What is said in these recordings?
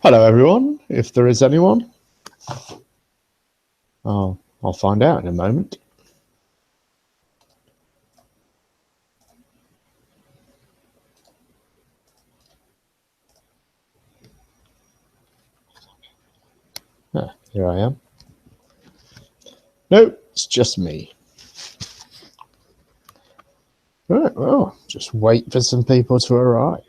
Hello, everyone. If there is anyone, I'll find out in a moment. Here I am. No, it's just me. Right, well, just wait for some people to arrive.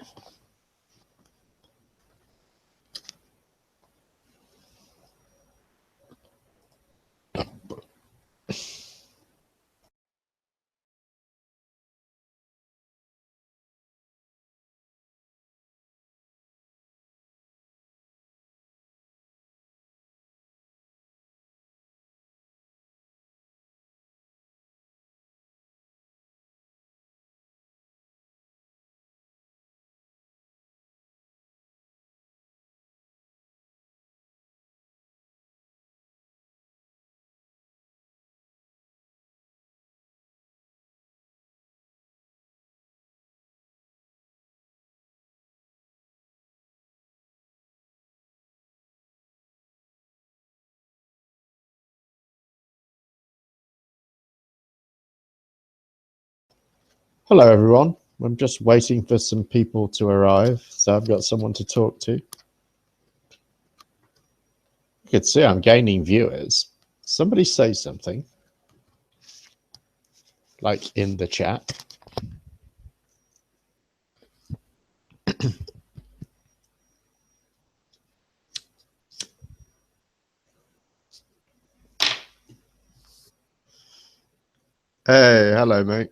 Hello, everyone. I'm just waiting for some people to arrive, so I've got someone to talk to. You can see I'm gaining viewers. Somebody say something, like in the chat. Hey, hello, mate.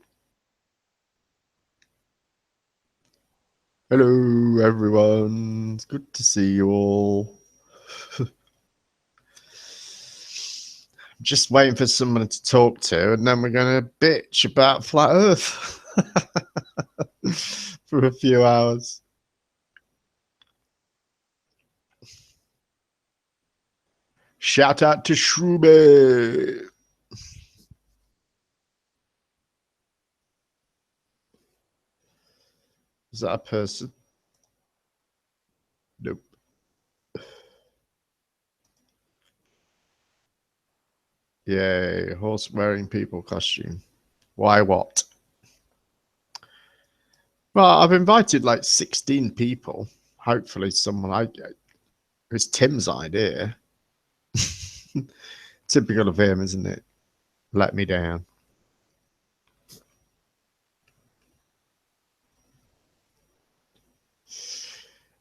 Hello, everyone. It's good to see you all. Just waiting for someone to talk to, and then we're going to bitch about flat Earth for a few hours. Shout out to Shrooby. Is that a person? Nope. Yay, horse-wearing people costume. Why what? Well, I've invited like 16 people. Hopefully someone I get. It was Tim's idea. Typical of him, isn't it? Let me down.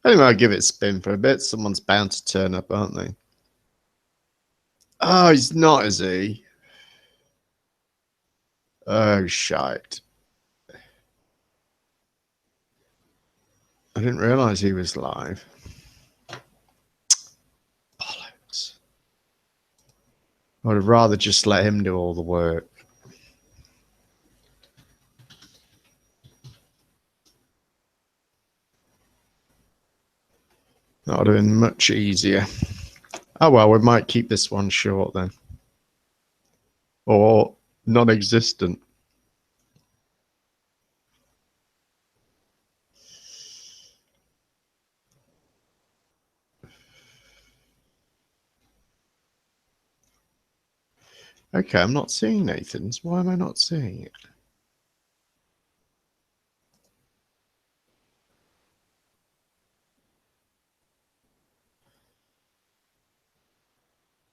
Anyway, I'll give it a spin for a bit. Someone's bound to turn up, aren't they? Oh, he's not, is he? Oh, shite. I didn't realise he was live. Bollocks. I would have rather just let him do all the work. That would have been much easier. Oh, well, we might keep this one short then. Or non-existent. Okay, I'm not seeing Nathan's. Why am I not seeing it?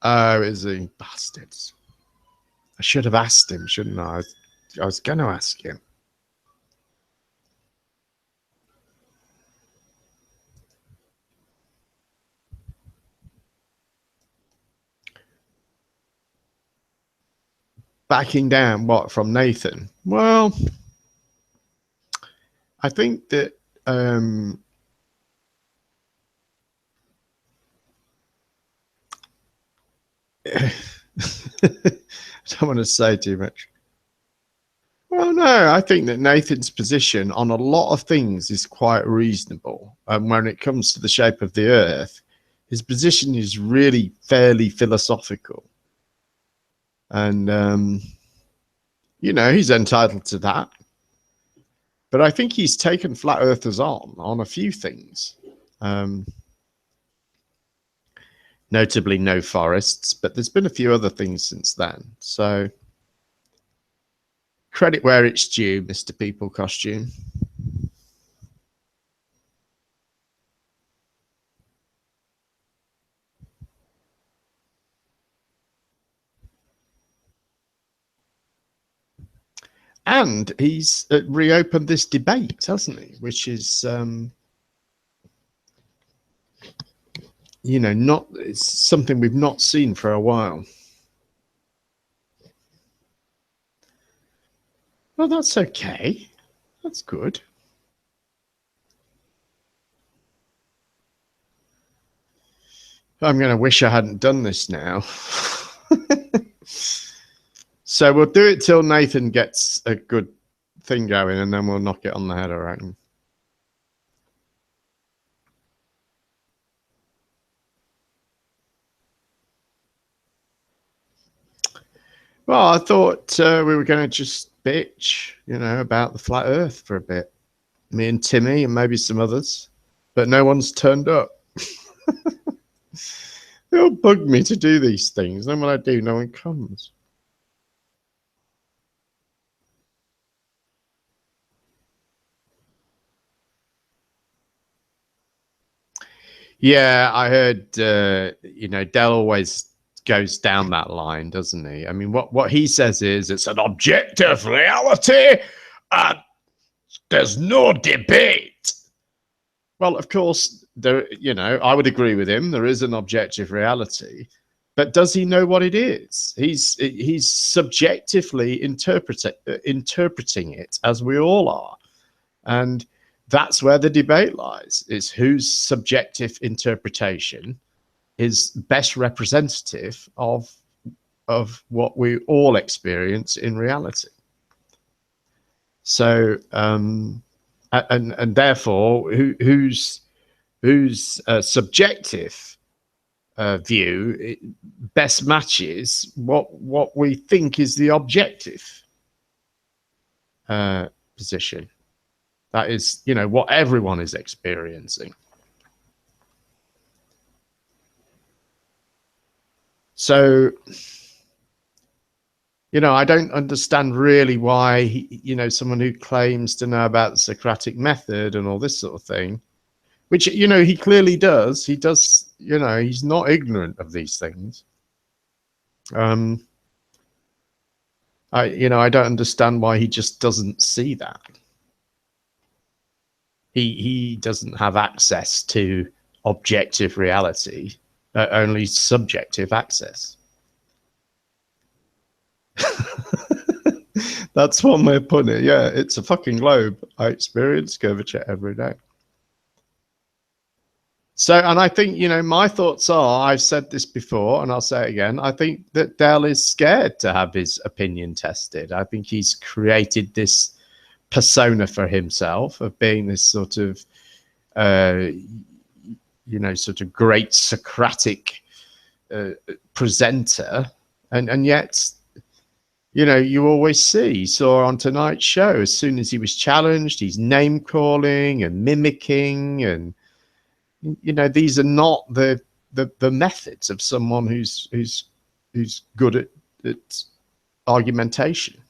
Oh, is he? Bastards. I should have asked him, shouldn't I? I was going to ask him. Backing down, what, from Nathan? Well, I think that I don't want to say too much. Well, no, I think that Nathan's position on a lot of things is quite reasonable. And when it comes to the shape of the Earth, his position is really fairly philosophical. And, you know, he's entitled to that. But I think he's taken flat earthers on a few things. Notably no forests, but there's been a few other things since then. So credit where it's due, Mr. People Costume. And he's reopened this debate, hasn't he? Which is, you know, it's something we've not seen for a while. Well, that's okay. That's good. I'm going to wish I hadn't done this now. So we'll do it till Nathan gets a good thing going, and then we'll knock it on the head, I reckon. Well, I thought we were going to just bitch, you know, about the flat Earth for a bit. Me and Timmy and maybe some others, but no one's turned up. They all bug me to do these things. Then when I do, no one comes. Yeah, I heard, you know, Dell always goes down that line, doesn't he? I mean, what he says is it's an objective reality. There's no debate. Well, of course, there. You know, I would agree with him. There is an objective reality, but does he know what it is? He's subjectively interpreting it, as we all are, and that's where the debate lies: is whose subjective interpretation is best representative of what we all experience in reality. So, and therefore, whose subjective view best matches what we think is the objective position. That is, you know, what everyone is experiencing. So, you know, I don't understand really why, you know, someone who claims to know about the Socratic method and all this sort of thing, which, you know, he clearly does. He does, you know, he's not ignorant of these things. You know, I don't understand why he just doesn't see that. He doesn't have access to objective reality, only subjective access. That's one way of putting it. Yeah, it's a fucking globe. I experience curvature every day. So, and I think, you know, my thoughts are, I've said this before and I'll say it again, I think that Dell is scared to have his opinion tested. I think he's created this persona for himself of being this sort of, you know, sort of great Socratic presenter. And yet, you know, you always see, you saw on tonight's show, as soon as he was challenged, he's name calling and mimicking, and you know, these are not the methods of someone who's good at argumentation.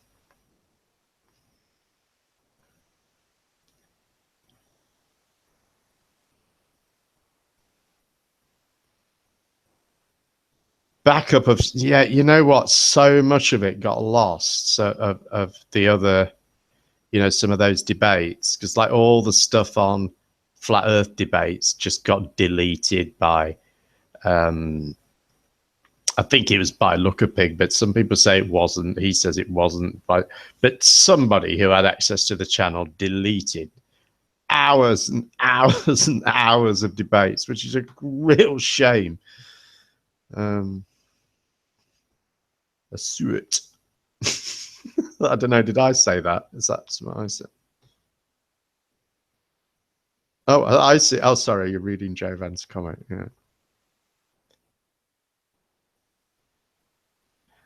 Backup of, yeah, you know what? So much of it got lost. So of the other, you know, some of those debates, because like all the stuff on flat Earth debates just got deleted by, I think it was by Lookapig, but some people say it wasn't. He says it wasn't, but somebody who had access to the channel deleted hours and hours and hours of debates, which is a real shame. A suet. I don't know. Did I say that? Is that what I said? Oh, I see. Oh, sorry. You're reading Jovan's comment. Yeah.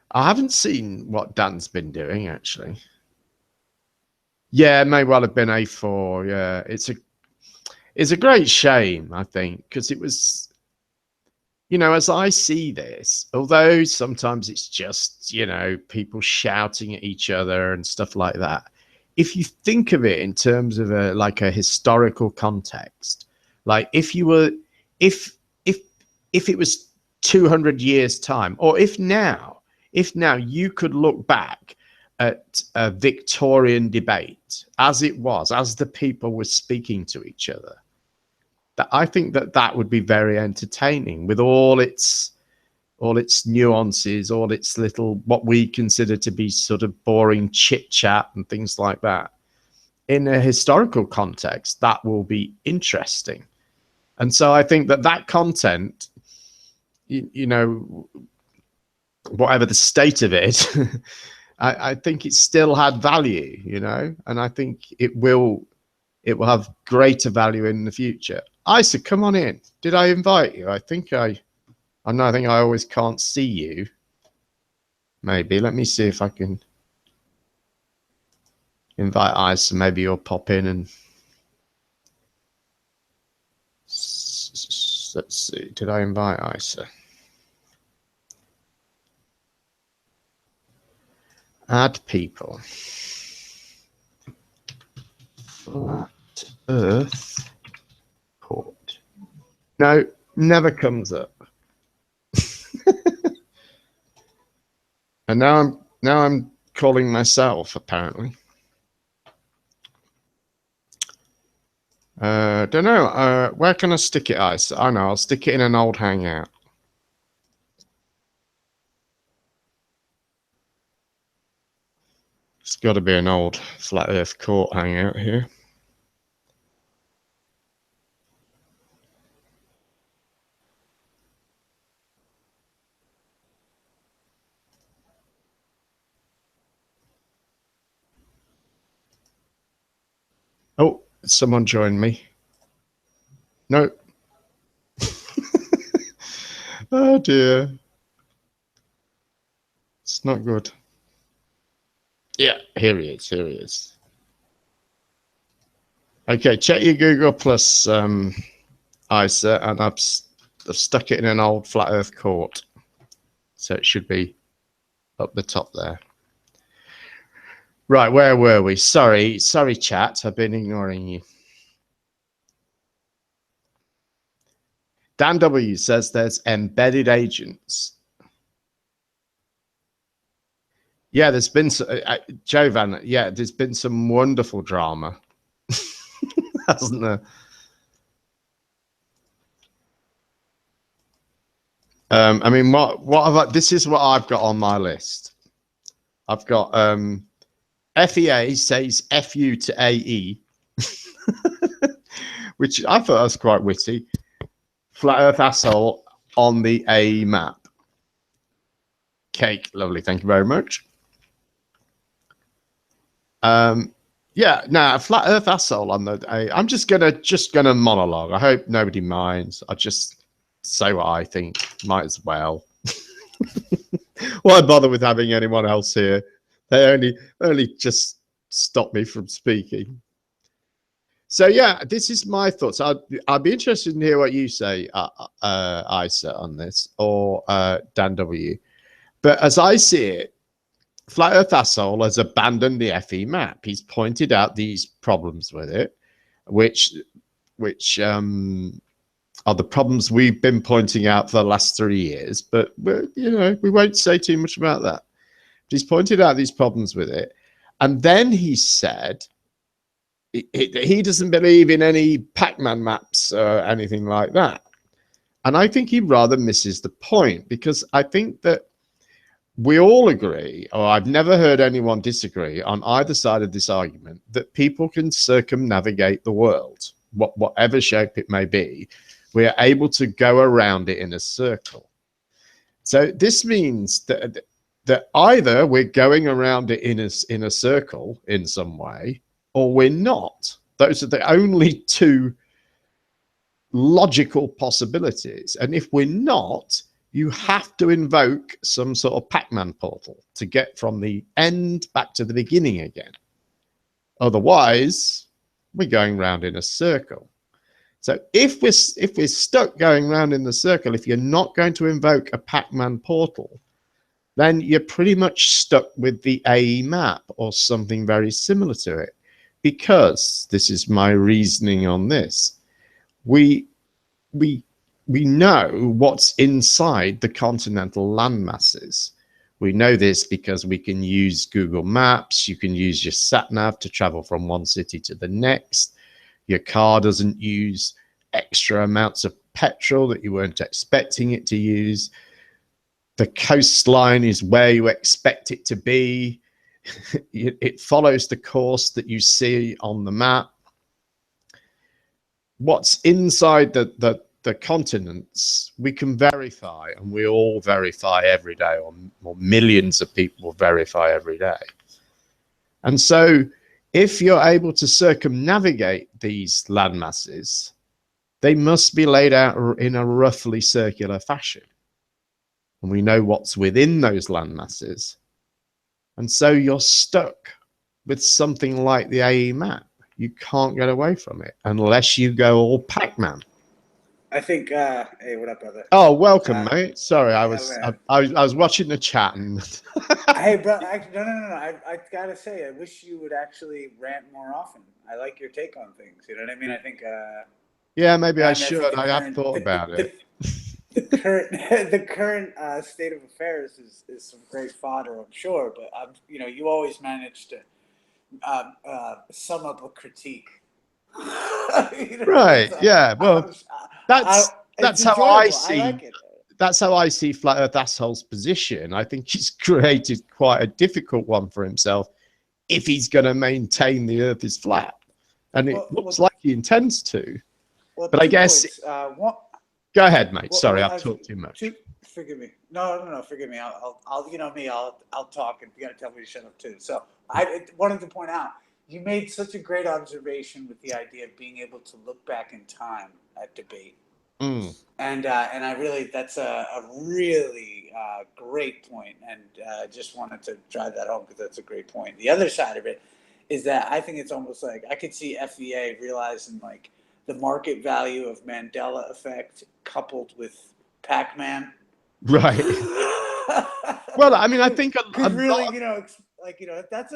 I haven't seen what Dan's been doing, actually. Yeah, it may well have been A4. Yeah, it's a great shame, I think, because it was, you know, as I see this, although sometimes it's just, you know, people shouting at each other and stuff like that, if you think of it in terms of a like a historical context, like if you were, if if if it was 200 years time, or if now you could look back at a Victorian debate as it was, as the people were speaking to each other, that I think that that would be very entertaining with all its nuances, all its little what we consider to be sort of boring chit chat and things like that. In a historical context, that will be interesting. And so I think that that content, you know, whatever the state of it, I think it still had value, you know, and I think it will have greater value in the future. Isa, come on in. Did I invite you? I think I always can't see you. Maybe. Let me see if I can invite Isa. Maybe you'll pop in and let's see. Did I invite Isa? Add people. Flat Earth Court. No, never comes up. And now I'm calling myself, apparently. Don't know. Where can I stick it, Ice? I know, I'll stick it in an old hangout. It's got to be an old Flat Earth Court hangout here. Oh, someone joined me. No. Oh dear. It's not good. Yeah, here he is. Here he is. Okay, check your Google Plus, Isa, and I've stuck it in an old Flat Earth Court. So it should be up the top there. Right, where were we? Sorry, chat. I've been ignoring you. Dan W says there's embedded agents. Yeah, there's been Jovan. Yeah, there's been some wonderful drama, hasn't there? I mean, what have I? This is what I've got on my list. I've got FEA says FU to AE, which I thought was quite witty. Flat Earth asshole on the AE map. Cake, lovely. Thank you very much. Yeah, now Flat Earth asshole on the A. I'm just gonna monologue. I hope nobody minds. I just say what I think. Might as well. Why bother with having anyone else here? They only just stop me from speaking. So yeah, this is my thoughts. I'd be interested in hear what you say, Isa, on this, or Dan W. But as I see it, Flat Earth asshole has abandoned the FE map. He's pointed out these problems with it, which are the problems we've been pointing out for the last 3 years. But you know, we won't say too much about that. But he's pointed out these problems with it, and then he said he doesn't believe in any Pac-Man maps or anything like that. And I think he rather misses the point, because I think that we all agree, or I've never heard anyone disagree on either side of this argument, that people can circumnavigate the world, whatever shape it may be. We are able to go around it in a circle. So this means that either we're going around it in a circle in some way, or we're not. Those are the only two logical possibilities. And if we're not, you have to invoke some sort of Pac-Man portal to get from the end back to the beginning again. Otherwise, we're going round in a circle. So if we're stuck going round in the circle, if you're not going to invoke a Pac-Man portal, then you're pretty much stuck with the AE map or something very similar to it. Because this is my reasoning on this, we know what's inside the continental landmasses. We know this because we can use Google Maps. You can use your sat nav to travel from one city to the next. Your car doesn't use extra amounts of petrol that you weren't expecting it to use. The coastline is where you expect it to be. It follows the course that you see on the map. What's inside the continents, we can verify, and we all verify every day, or millions of people verify every day. And so if you're able to circumnavigate these landmasses, they must be laid out in a roughly circular fashion. And we know what's within those landmasses. And so you're stuck with something like the AE map. You can't get away from it unless you go all Pac-Man. I think. Hey, what up, brother? Oh, welcome, mate. Sorry, I was watching the chat and. Hey, bro. No. I gotta say, I wish you would actually rant more often. I like your take on things. You know what I mean? I think. Yeah, maybe I should. I have thought about it. The current state of affairs is some great fodder, I'm sure. But you always manage to sum up a critique. Right? Yeah. Well, that's how I see. I like it. That's how I see Flat Earth Asshole's position. I think he's created quite a difficult one for himself if he's going to maintain the Earth is flat, and it looks like he intends to. Well, but I guess. Go ahead, mate. Sorry, I've talked too much. Forgive me. No. Forgive me. I'll you know me. I'll talk, and you gotta tell me to shut up too. So I wanted to point out you made such a great observation with the idea of being able to look back in time at debate, and I really that's a really great point, and just wanted to drive that home because that's a great point. The other side of it is that I think it's almost like I could see FEA realizing like the market value of Mandela effect coupled with Pac-Man. Right. Well, I mean, I think really, that's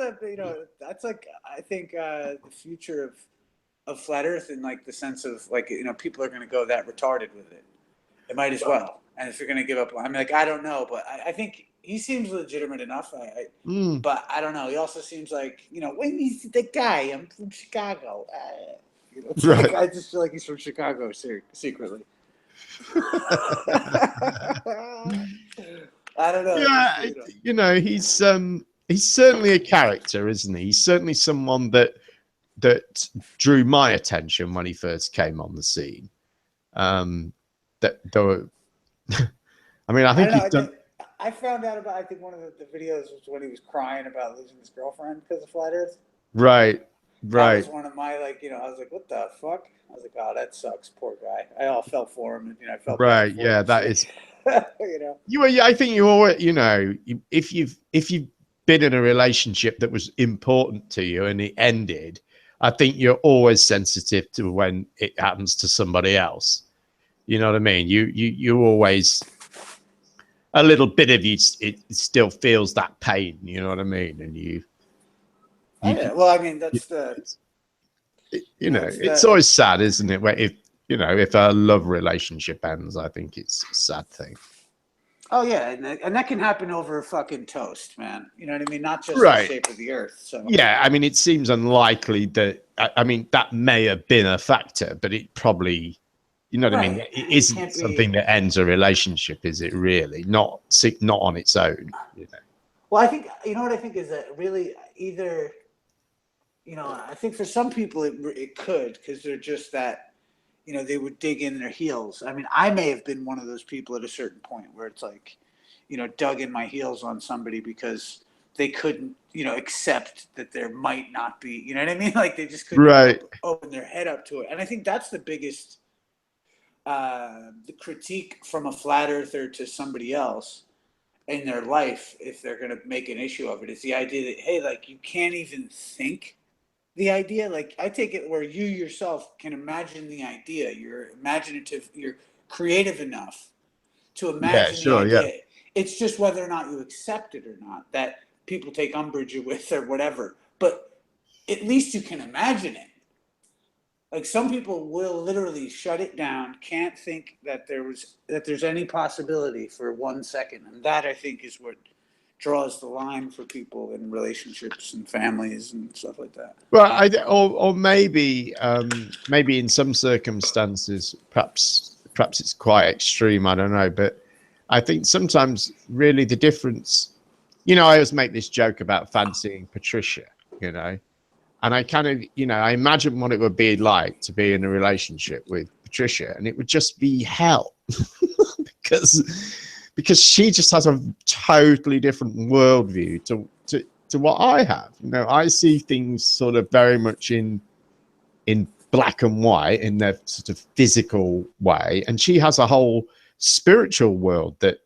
like I think the future of flat Earth in like the sense of like people are going to go that retarded with it. It might as well. And if you're going to give up, I mean, like I don't know, but I think he seems legitimate enough. But I don't know. He also seems like when he's the guy. I'm from Chicago. Right. I just feel like he's from Chicago secretly. I don't know. Yeah, he's certainly a character, isn't he? He's certainly someone that drew my attention when he first came on the scene. I mean, I think he's done. I found out about. I think one of the videos was when he was crying about losing his girlfriend because of flat Earth. Right. That was one of my I was like, what the fuck? I was like, oh, that sucks, poor guy. I all felt for him, and I felt right. Yeah, him. that is. I think you always, if you've been in a relationship that was important to you and it ended, I think you're always sensitive to when it happens to somebody else. You know what I mean? You always, a little bit of you, it still feels that pain. You know what I mean? And well, I mean, that's it's always sad, isn't it? Where if a love relationship ends, I think it's a sad thing. Oh yeah, and that can happen over fucking toast, man. You know what I mean? Not just the shape of the Earth. So yeah, I mean, it seems unlikely that. I mean, that may have been a factor, but it probably, you know what I mean? It isn't something that ends a relationship, is it? Really, not on its own. Well, I think what I think is that really either. I think for some people it could because they're just that, they would dig in their heels. I mean, I may have been one of those people at a certain point where it's like, dug in my heels on somebody because they couldn't, accept that there might not be, you know what I mean? Like they just couldn't open their head up to it. And I think that's the biggest, the critique from a flat earther to somebody else in their life, if they're going to make an issue of it, is the idea that, hey, like you can't even think the idea, like I take it where you yourself can imagine the idea. You're imaginative. You're creative enough to Yeah, imagine the sure, yeah. idea. It's just whether or not you accept it or not that people take umbrage with or whatever. But at least you can imagine it. Like some people will literally shut it down, can't think that there's any possibility for 1 second, and that I think is what draws the line for people in relationships and families and stuff like that. Well, or maybe in some circumstances, perhaps it's quite extreme. I don't know, but I think sometimes really the difference. You know, I always make this joke about fancying Patricia. You know, and I kind of, I imagine what it would be like to be in a relationship with Patricia, and it would just be hell because she just has a totally different worldview to what I have. I see things sort of very much in black and white in their sort of physical way, and she has a whole spiritual world that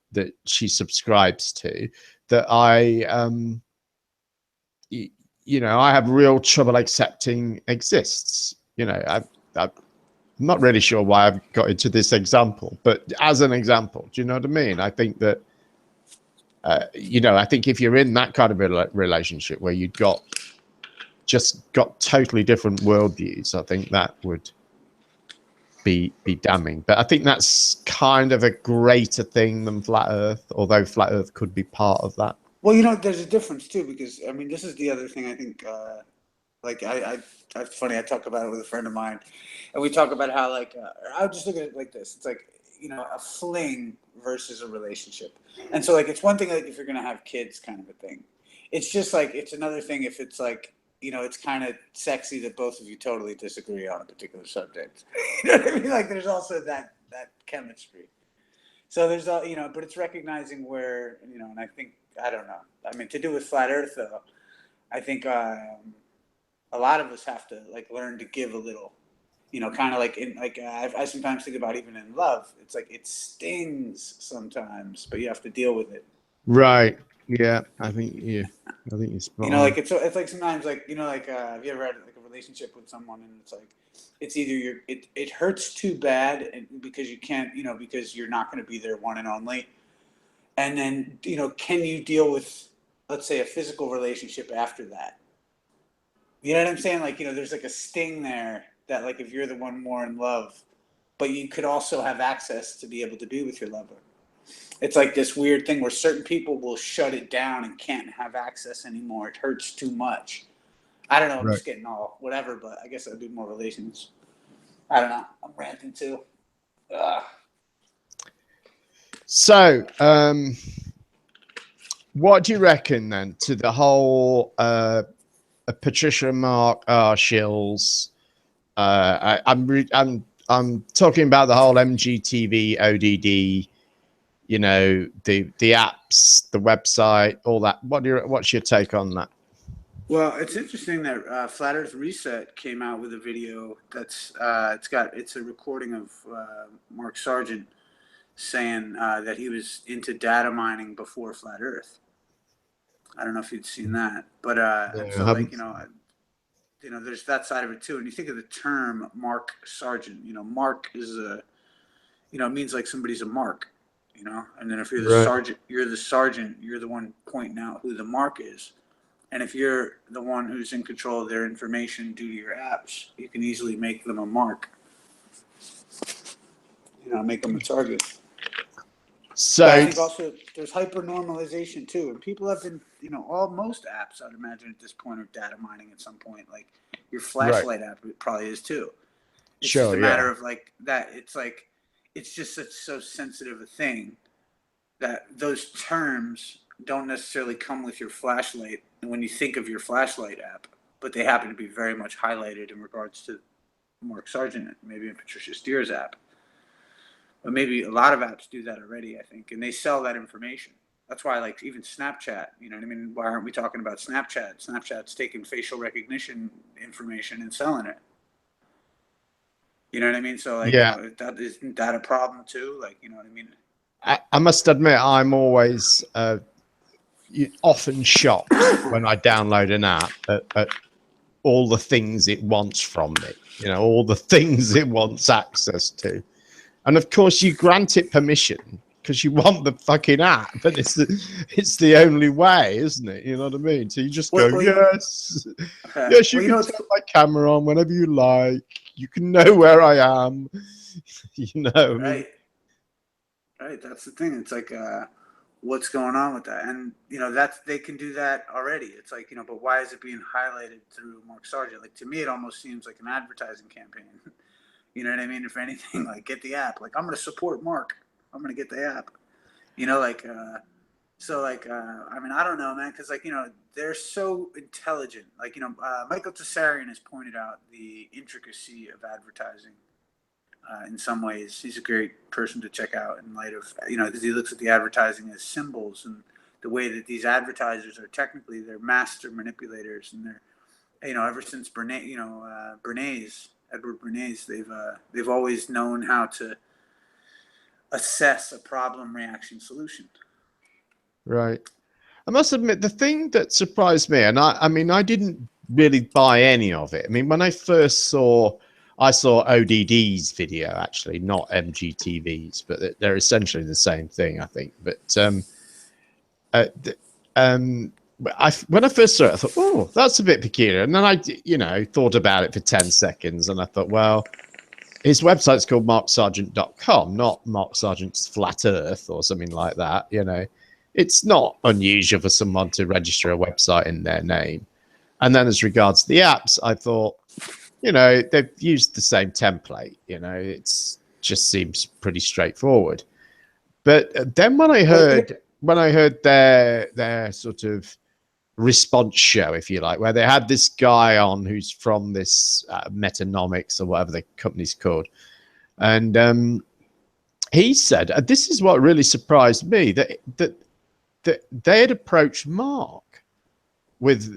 she subscribes to that I have real trouble accepting exists. I'm not really sure why I've got into this example, but as an example, do you know what I mean? I think that, I think if you're in that kind of a relationship where you've got totally different worldviews, I think that would be damning. But I think that's kind of a greater thing than flat Earth, although flat Earth could be part of that. Well, there's a difference too, because I mean, this is the other thing I think. Like it's funny. I talk about it with a friend of mine, and we talk about how I would just look at it like this. It's like a fling versus a relationship, and so like it's one thing like if you're gonna have kids, kind of a thing. It's just like it's another thing if it's like it's kind of sexy that both of you totally disagree on a particular subject. You know what I mean? Like there's also that chemistry. So there's but it's recognizing where and I think I don't know. I mean, to do with flat Earth though, I think. A lot of us have to learn to give a little, kind of I sometimes think about even in love, it's like it stings sometimes, but you have to deal with it. Right. Yeah. I think it's spot on. It's like sometimes have you ever had a relationship with someone and it's like it's either it hurts too bad because you can't because you're not going to be their one and only, and then can you deal with, let's say, a physical relationship after that? You know what I'm saying? There's a sting there that if you're the one more in love, but you could also have access to be able to be with your lover. It's like this weird thing where certain people will shut it down and can't have access anymore. It hurts too much. I don't know. I'm just getting all whatever, but I guess I'll do more relations. I don't know. I'm ranting too. Ugh. So, what do you reckon then to the whole Patricia Mark are shills? I'm talking about the whole MGTV ODD. The apps, the website, all that. What's your take on that? Well, it's interesting that Flat Earth Reset came out with a video that's it's a recording of Mark Sargent saying that he was into data mining before Flat Earth. I don't know if you'd seen that, but there's that side of it too. And you think of the term Mark Sargent, Mark is it means like somebody's a mark, and then if you're the sergeant, you're the one pointing out who the mark is. And if you're the one who's in control of their information due to your apps, you can easily make them a mark, make them a target. So but I think also there's hyper normalization too, and people have been, most apps I'd imagine at this point are data mining at some point. Like your flashlight app, it probably is too. It's just a matter of that. It's just such so sensitive a thing that those terms don't necessarily come with your flashlight when you think of your flashlight app, but they happen to be very much highlighted in regards to Mark Sargent, maybe in Patricia Steer's app. But maybe a lot of apps do that already, I think, and they sell that information. That's why, even Snapchat, you know what I mean? Why aren't we talking about Snapchat? Snapchat's taking facial recognition information and selling it. You know what I mean? So, isn't that a problem too? You know what I mean? I must admit, I'm always often shocked when I download an app all the things it wants from me, all the things it wants access to. And of course, you grant it permission because you want the fucking app, and it's the only way, isn't it? You know what I mean? So you just go, yes, yes, you can turn my camera on whenever you like. You can know where I am. Right. Right. That's the thing. It's like, what's going on with that? And they can do that already. It's like, but why is it being highlighted through Mark Sargent? Like, to me, it almost seems like an advertising campaign. You know what I mean? If anything, like, get the app. Like, I'm going to support Mark. I'm going to get the app. I mean, I don't know, man, because they're so intelligent. Like, Michael Tessarian has pointed out the intricacy of advertising. In some ways, he's a great person to check out in light of, because he looks at the advertising as symbols, and the way that these advertisers are technically, they're master manipulators, and they're, ever since Edward Bernays, they've always known how to assess a problem, reaction, solution. Right. I must admit, the thing that surprised me, and I mean, I didn't really buy any of it. I mean, when I first I saw ODD's video, actually, not MGTV's, but they're essentially the same thing, I think. But when I first saw it, I thought, oh, that's a bit peculiar. And then I, thought about it for 10 seconds, and I thought, well, his website's called marksargent.com, not Mark Sargent's Flat Earth or something like that. It's not unusual for someone to register a website in their name. And then as regards to the apps, I thought, they've used the same template. It's just seems pretty straightforward. But then when I heard their sort of response show, if you like, where they had this guy on who's from this Metanomics or whatever the company's called, and he said, this is what really surprised me, that they had approached Mark with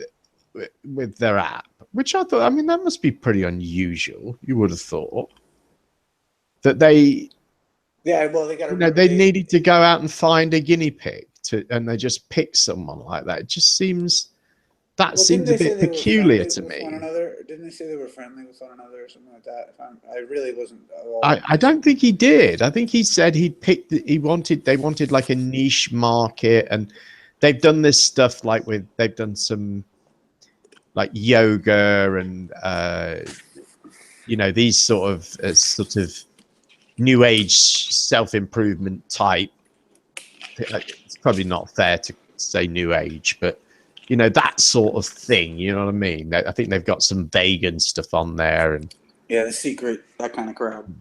their app, which I thought, I mean, that must be pretty unusual. You would have thought that they, well, they got they needed to go out and find a guinea pig and they just picked someone like that. It just seems seems a bit peculiar to me. Didn't they say they were friendly with one another or something like that? I really wasn't. I don't think he did. I think he said they wanted like a niche market, and they've done this stuff they've done some like yoga and these sort of new age self-improvement type. It's probably not fair to say new age, but that sort of thing. You know what I mean? I think they've got some vegan stuff on there, and The Secret, that kind of crowd.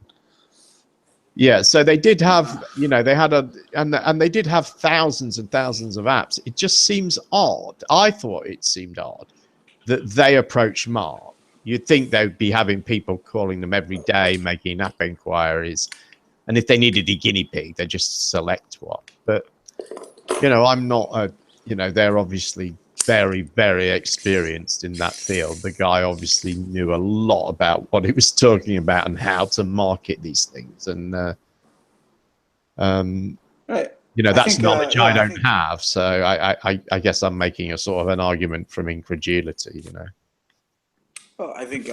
Yeah, so they did have, they had and they did have thousands and thousands of apps. It just seems odd. I thought it seemed odd that they approached Mark. You'd think they'd be having people calling them every day, making app inquiries, and if they needed a guinea pig, they just select one. But I'm not they're obviously very, very experienced in that field. The guy obviously knew a lot about what he was talking about and how to market these things. And, right. That's knowledge I don't have. So I guess I'm making a sort of an argument from incredulity, Well, I think,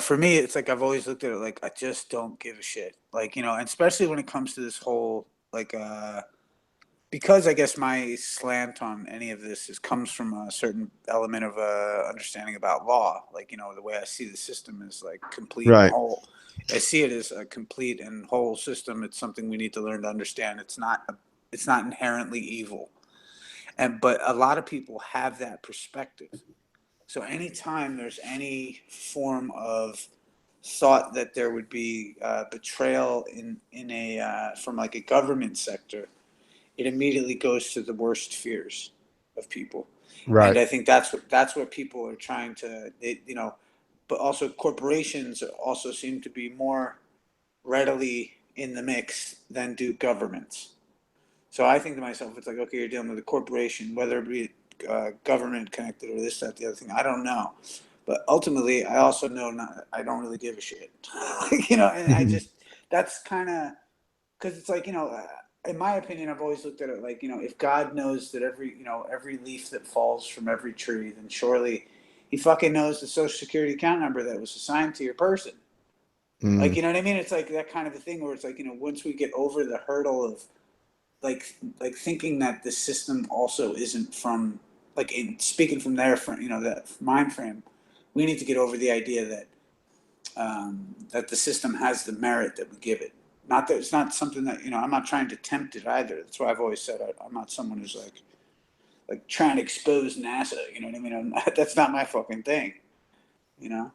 for me, it's like I've always looked at it like I just don't give a shit. Like, and especially when it comes to this whole, like, because I guess my slant on any of this comes from a certain element of understanding about law. Like, the way I see the system is like complete and whole. I see it as a complete and whole system. It's something we need to learn to understand. It's not inherently evil. But a lot of people have that perspective. So anytime there's any form of thought that there would be betrayal in a from like a government sector, it immediately goes to the worst fears of people. Right. And I think that's what people are trying to, but also corporations also seem to be more readily in the mix than do governments. So I think to myself, it's like, okay, you're dealing with a corporation, whether it be government connected or this, that, the other thing. I don't know. But ultimately, I also know I don't really give a shit. And I just, that's kind of, because it's like, in my opinion, I've always looked at it like, if God knows that every leaf that falls from every tree, then surely he fucking knows the social security account number that was assigned to your person. Like, Mm. you know what I mean? It's like that kind of a thing where it's like, once we get over the hurdle of like thinking that the system also isn't from, like, speaking from their, that mind frame, we need to get over the idea that that the system has the merit that we give it. Not that it's not something that, I'm not trying to tempt it either. That's why I've always said I'm not someone who's like trying to expose NASA. You know what I mean? That's not my fucking thing. You know,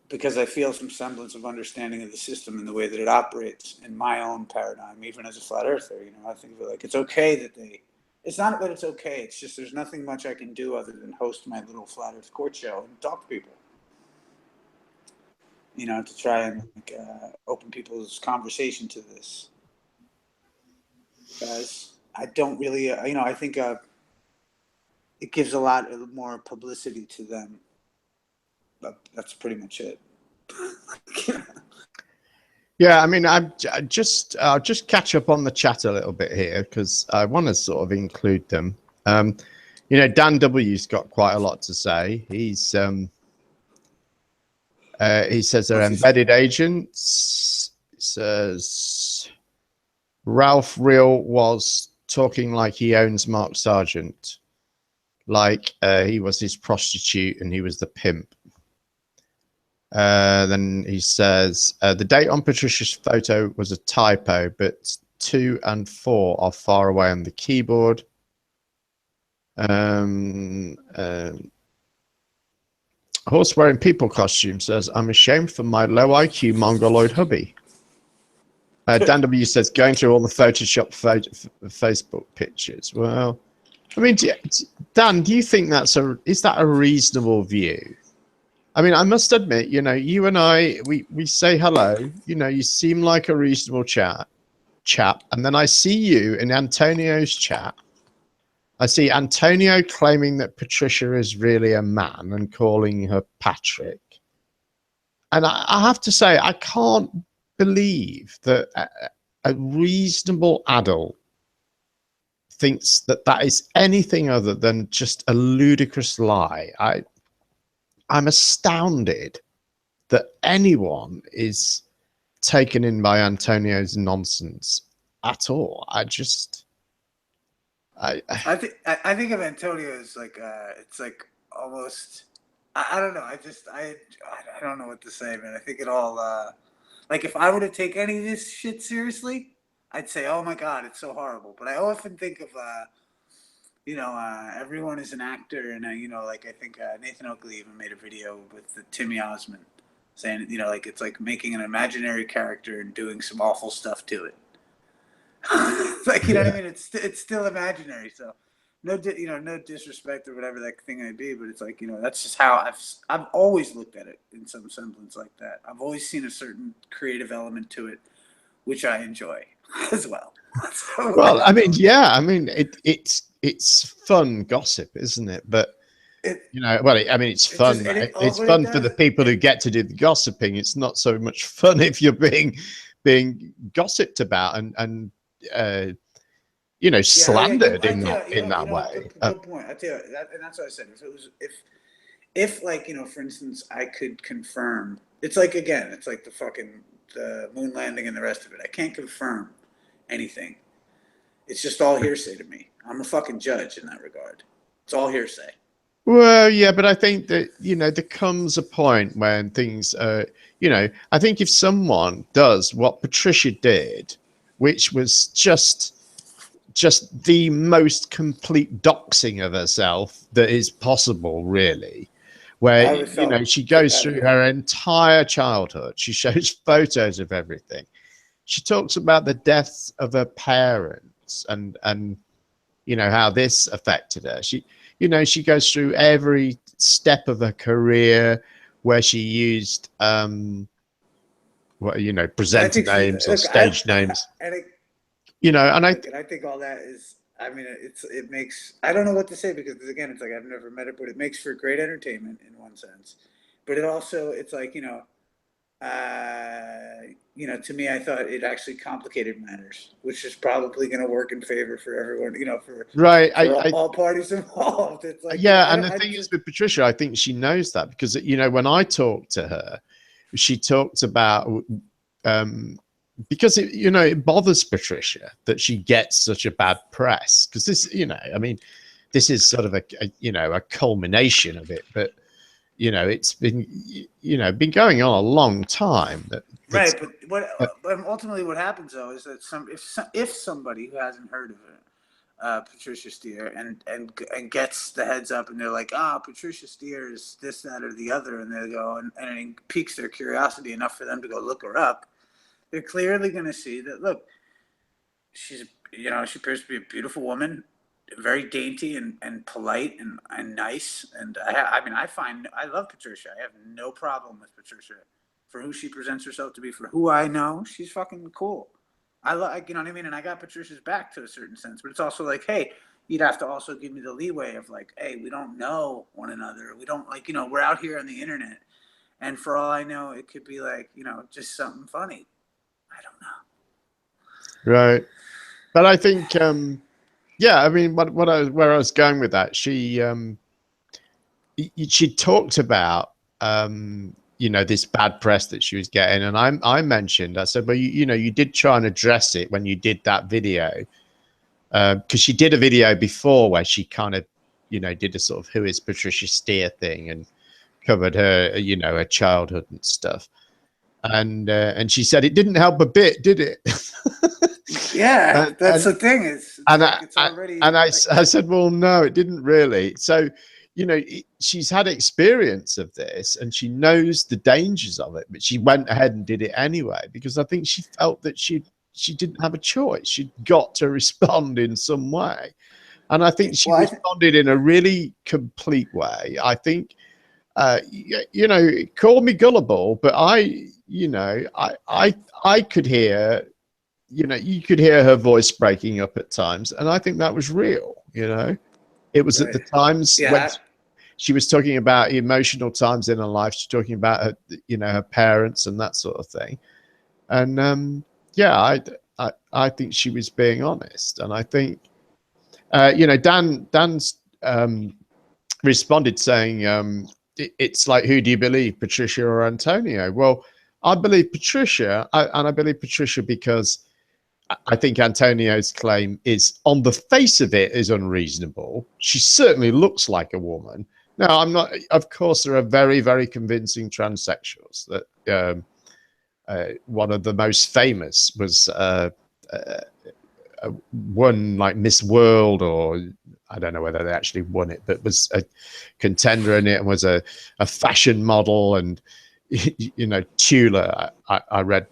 because I feel some semblance of understanding of the system and the way that it operates in my own paradigm, even as a flat earther. I think of it like it's okay that they. It's not that it's okay. It's just there's nothing much I can do other than host my little flat Earth court show and talk to people. To try and open people's conversation to this. Because I don't really, I think it gives a lot more publicity to them. But that's pretty much it. Yeah, I mean, I'll just catch up on the chat a little bit here because I want to sort of include them. Dan W's got quite a lot to say. He says they're embedded agents. He says Ralph Real was talking like he owns Mark Sargent, like he was his prostitute and he was the pimp. Then he says the date on Patricia's photo was a typo, but 2 and 4 are far away on the keyboard. Horse wearing people costume says, I'm ashamed for my low IQ mongoloid hubby. Dan W says, going through all the Photoshop Facebook pictures. Well, I mean, Dan, do you think is that a reasonable view? I mean, I must admit, you and I, we say hello. You seem like a reasonable chap. And then I see you in Antonio's chat. I see Antonio claiming that Patricia is really a man and calling her Patrick. And I have to say, I can't believe that a reasonable adult thinks that is anything other than just a ludicrous lie. I'm astounded that anyone is taken in by Antonio's nonsense at all. I think of Antonio as like it's like almost I don't know. I don't know what to say, man. I think it all like if I were to take any of this shit seriously, I'd say, oh my god, it's so horrible. But I often think of everyone is an actor, and like I think Nathan Oakley even made a video with Timmy Osmond saying, like it's like making an imaginary character and doing some awful stuff to it. Like, you know what I mean? It's still imaginary. So no disrespect or whatever that thing may be, but it's like, that's just how I've always looked at it in some semblance like that. I've always seen a certain creative element to it, which I enjoy as well. So, well, I mean, yeah, I mean, it's fun gossip, isn't it? But it's fun. It's fun for the people who get to do the gossiping. It's not so much fun if you're being gossiped about and slandered in that way. Good point. I tell you that, and that's what I said. If like for instance, I could confirm. It's like again, it's like the moon landing and the rest of it. I can't confirm anything. It's just all hearsay to me. I'm a fucking judge in that regard. It's all hearsay. Well, yeah, but I think that there comes a point when things I think if someone does what Patricia did, which was just the most complete doxing of herself that is possible, really, where she goes through her entire childhood. She shows photos of everything. She talks about the deaths of her parents and how this affected her. She goes through every step of her career where she used presenter names or stage names. And I think all that is. I mean, it makes. I don't know what to say because again, it's like I've never met it, but it makes for great entertainment in one sense. But it's like you know, to me, I thought it actually complicated matters, which is probably going to work in favor for everyone, you know, Right. for all parties involved. It's like, you know, Yeah, and the thing is with Patricia, I think she knows that because when I talked to her, she talked about because it bothers Patricia that she gets such a bad press because this, I mean, this is sort of a culmination of it, but it's been been going on a long time. Right, but ultimately what happens though is that if somebody who hasn't heard of it, Patricia Steer, and gets the heads up, and they're like, Patricia Steer is this, that, or the other, and they go and it piques their curiosity enough for them to go look her up. They're clearly going to see that. Look, she's she appears to be a beautiful woman, very dainty and polite and nice. And I mean, I love Patricia. I have no problem with Patricia for who she presents herself to be. For who I know, she's fucking cool. I like, you know what I mean? And I got Patricia's back to a certain sense, but it's also like, hey, you'd have to also give me the leeway of like, hey, we don't know one another. We don't like, we're out here on the internet. And for all I know, it could be like, just something funny. I don't know. Right. But I think, yeah, I mean, where I was going with that, she talked about, this bad press that she was getting. And I mentioned, I said, well, you did try and address it when you did that video. Because she did a video before where she kind of, did a sort of who is Patricia Steer thing and covered her, her childhood and stuff. And she said it didn't help a bit, did it? Yeah, that's the thing. It's already. I said, well, no, it didn't really. So, she's had experience of this and she knows the dangers of it, but she went ahead and did it anyway because I think she felt that she didn't have a choice. She'd got to respond in some way, and I think she responded in a really complete way. I think, call me gullible, but I could hear. You could hear her voice breaking up at times, and I think that was real. It was at the times when she was talking about emotional times in her life. She's talking about her, her parents and that sort of thing. And yeah, I think she was being honest, and I think Dan's responded saying it's like, who do you believe, Patricia or Antonio? Well, I believe Patricia, and I believe Patricia because I think Antonio's claim is, on the face of it, is unreasonable. She certainly looks like a woman. Now, I'm not. Of course, there are very, very convincing transsexuals. That one of the most famous was won like Miss World, or I don't know whether they actually won it, but was a contender in it and was a fashion model. And Tula, I read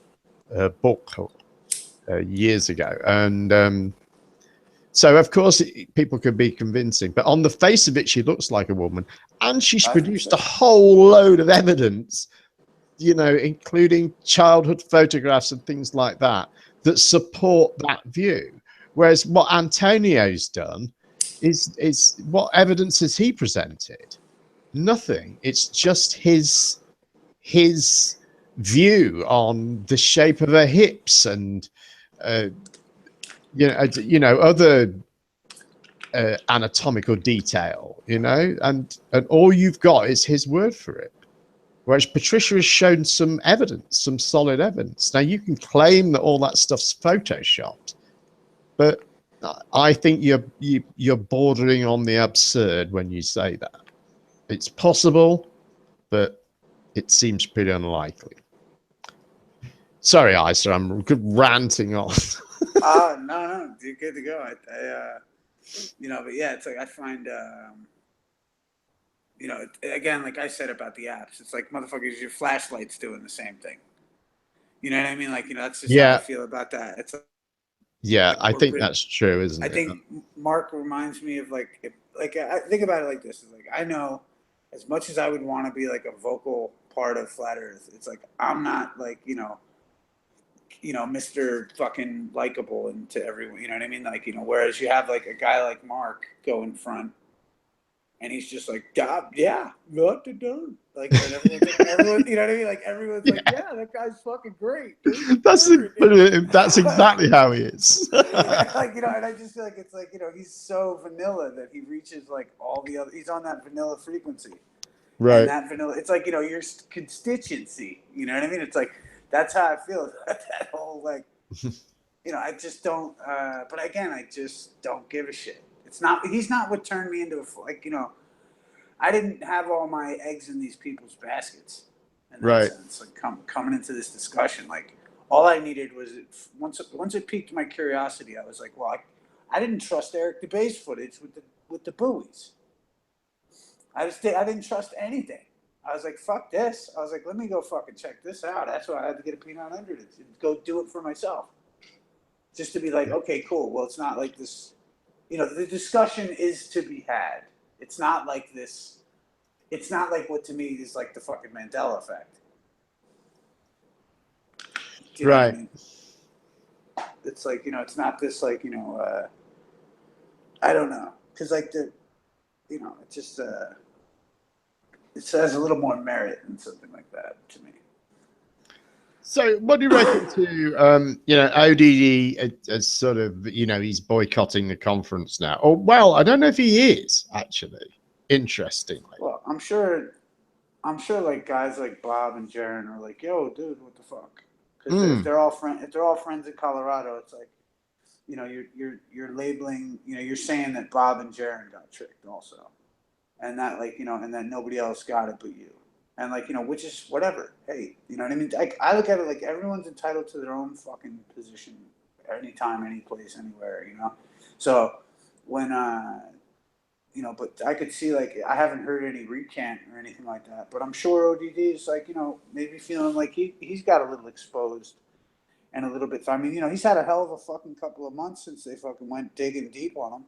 her book years ago, and so of course people could be convincing, but on the face of it she looks like a woman, and she's produced a whole load of evidence, including childhood photographs and things like that support that view. Whereas what Antonio's done is what evidence has he presented? Nothing. It's just his view on the shape of her hips and other anatomical detail, and all you've got is his word for it. Whereas Patricia has shown some evidence, some solid evidence. Now you can claim that all that stuff's photoshopped, but I think you're bordering on the absurd when you say that. It's possible, but it seems pretty unlikely. Sorry, Isa, I'm ranting on. No, you're good to go. But yeah, it's like I find, again, like I said about the apps, it's like, motherfuckers, your flashlight's doing the same thing. You know what I mean? Like, that's just how I feel about that. It's yeah, I think that's true, isn't it? I think Mark reminds me of I think about it like this. It's like, I know as much as I would want to be like a vocal part of Flat Earth, it's like, I'm not like, Mr. fucking likable and to everyone, you know what I mean? Like, whereas you have like a guy like Mark go in front and he's just like, yeah, what to do? Like, you know, and everyone's like, everyone, you know what I mean? Like, everyone's like, yeah, that guy's fucking great, dude. That's that's exactly how he is. Like, you know, and I just feel like it's like, you know, he's so vanilla that he reaches like all the other. He's on that vanilla frequency, and Right. that vanilla. It's like, you know, your constituency. You know what I mean? It's like that's how I feel. That whole like, you know, I just don't. But again, I just don't give a shit. It's not. He's not what turned me into a like. You know, I didn't have all my eggs in these people's baskets. In that Right. sense, like coming into this discussion, like all I needed was once it piqued my curiosity. I was like, well, I didn't trust Eric DeBay's footage with the buoys. I didn't trust anything. I was like, fuck this. I was like, let me go fucking check this out. That's why I had to get a P900 to go do it for myself. Just to be like, okay, cool. Well, it's not like this. You know, the discussion is to be had. It's not like this. It's not like what to me is like the fucking Mandela effect. Do you know what I Right. mean? It's like, you know, it's not this like, you know, I don't know, because like you know, it just it has a little more merit than something like that to me. So, what do you reckon to you know, ODD as sort of, you know, he's boycotting the conference now? Or well, I don't know if he is actually. Interestingly, Well, I'm sure like guys like Bob and Jaron are like, yo, dude, what the fuck? Because if they're all friends in Colorado, it's like, you know, you're labeling, you know, you're saying that Bob and Jaron got tricked also, and that like, you know, and that nobody else got it but you, and like, you know, which is whatever. Hey, you know what I mean? Like, I look at it like everyone's entitled to their own fucking position, anytime, any place, anywhere. You know, so when you know, but I could see like I haven't heard any recant or anything like that, but I'm sure ODD is like, you know, maybe feeling like he's got a little exposed and a little bit. I mean, you know, he's had a hell of a fucking couple of months since they fucking went digging deep on him.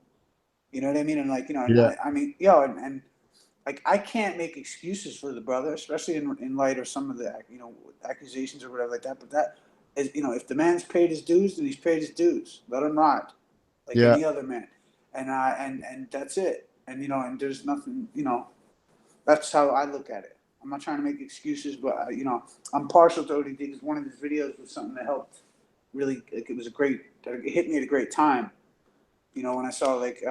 You know what I mean? And like, you know, and yeah, I mean, yo, and like I can't make excuses for the brother, especially in light of some of the, you know, accusations or whatever like that. But that is, you know, if the man's paid his dues, then he's paid his dues. Let him rot, like yeah. any other man, and that's it. And you know, and there's nothing, you know, that's how I look at it. I'm not trying to make excuses, but you know, I'm partial to ODD because one of his videos was something that helped. Really, like, it was a great. It hit me at a great time. You know, when I saw like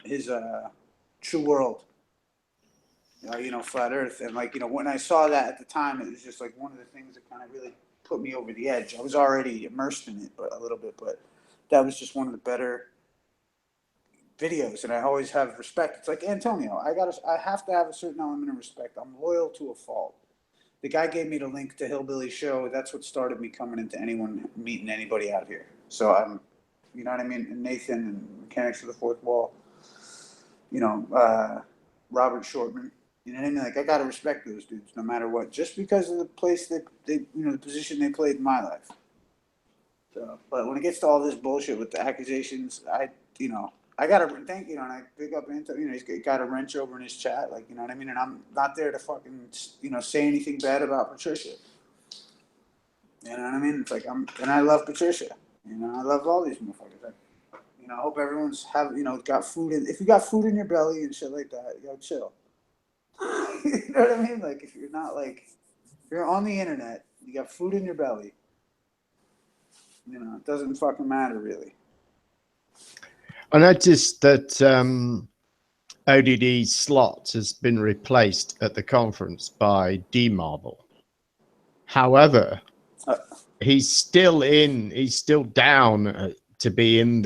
his True World, you know, Flat Earth, and like, you know, when I saw that at the time, it was just like one of the things that kind of really put me over the edge. I was already immersed in it, but a little bit, but that was just one of the better videos, and I always have respect. It's like Antonio. I have to have a certain element of respect. I'm loyal to a fault. The guy gave me the link to Hillbilly Show. That's what started me coming into anyone meeting anybody out here. So I'm, you know what I mean. And Nathan and Mechanics of the Fourth Wall. You know, Robert Shortman. You know what I mean? Like, I gotta respect those dudes no matter what, just because of the place they you know, the position they played in my life. So, but when it gets to all this bullshit with the accusations, you know, I gotta thank, you know, and I pick up into, you know, he's got a wrench over in his chat, like, you know what I mean, and I'm not there to fucking, you know, say anything bad about Patricia. You know what I mean? It's like and I love Patricia. You know, I love all these motherfuckers. You know, I hope everyone's you know, got food in. If you got food in your belly and shit like that, yo, chill. You know what I mean? Like, if you're not like, if you're on the internet, you got food in your belly. You know, it doesn't fucking matter really. I noticed that ODD slot has been replaced at the conference by D Marvel. However, Uh, he's still down to be in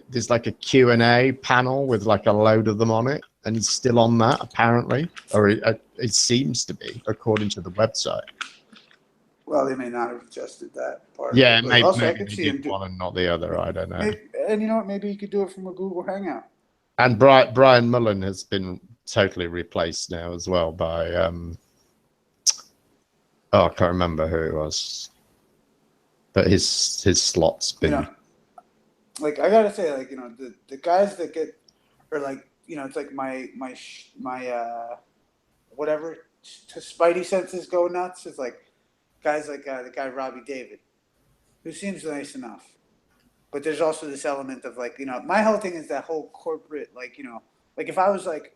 there's like a Q&A panel with like a load of them on it, and he's still on that apparently, or it seems to be according to the website. Well, they may not have adjusted that part of Yeah, it, but also I maybe could they see him did do. one and not the other. I don't know. And you know what? Maybe you could do it from a Google Hangout. And Brian Mullen has been totally replaced now as well by I can't remember who it was, but his slot's You been. know, like I gotta say, like, you know, the guys that get, or like, you know, it's like my whatever Spidey senses go nuts. It's like guys like the guy Robbie David, who seems nice enough, but there's also this element of like, you know, my whole thing is that whole corporate, like, you know, like if I was like,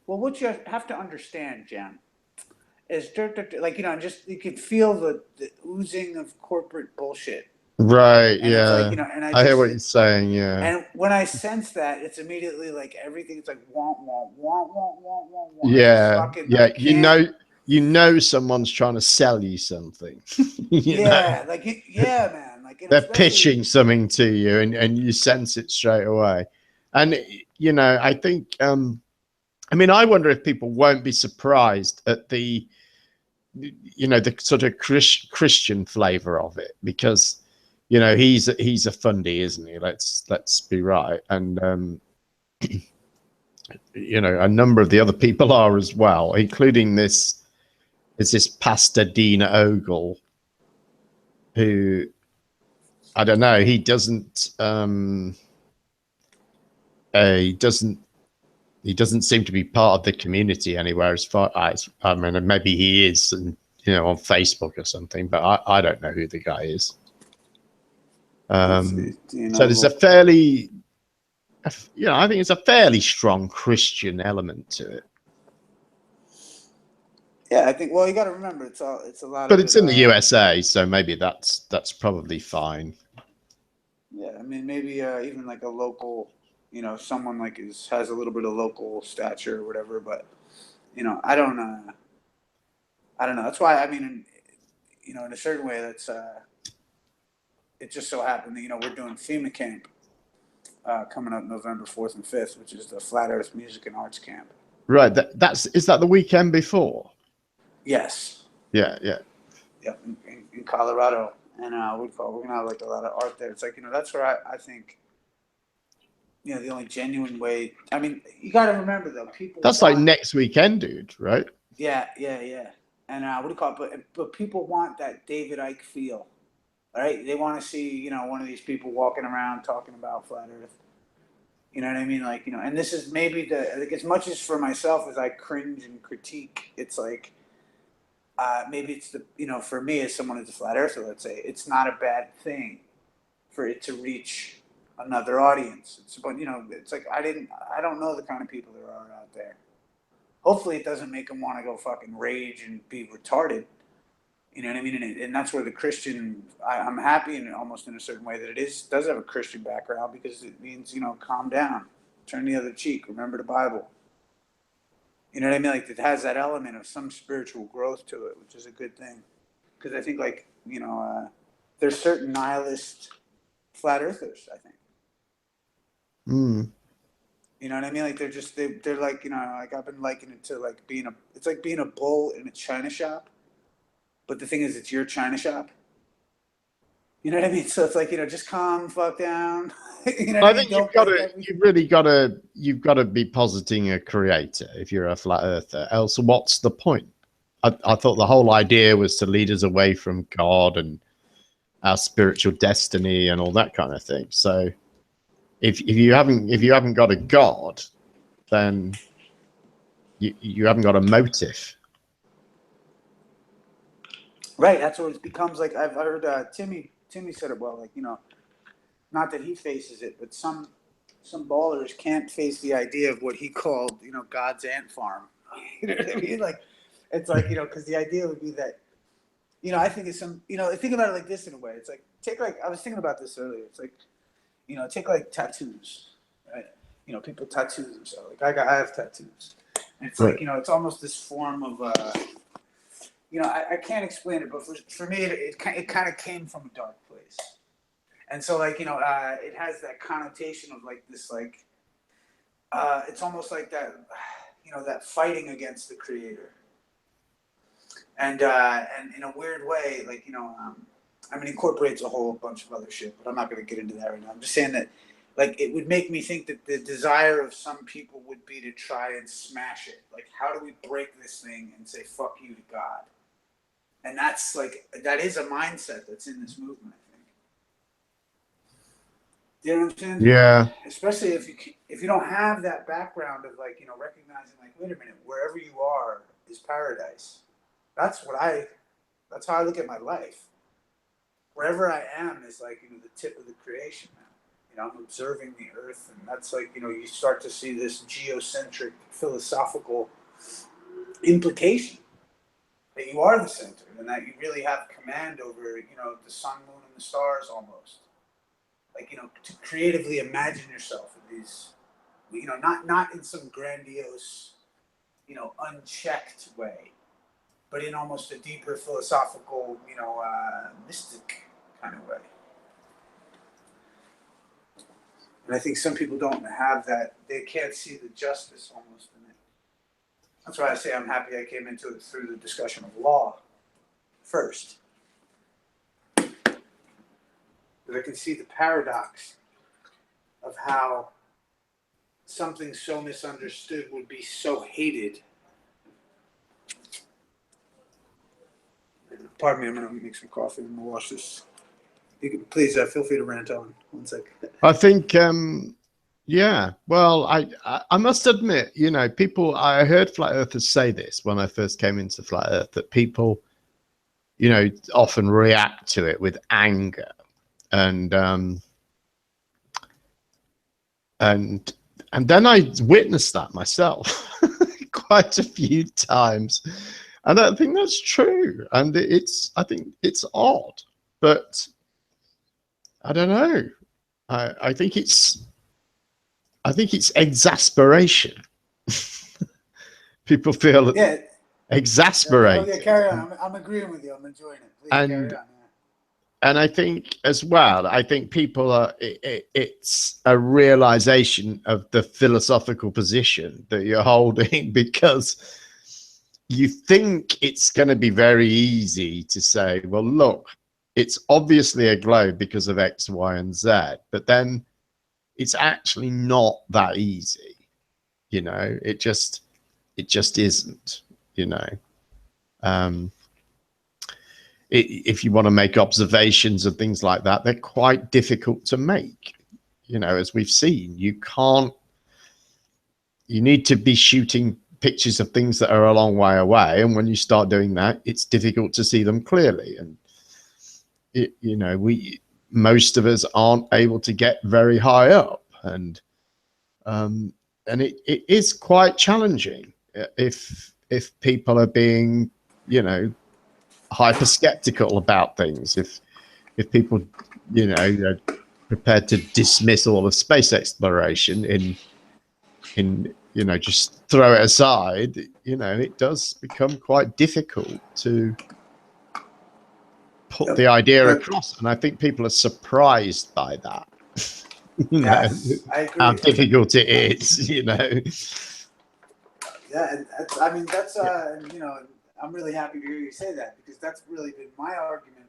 well, what you have to understand, Jen. It's dirt, dirt, dirt, like, you know, just you could feel the oozing of corporate bullshit. Right. And it's like, Yeah. you know, and I I hear what just, you're saying. Yeah. and when I sense that, it's immediately like everything's like want, want, want, want, want, want, want. I just Yeah. fucking, I Yeah. can't. You know, someone's trying to sell you something. You know, Yeah, like, yeah, man. Like, you know, they're especially, pitching something to you, and you sense it straight away. And you know, I think, I mean, I wonder if people won't be surprised at the, you know, the sort of Christian flavor of it, because, you know, he's a fundy, isn't he? Let's be right. And you know, a number of the other people are as well, including this Pastor Dean Ogle, who, I don't know, he doesn't he doesn't seem to be part of the community anywhere, as far as, I mean, maybe he is, and, you know, on Facebook or something, but I don't know who the guy is. let's see, So there's a fairly, you know, I think it's a fairly strong Christian element to it. yeah, I think, well, you got to remember, it's a lot But of it's it. in the USA, so maybe that's probably fine. Yeah, I mean, maybe even like a local, you know, someone like has a little bit of local stature or whatever. But you know, I don't know. That's why, I mean, you know, in a certain way, that's it just so happened that, you know, we're doing FEMA camp coming up November 4th and 5th, which is the Flat Earth Music and Arts Camp. Right. Is that the weekend before? Yes. Yeah. Yeah. Yep. In Colorado, and we're gonna have like a lot of art there. It's like, you know, that's where I think, you know, the only genuine way. I mean, you got to remember though, people That's like want. next weekend, dude. Right. Yeah, yeah, yeah. And what do you call it? But people want that David Icke feel, right? They want to see, you know, one of these people walking around talking about flat Earth. You know what I mean? Like, you know, and this is maybe like, as much as for myself as I cringe and critique, it's like maybe it's the, you know, for me as someone who's a flat earther, let's say, it's not a bad thing for it to reach another audience. It's, but you know, it's like I don't know the kind of people there are out there. Hopefully, it doesn't make them want to go fucking rage and be retarded. You know what I mean? And that's where the Christian, I'm happy in almost in a certain way that does have a Christian background, because it means, you know, calm down, turn the other cheek, remember the Bible. You know what I mean? Like, it has that element of some spiritual growth to it, which is a good thing. Because I think, like, you know, there's certain nihilist flat earthers, I think. Mm. You know what I mean? Like, they're like, you know, like, I've been likening it to like it's like being a bull in a china shop. But the thing is, it's your china shop. You know what I mean? So it's like, you know, just calm fuck down. You know what I I mean? think Don't break everything. you've got to be positing a creator if you're a flat earther. Else, what's the point? I thought the whole idea was to lead us away from God and our spiritual destiny and all that kind of thing. So if you haven't got a God, then you haven't got a motive. Right. That's what it becomes like. I've heard Timmy said it well. Like, you know, not that he faces it, but some ballers can't face the idea of what he called, you know, God's ant farm. You know what I mean? Like, it's like, you know, because the idea would be that, you know, I think it's some, you know, think about it like this in a way. It's like, take like, I was thinking about this earlier. It's like, you know, take like tattoos, right? You know, people tattoo themselves. Like, I have tattoos. And it's Right. like, you know, it's almost this form of, you know, I can't explain it, but for me, it kind of came from a dark place. And so, like, you know, it has that connotation of like this, like, it's almost like that, you know, that fighting against the creator. And in a weird way, like, you know, I mean, incorporates a whole bunch of other shit, but I'm not going to get into that right now. I'm just saying that, like, it would make me think that the desire of some people would be to try and smash it. Like, how do we break this thing and say fuck you to God? And that's like, that is a mindset that's in this movement, I think. You know what I'm saying? Yeah. Especially if you don't have that background of, like, you know, recognizing, like, wait a minute, wherever you are is paradise. That's how I look at my life. Wherever I am is like, you know, the tip of the creation now. You know, I'm observing the earth, and that's like, you know, you start to see this geocentric philosophical implication. that you are the center and that you really have command over, the sun, moon, and the stars almost. Like, to creatively imagine yourself in these, not in some grandiose, unchecked way, but in almost a deeper philosophical, mystic kind of way. And I think some people don't have that. They can't see the justice almost in it. That's why I say I'm happy I came into it through the discussion of law first. Because I can see the paradox of how something so misunderstood would be so hated. Pardon me, I'm going to make some coffee and we'll wash this. You can, please feel free to rant on. 1 sec. I think, yeah, well, I must admit, people, I heard flat earthers say this when I first came into flat earth, that people, often react to it with anger. And then I witnessed that myself quite a few times. And I think that's true. And I think it's odd, but I don't know. I think it's exasperation. People feel exasperated. Yeah, carry on. I'm agreeing with you. I'm enjoying it. Please carry on. Yeah. And I think as well, people are, it's a realization of the philosophical position that you're holding, because you think it's going to be very easy to say, well, look, it's obviously a globe because of X, Y, and Z, but then it's actually not that easy. It just isn't, if you want to make observations and things like that, they're quite difficult to make. As we've seen, you need to be shooting pictures of things that are a long way away. And when you start doing that, it's difficult to see them clearly. And, most of us aren't able to get very high up. And it is quite challenging if people are being, hyper skeptical about things. If people, are prepared to dismiss all of space exploration in just throw it aside, it does become quite difficult to put the idea across. And I think people are surprised by that. Yes, I agree. How difficult it is, Yeah, and that's I'm really happy to hear you say that, because that's really been my argument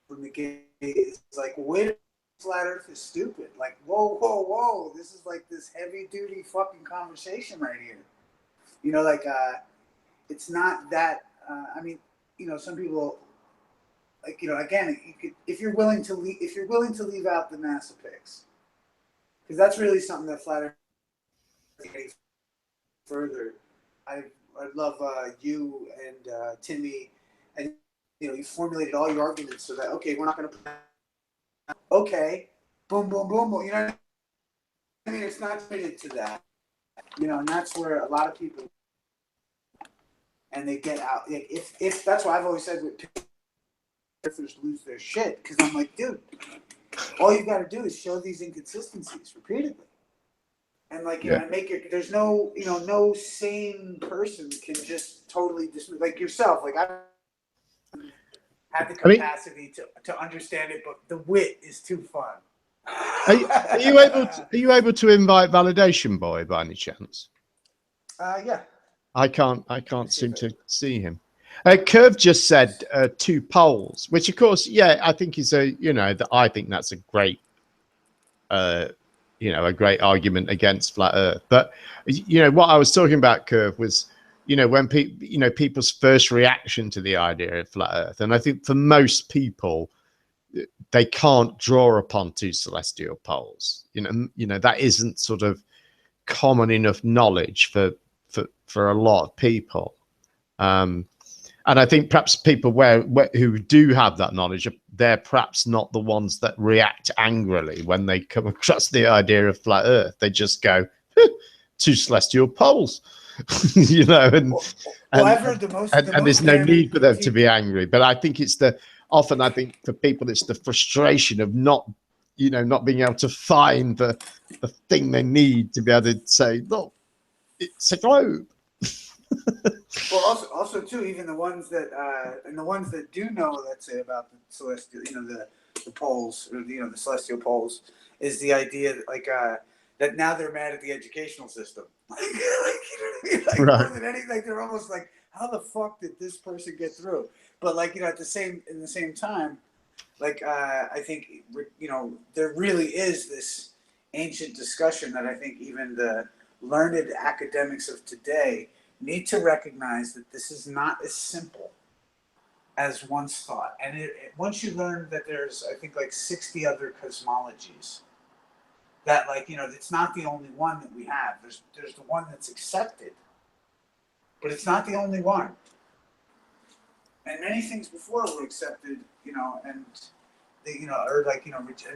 from the gate. It's like, wait, flat Earth is stupid. Like, whoa, this is like this heavy duty fucking conversation right here. It's not that. Some people, again, if you're willing to leave out the NASA pics, because that's really something that flat Earth further. I love you and Timmy, and you formulated all your arguments so that, okay, we're not going to okay, boom, boom, boom, boom. It's not limited to that. And that's where a lot of people, and they get out. If that's why I've always said with earthers lose their shit, because I'm like, dude, all you got to do is show these inconsistencies repeatedly. And make it. There's no, no sane person can just totally dismiss, like yourself. Like I have the capacity to understand it, but the wit is too fun. Are you able to invite Validation Boy by any chance? Yeah. I can't seem to see him. Curve just said 2 poles, which of course, I think is I think that's a great. A great argument against flat Earth. But what I was talking about, Curve, was when people's first reaction to the idea of flat Earth, and I think for most people, they can't draw upon 2 celestial poles. That isn't sort of common enough knowledge for a lot of people. And I think perhaps people who do have that knowledge, they're perhaps not the ones that react angrily when they come across the idea of flat Earth. They just go, 2 celestial poles. you know, and I've heard the most there's no damning need for them to critique. be angry. But I think often I think for people it's the frustration of not being able to find the thing they need to be able to say, look, it's a globe. Well, also too, even the ones that and the ones that do know, let's say, about the celestial, the poles, or the celestial poles, is the idea that now they're mad at the educational system, Right. more than anything, they're almost like, how the fuck did this person get through? But in the same time, I think there really is this ancient discussion that I think even the learned academics of today need to recognize that this is not as simple as once thought. And once you learn that there's, I think, 60 other cosmologies, that it's not the only one that we have. There's the one that's accepted, but it's not the only one. And many things before were accepted, and they, and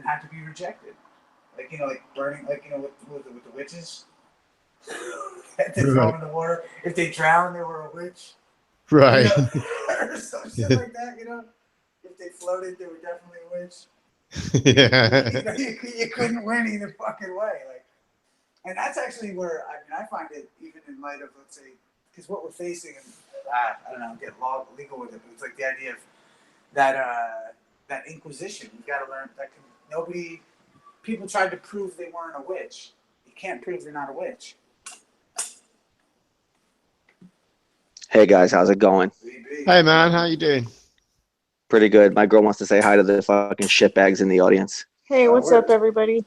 had to be rejected. Burning, with the witches. If they throw them in the water, if they drown, they were a witch. Right. Or some shit like that, If they floated, they were definitely a witch. Yeah. You couldn't win either fucking way. And that's actually where, I find it, even in light of, let's say, because what we're facing, and I don't know, get legal with it, but it's the idea of that Inquisition. You've got to learn that people tried to prove they weren't a witch. You can't prove they're not a witch. Hey guys, how's it going? Hey man, how you doing? Pretty good. My girl wants to say hi to the fucking shitbags in the audience. Hey, what's up, everybody?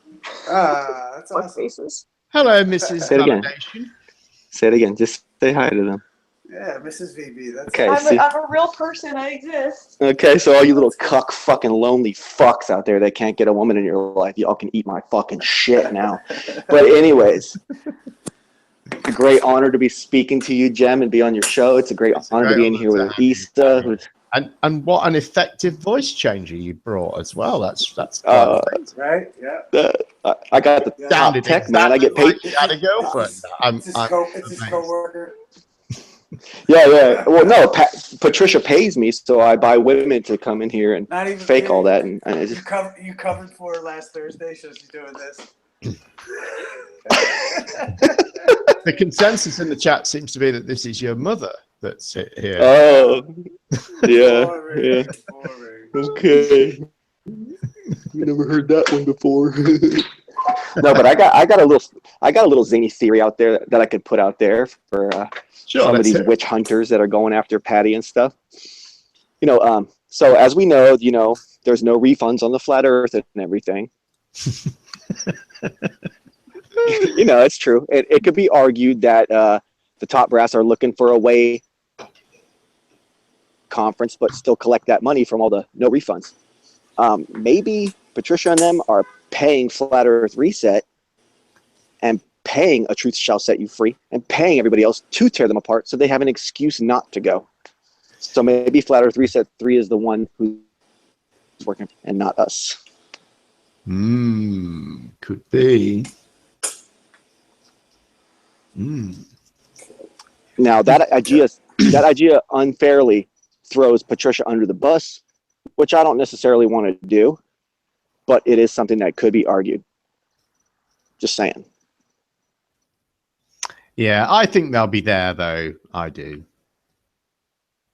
That's Fuck awesome. faces. Hello, Mrs. Say it again. Validation. Say it again. Just say hi to them. Yeah, Mrs. VB. That's Okay. I'm a real person. I exist. Okay, so all you little cuck fucking lonely fucks out there that can't get a woman in your life, y'all can eat my fucking shit now. But anyways, it's a great honor to be speaking to you, Jem, and be on your show. It's a great honor to be in here with Issa. And what an effective voice changer you brought as well. That's right. Yeah. I got the top tech, man. I get paid. Like you had a girlfriend. It's his coworker. Yeah. Well, no, Patricia pays me, so I buy women to come in here and fake all that. And you covered for her last Thursday, so she's doing this. The consensus in the chat seems to be that this is your mother that's here. Oh, yeah. Okay. We never heard that one before. No, but I got a little zany theory out there that I could put out there for some of these witch hunters that are going after Patty and stuff. So as we know, there's no refunds on the flat Earth and everything. It's true. It could be argued that the top brass are looking for a way conference, but still collect that money from all the no refunds. Maybe Patricia and them are paying Flat Earth Reset and paying A Truth Shall Set You Free and paying everybody else to tear them apart so they have an excuse not to go. So maybe Flat Earth Reset 3 is the one who's working and not us. Could be. Now that idea unfairly throws Patricia under the bus, which I don't necessarily want to do, but it is something that could be argued. Just saying. Yeah, I think they'll be there though. I do.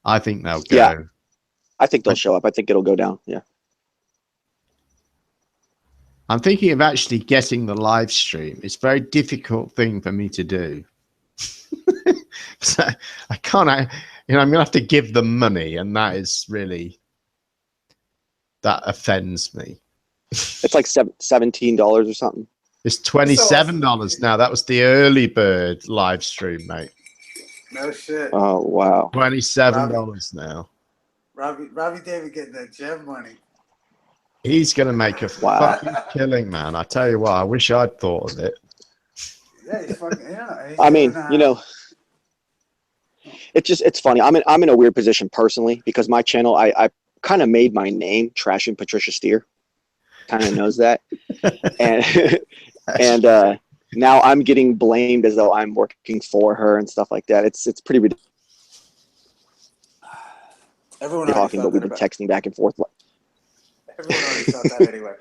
I think they'll go. Yeah, I think they'll show up. I think it'll go down. Yeah. I'm thinking of actually getting the live stream. It's a very difficult thing for me to do. So I can't, I'm going to have to give them money, and that offends me. It's like $17 or something. It's $27 now. That was the early bird live stream, mate. No shit. Oh, wow. $27 now. Robbie David getting that Jem money. He's going to make a fucking killing, man. I tell you what, I wish I'd thought of it. Yeah, he's fucking, yeah. I mean, it's funny. I'm in a weird position personally because my channel, I kind of made my name trashing Patricia Steer. Kind of knows that. And now I'm getting blamed as though I'm working for her and stuff like that. It's pretty ridiculous. Everyone already Talking, thought but we've that been about. texting back and forth. Everyone already thought that anyway.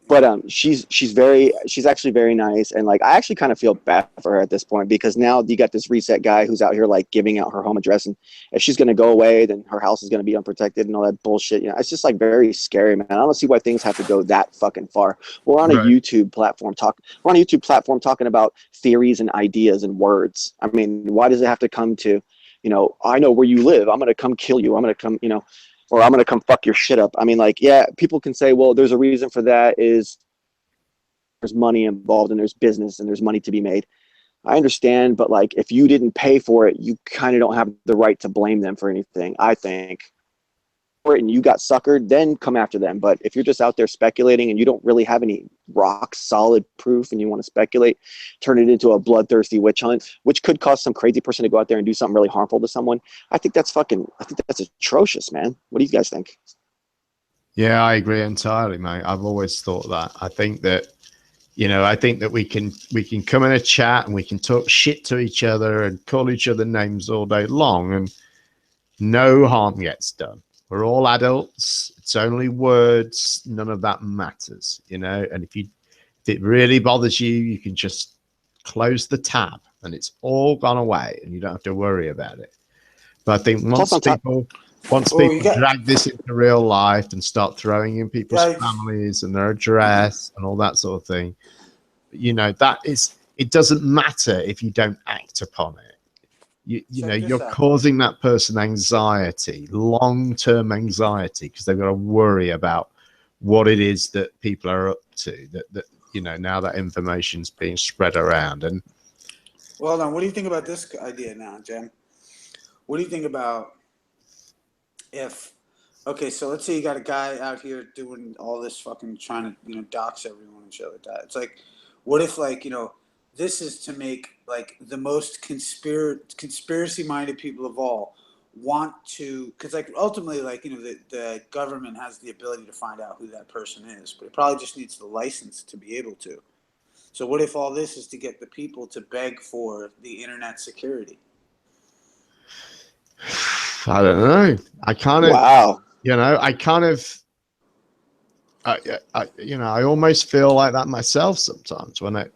But she's actually very nice, and like I actually kind of feel bad for her at this point because now you got this reset guy who's out here like giving out her home address, and if she's gonna go away, then her house is gonna be unprotected and all that bullshit. You know, it's just like very scary, man. I don't see why things have to go that fucking far. We're on a Right. YouTube platform talking about theories and ideas and words. I mean, why does it have to come to, you know, I know where you live, I'm gonna come kill you, I'm gonna come, you know, or I'm gonna come fuck your shit up. I mean, like, yeah, people can say, well, there's a reason for that. Is there's money involved and there's business and there's money to be made. I understand, but like, if you didn't pay for it, you kind of don't have the right to blame them for anything. I think for it and you got suckered, then come after them. But if you're just out there speculating and you don't really have any rock solid proof and you want to speculate, turn it into a bloodthirsty witch hunt, which could cause some crazy person to go out there and do something really harmful to someone. I think that's atrocious, man. What do you guys think? Yeah, I agree entirely, mate. I've always thought that. I think that, you know, I think that we can come in a chat and we can talk shit to each other and call each other names all day long, and no harm gets done. We're all adults. It's only words. None of that matters, you know. And if it really bothers you, you can just close the tab, and it's all gone away, and you don't have to worry about it. But I think once people drag this into real life and start throwing in people's families and their address and all that sort of thing, you know, it doesn't matter if you don't act upon it. You know, you're causing that person anxiety, long-term anxiety, because they've got to worry about what it is that people are up to, that you know, now that information's being spread around. And well, now, what do you think about this idea now, Jem? What do you think about if, okay, so let's say you got a guy out here doing all this fucking trying to, you know, dox everyone and shit like that. It's like, what if, like, you know, this is to make like the most conspiracy minded people of all want to, because like ultimately, like, you know, the government has the ability to find out who that person is, but it probably just needs the license to be able to. So what if all this is to get the people to beg for the internet security? I don't know. I kind of, you know, I kind of, you know, I almost feel like that myself sometimes when they're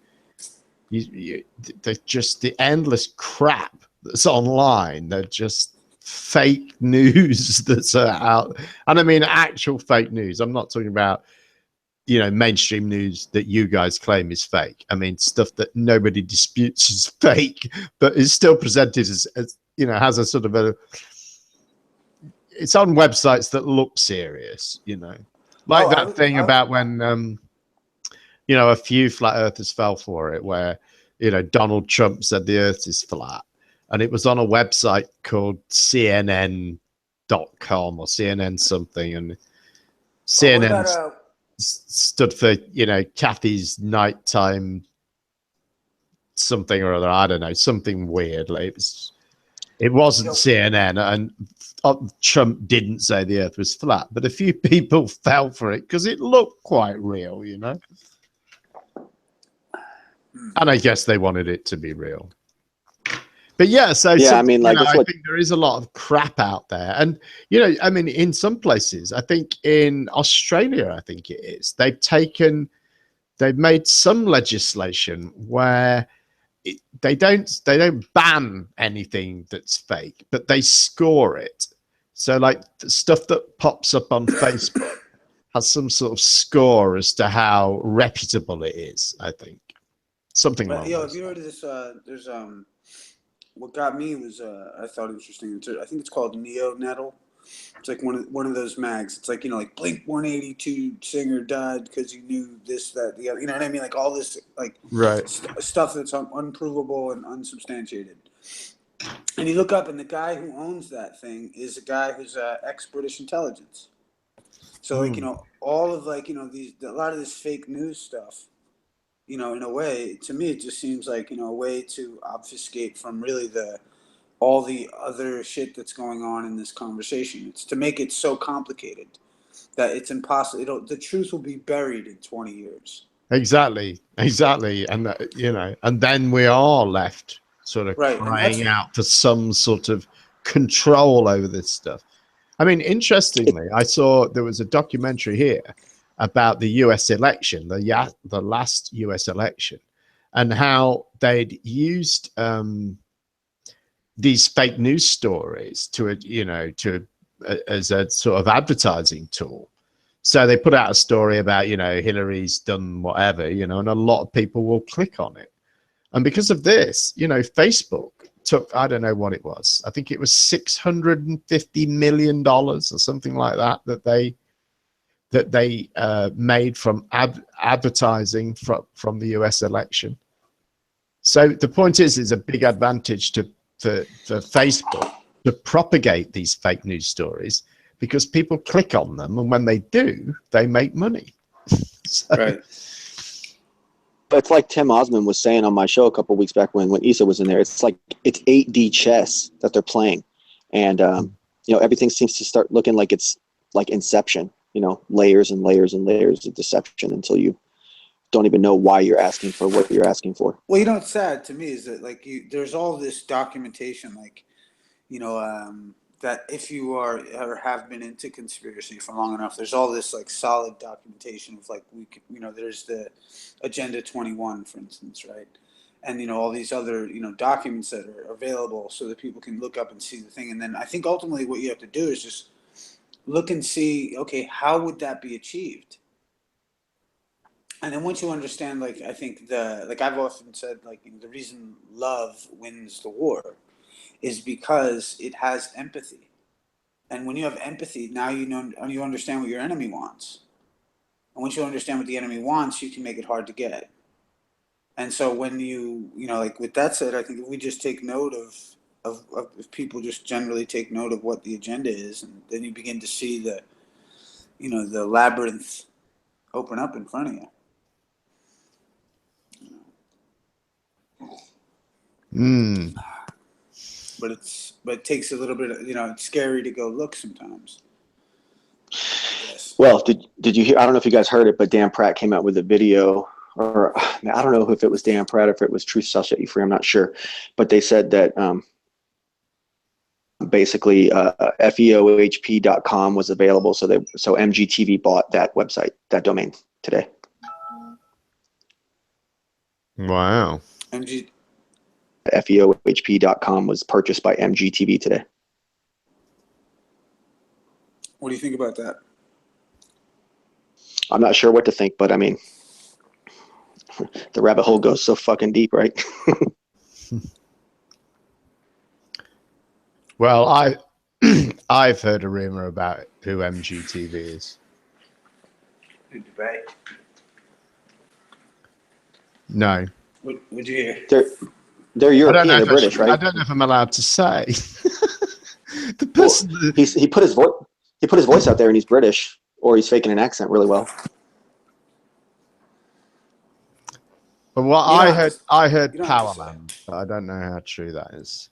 just the endless crap that's online. They're just fake news that's out. And I mean, actual fake news. I'm not talking about, you know, mainstream news that you guys claim is fake. I mean, stuff that nobody disputes is fake, but is still presented as you know, has a sort of it's on websites that look serious, you know, like that thing about when, you know, a few flat earthers fell for it, where, you know, Donald Trump said the earth is flat, and it was on a website called CNN.com or CNN something, and CNN stood for, you know, Kathy's nighttime something or other. I don't know, something weird. Like it wasn't CNN, and Trump didn't say the earth was flat, but a few people fell for it because it looked quite real, you know. And I guess they wanted it to be real. But yeah, I mean, like, you know, I think there is a lot of crap out there. And, you know, I mean, in some places, I think in Australia, I think it is, they've made some legislation where they don't ban anything that's fake, but they score it. So like the stuff that pops up on Facebook has some sort of score as to how reputable it is, I think. Something like that. Have you heard of this? There's what got me was I thought interesting. I think it's called Neonatal. It's like one of those mags. It's like, you know, like Blink 182 singer died because he knew this, that, the other. You know what I mean? Like all this like stuff that's unprovable and unsubstantiated. And you look up, and the guy who owns that thing is a guy who's ex-British intelligence. So like, you know, all of like, you know, a lot of this fake news stuff, you know, in a way, to me, it just seems like, you know, a way to obfuscate from really all the other shit that's going on in this conversation. It's to make it so complicated that it's impossible. The truth will be buried in 20 years. Exactly, and and then we are left sort of Right, and that's crying out for some sort of control over this stuff. I mean, interestingly, I saw there was a documentary here about the U.S. election, the last U.S. election, and how they'd used these fake news stories as a sort of advertising tool. So they put out a story about, Hillary's done whatever, and a lot of people will click on it. And because of this, Facebook took, I don't know what it was. I think it was $650 million or something like that they made from advertising from the US election. So the point is, it's a big advantage for Facebook to propagate these fake news stories, because people click on them, and when they do, they make money. right. But it's like Tim Osmond was saying on my show a couple of weeks back when Issa was in there. It's like it's 8D chess that they're playing, and everything seems to start looking like it's like Inception. Layers and layers and layers of deception until you don't even know why you're asking for what you're asking for. Well, what's sad to me is that there's all this documentation, that if you are or have been into conspiracy for long enough, there's all this solid documentation of there's the Agenda 21, for instance, right? And all these other documents that are available so that people can look up and see the thing. And then I think ultimately what you have to do is just look and see, okay, how would that be achieved? And then once you understand, I think I've often said, the reason love wins the war is because it has empathy. And when you have empathy, now you understand what your enemy wants. And once you understand what the enemy wants, you can make it hard to get. And so when with that said, I think if we just take note of if people just generally take note of what the agenda is, and then you begin to see the labyrinth open up in front of you. But it takes a little bit of, it's scary to go look sometimes. Well, did you hear? I don't know if you guys heard it, but Dan Pratt came out with a video, or I don't know if it was Dan Pratt or if it was Truth Shall Set You Free. I'm not sure, but they said that basically feohp.com was available, so MGTV bought that website, that domain today. Wow. feohp.com was purchased by MGTV today. What do you think about that? I'm not sure what to think, but I mean, the rabbit hole goes so fucking deep, right? Well, I've heard a rumor about who MGTV is. In Dubai? No. What would you hear? They're European, they're British, right? I don't know if I'm allowed to say. The person he put his voice out there, and he's British, or he's faking an accent really well. But what I heard Powerland, but I don't know how true that is.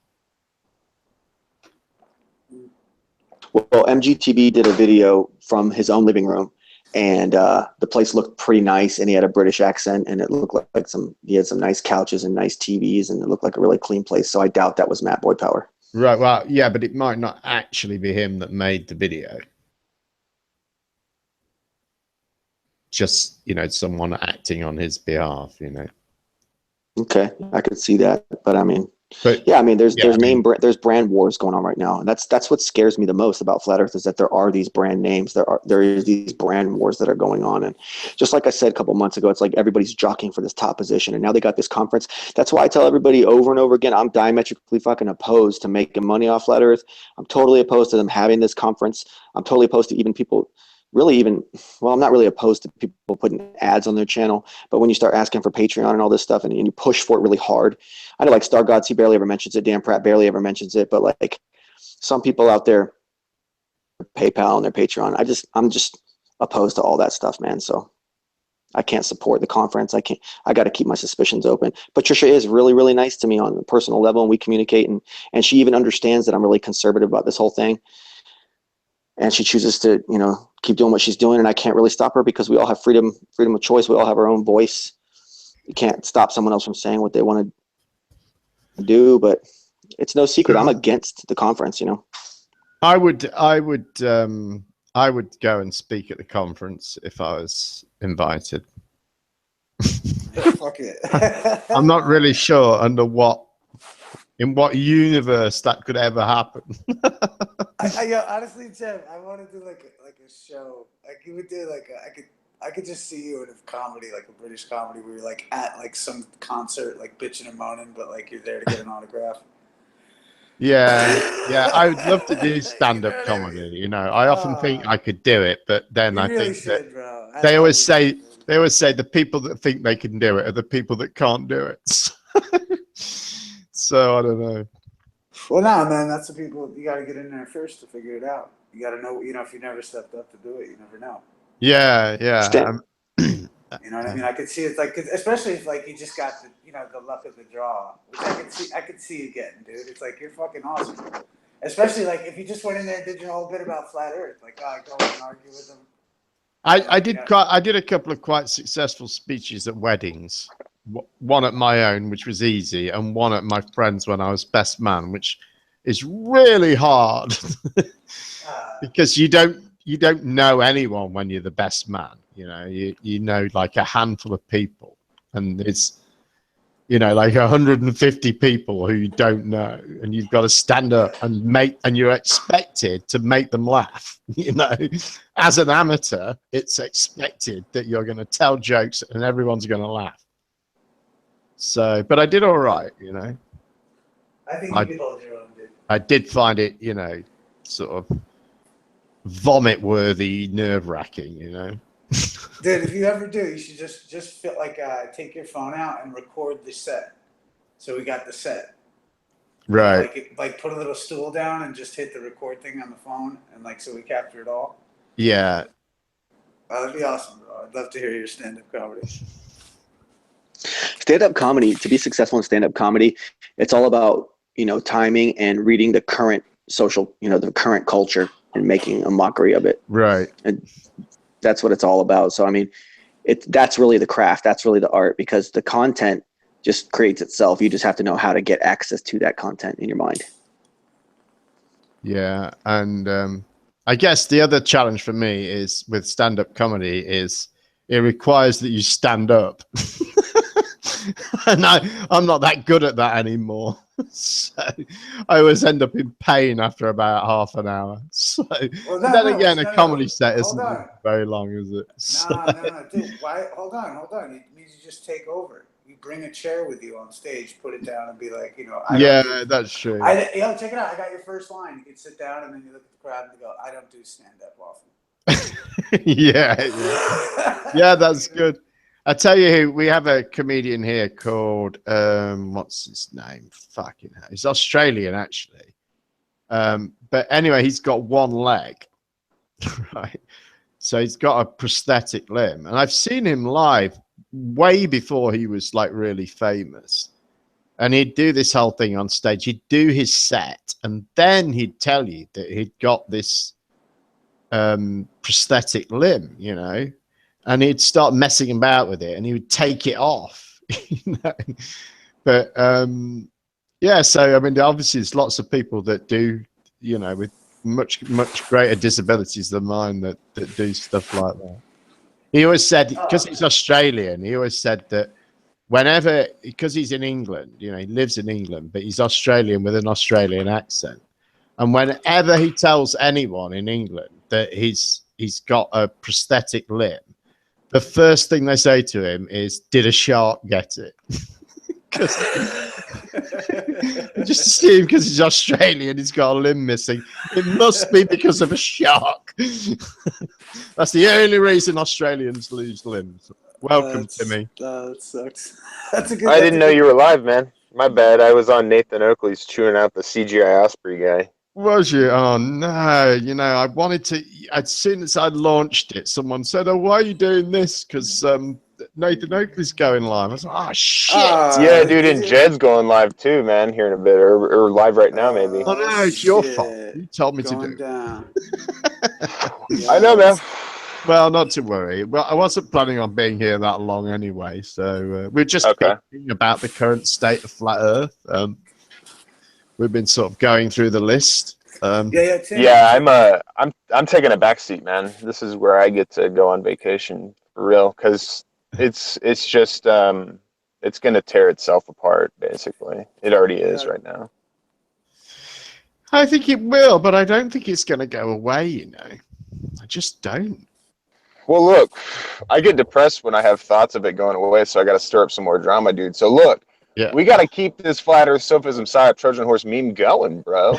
Well, MGTV did a video from his own living room, and the place looked pretty nice, and he had a British accent, and it looked like he had some nice couches and nice TVs, and it looked like a really clean place. So I doubt that was Matt Boyd Power. Right. Well, yeah, but it might not actually be him that made the video. Just, someone acting on his behalf, Okay, I could see that, but I mean, But yeah, I mean, there's brand wars going on right now, and that's what scares me the most about Flat Earth, is that there are these brand names, there is these brand wars that are going on, and just like I said a couple months ago, it's like everybody's jockeying for this top position, and now they got this conference. That's why I tell everybody over and over again, I'm diametrically fucking opposed to making money off Flat Earth. I'm totally opposed to them having this conference. I'm totally opposed to even people. I'm not really opposed to people putting ads on their channel, but when you start asking for Patreon and all this stuff, and you push for it really hard, I know like Star Gods, he barely ever mentions it. Dan Pratt barely ever mentions it, but like some people out there, PayPal and their Patreon, I'm just opposed to all that stuff, man. So I can't support the conference. I got to keep my suspicions open. But Trisha is really, really nice to me on a personal level, and we communicate, and she even understands that I'm really conservative about this whole thing. And she chooses to, keep doing what she's doing, and I can't really stop her because we all have freedom of choice. We all have our own voice. You can't stop someone else from saying what they want to do, but it's no secret. I'm against the conference, you know. I would go and speak at the conference if I was invited. Fuck it. I'm not really sure in what universe that could ever happen. Honestly, Tim, I want to do like a show. Like you would do I could just see you in a comedy, like a British comedy, where you're like at like some concert, like bitching and moaning, but like you're there to get an autograph. Yeah, I would love to do stand-up comedy. You know, I often think I could do it, but then I really think should, that bro. they always say the people that think they can do it are the people that can't do it. So I don't know. Well, no, man, that's the people you got to get in there first to figure it out. You got to know, you know, if you never stepped up to do it, you never know. Yeah. You know what I mean? I could see it's like, especially if like you just got the, you know, the luck of the draw, which I could see you getting, dude. It's like you're fucking awesome. Especially like if you just went in there and did your whole bit about flat Earth, like I go and argue with them. I did a couple of quite successful speeches at weddings. One at my own, which was easy, and one at my friend's when I was best man, which is really hard because you don't know anyone when you're the best man. You know, you know like a handful of people, and it's, you know, like 150 people who you don't know, and you've got to stand up and you're expected to make them laugh. You know, as an amateur, it's expected that you're going to tell jokes and everyone's going to laugh. So, but I did all right, you know. I think you did hold your own, dude. I did find it, you know, sort of vomit-worthy, nerve-wracking, you know. Dude, if you ever do, you should just feel like take your phone out and record the set. So we got the set. Right. Like put a little stool down and just hit the record thing on the phone, and like so we capture it all. Yeah. That'd be awesome, bro. I'd love to hear your stand-up comedy. Stand-up comedy, to be successful in stand-up comedy, it's all about, you know, timing and reading the current social, you know, the current culture and making a mockery of it. Right. And that's what it's all about. So, I mean, that's really the craft. That's really the art, because the content just creates itself. You just have to know how to get access to that content in your mind. Yeah. And I guess the other challenge for me is with stand-up comedy is it requires that you stand up. And I'm not that good at that anymore. So I always end up in pain after about half an hour. So then again, a comedy set isn't very long, is it? No, dude. Why? Hold on. It means you just take over. You bring a chair with you on stage, put it down, and be like, you know. That's true. Yo, check it out. I got your first line. You can sit down, and then you look at the crowd and you go, "I don't do stand up often." Yeah, that's good. I tell you who, we have a comedian here called what's his name? Fucking hell. He's Australian actually. But anyway, he's got one leg. Right. So he's got a prosthetic limb. And I've seen him live way before he was like really famous. And he'd do this whole thing on stage. He'd do his set, and then he'd tell you that he'd got this prosthetic limb, you know. And he'd start messing about with it, and he would take it off. You know? But yeah, so I mean, obviously, there's lots of people that do, you know, with much greater disabilities than mine that do stuff like that. He always said, because he's Australian, he always said that whenever, because he's in England, you know, he lives in England, but he's Australian with an Australian accent, and whenever he tells anyone in England that he's got a prosthetic limb, the first thing they say to him is, "Did a shark get it?" Because just assume because he's Australian, he's got a limb missing. It must be because of a shark. That's the only reason Australians lose limbs. Welcome, Timmy. That sucks. That's a good. I didn't know you were live, man. My bad. I was on Nathan Oakley's chewing out the CGI Osprey guy. Was you? Oh no! You know, I wanted to. As soon as I launched it, someone said, "Oh, why are you doing this?" Because Nathan Oakley's going live. I was like, "Oh shit!" Yeah, dude, and Jed's going live too, man. Here in a bit, or live right now, maybe. Oh no, it's your fault. You told me to do. Down. I know, man. Well, not to worry. Well, I wasn't planning on being here that long anyway, so we're just Okay. thinking about the current state of flat Earth. We've been sort of going through the list. Yeah, Tim. Yeah, I'm taking a back seat, man. This is where I get to go on vacation for real, because it's just it's gonna tear itself apart, basically. It already is right now. I think it will, but I don't think it's going to go away, you know. I just don't. Well, look, I get depressed when I have thoughts of it going away, so I got to stir up some more drama, dude. So look, Yeah. we got to keep this flat Earth sophism side Trojan horse meme going, bro.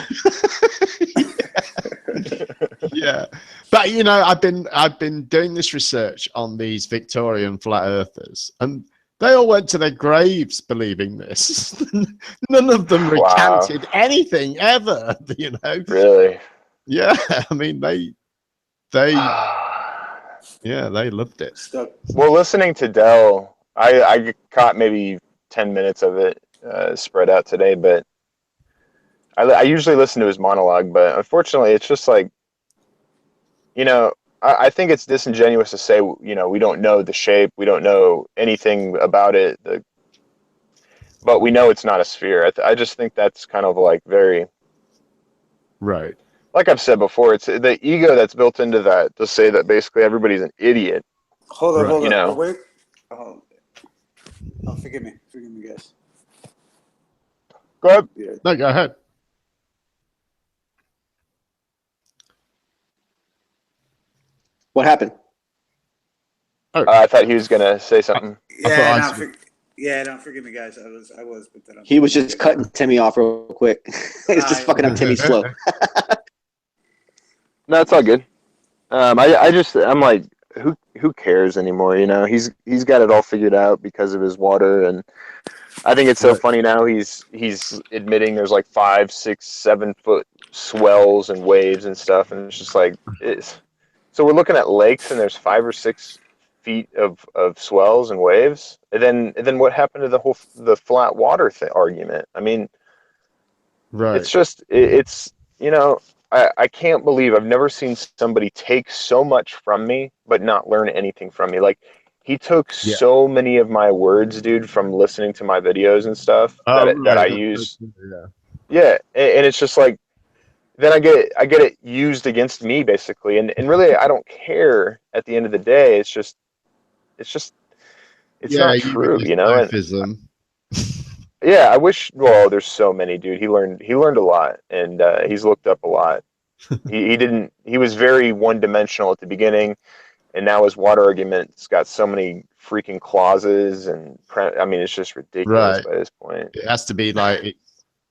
Yeah, but you know, I've been doing this research on these Victorian flat earthers, and they all went to their graves believing this. None of them recanted anything ever. You know, Really? yeah. I mean, they yeah, they loved it. Well, listening to Dell, I caught maybe 10 minutes of it spread out today, but I usually listen to his monologue, but unfortunately, it's just like, you know, I think it's disingenuous to say, you know, we don't know the shape, we don't know anything about it, but we know it's not a sphere. I just think that's kind of like very, Right. like I've said before, it's the ego that's built into that to say that basically everybody's an idiot. Hold on, You know. Oh, wait. Oh, forgive me, guys. Go ahead. Yeah. No, go ahead. What happened? I thought he was gonna say something. No, forgive me, guys. I was, but then He was just cutting Timmy off real quick. He's just fucking up Timmy's flow. No, it's all good. I'm like, who cares anymore? You know, he's got it all figured out because of his water, and I think it's so funny now. He's admitting there's like 5, 6, 7 foot swells and waves and stuff, and it's just like it's. So we're looking at lakes, and there's 5 or 6 feet of swells and waves, and then what happened to the flat water argument? I mean, Right. it's just it's you know. I can't believe I've never seen somebody take so much from me but not learn anything from me. Like he took so many of my words, dude, from listening to my videos and stuff that I use. Yeah, and it's just like then I get it used against me basically, and really I don't care at the end of the day. It's not true, you know. And yeah, I wish. Well, there's so many, dude. He learned a lot, and he's looked up a lot. He didn't. He was very one dimensional at the beginning, and now his water argument's got so many freaking clauses, and I mean, it's just ridiculous by this point. It has to be like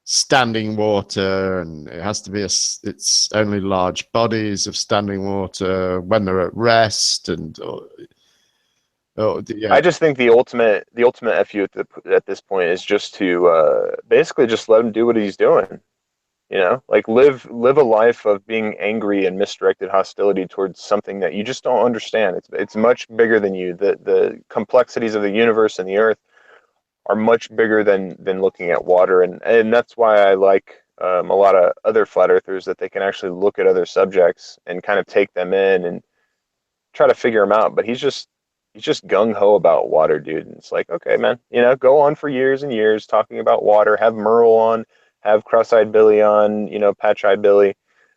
standing water, and it has to be it's only large bodies of standing water when they're at rest, and I just think the ultimate fu at this point is just to basically just let him do what he's doing. You know, like live a life of being angry and misdirected hostility towards something that you just don't understand. It's much bigger than you. The complexities of the universe and the earth are much bigger than looking at water, and that's why I like a lot of other flat earthers, that they can actually look at other subjects and kind of take them in and try to figure them out. But he's just gung ho about water, dude. And it's like, okay, man, you know, go on for years and years talking about water. Have Merle on, have Cross-eyed Billy on, you know, Patch-eyed Billy,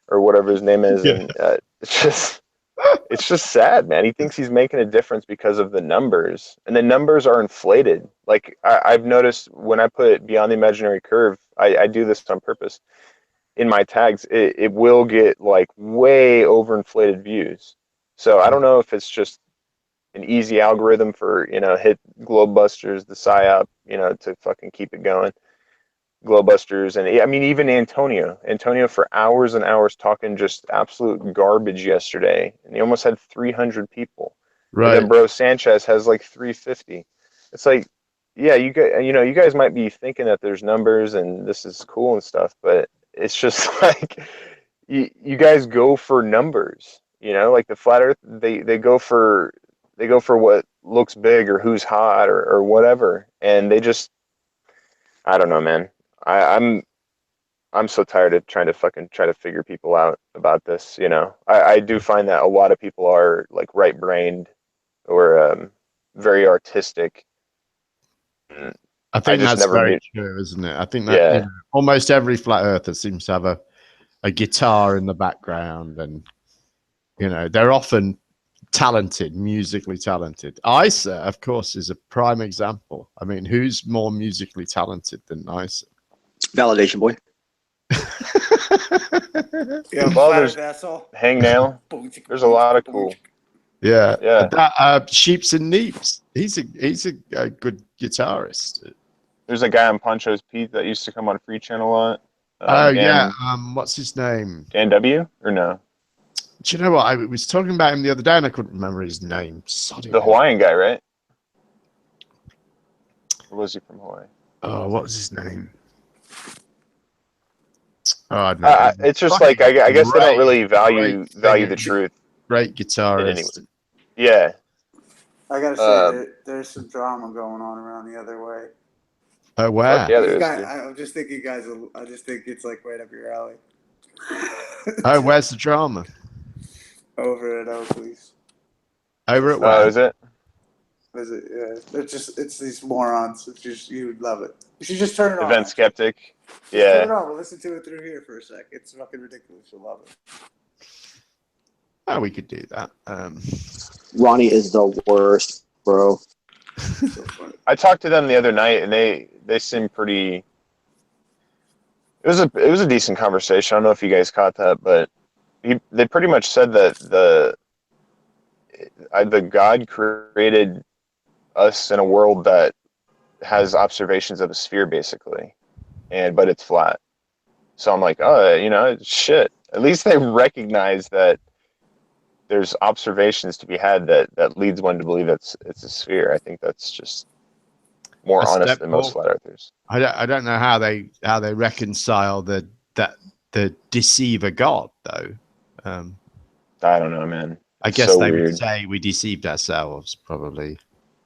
or whatever his name is, and it's just sad, man. He thinks he's making a difference because of the numbers, and the numbers are inflated. Like I've noticed when I put Beyond the Imaginary Curve, I do this on purpose. In my tags, it will get like way overinflated views. So I don't know if it's just an easy algorithm for, you know, hit Globebusters, the PSYOP, you know, to fucking keep it going. Globebusters, and I mean even Antonio for hours and hours talking just absolute garbage yesterday, and he almost had 300 people. Right. And then Bro Sanchez has like 350. It's like, yeah, you guys might be thinking that there's numbers and this is cool and stuff, but it's just like you guys go for numbers, you know, like the flat earth, they go for what looks big or who's hot or whatever, and they just, I don't know, man. I'm I'm so tired of trying to fucking try to figure people out about this. You know, I do find that a lot of people are like right-brained or very artistic. I I think just that's never very meet. true, isn't it? I think that Yeah, almost every flat earther seems to have a guitar in the background, and they're often talented, musically talented. Isa, of course, is a prime example. I mean, who's more musically talented than Isa? Validation boy. Yeah, well, flat there's vessel. Hangnail. There's a lot of cool. Yeah, Yeah, that Sheeps and Neeps. He's a good guitarist. there's a guy on Poncho's Pete that used to come on Free Channel a lot. Oh yeah, Dan what's his name? Dan W or no? Do you know what? I was talking about him the other day and I couldn't remember his name. Soddy The hell. Hawaiian guy, right? Or was he from Hawaii? Oh, what was his name? Oh, I don't know. It's just Fucking like I guess they don't really great value the singer, truth great in any way. guitarist. Yeah. I gotta say, there's some drama going on around the other way. Oh, Fuck where? yeah, These there is. guys, Dude. I'm just thinking, guys. I just think it's like right up your alley. Oh, where's the drama? Over at Oakley's. Over at Oh, where? is it? Is it? Yeah, it's these morons. It's just, you would love it. You should just turn it on. Event actually. skeptic. Just turn it Yeah. on. We'll listen to it through here for a sec. It's fucking ridiculous. You'll love it. Oh, we could do that. Ronnie is the worst, bro. So funny. I talked to them the other night and they seemed pretty. It was a decent conversation. I don't know if you guys caught that, but they pretty much said that the God created us in a world that has observations of a sphere basically, but it's flat. So I'm like, oh, shit. At least they recognize that there's observations to be had that leads one to believe it's a sphere. I think that's just more honest than most flat earthers. I don't know how they reconcile the deceiver God though. I don't know, man. I guess so they weird. would say we deceived ourselves, probably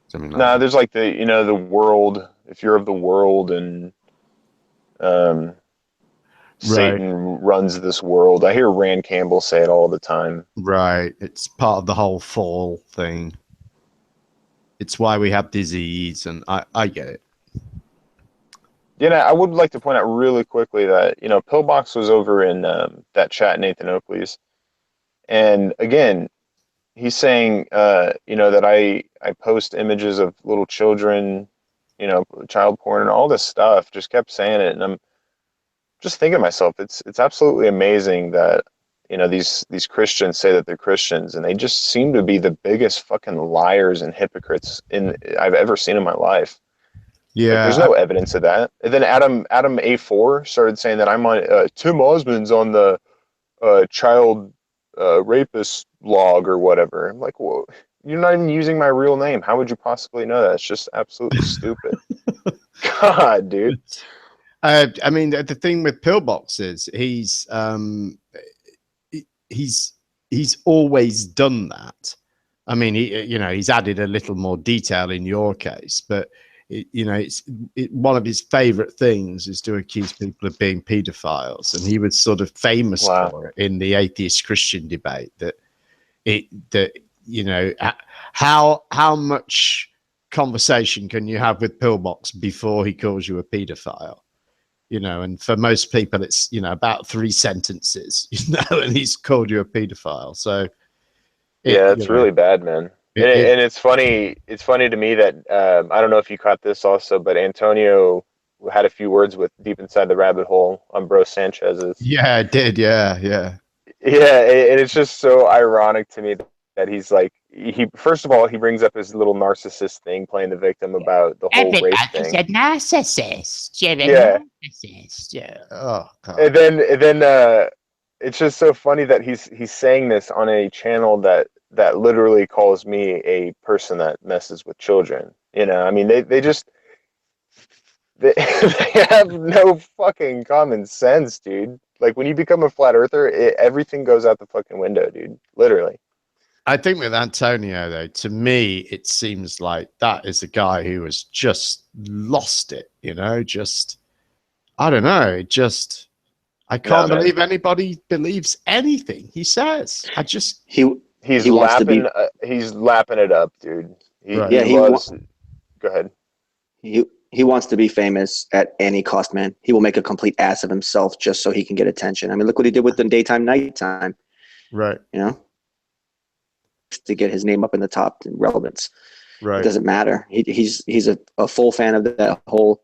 something like No, that. there's like the world. If you're of the world and Satan runs this world. I hear Rand Campbell say it all the time. Right. It's part of the whole fall thing. It's why we have disease, and I get it. I would like to point out really quickly that, Pillbox was over in that chat, Nathan Oakley's. And again, he's saying, that I post images of little children, child porn and all this stuff, just kept saying it. And I'm just thinking to myself, it's absolutely amazing that, these Christians say that they're Christians, and they just seem to be the biggest fucking liars and hypocrites I've ever seen in my life. Yeah, like, there's no evidence of that. And then Adam A4 started saying that I'm on Tim Osmond's on the child rapist log or whatever. I'm like, whoa, you're not even using my real name. How would you possibly know that? It's just absolutely stupid. God, dude. I mean, the thing with Pillbox is he's always done that. I mean, he's added a little more detail in your case, but one of his favorite things is to accuse people of being pedophiles, and he was sort of famous for it in the atheist Christian debate. How much conversation can you have with Pillbox before he calls you a pedophile? And for most people, it's, about 3 sentences, and he's called you a pedophile. So, it's really bad, man. And it's funny. It's funny to me that I don't know if you caught this also, but Antonio had a few words with Deep Inside the Rabbit Hole on Bro Sanchez's. Yeah, I did. Yeah. Yeah, and it's just so ironic to me that he's like, first of all, he brings up his little narcissist thing, playing the victim about the whole race thing. Everybody's a narcissist. You're a narcissist. Yeah. Oh, God. And then it's just so funny that he's saying this on a channel that literally calls me a person that messes with children. I mean, they have no fucking common sense, dude. Like, when you become a flat earther, everything goes out the fucking window, dude. Literally. I think with Antonio, though, to me, it seems like that is a guy who has just lost it, just, I don't know, just I can't believe anybody believes anything he says. I just he's wants to be he's lapping it up, dude. Right. He loves. Go ahead. He wants to be famous at any cost, man. He will make a complete ass of himself just so he can get attention. I mean, look what he did with the daytime, nighttime. Right. You know, to get his name up in the top in relevance. Right. It doesn't matter. He's a full fan of that whole.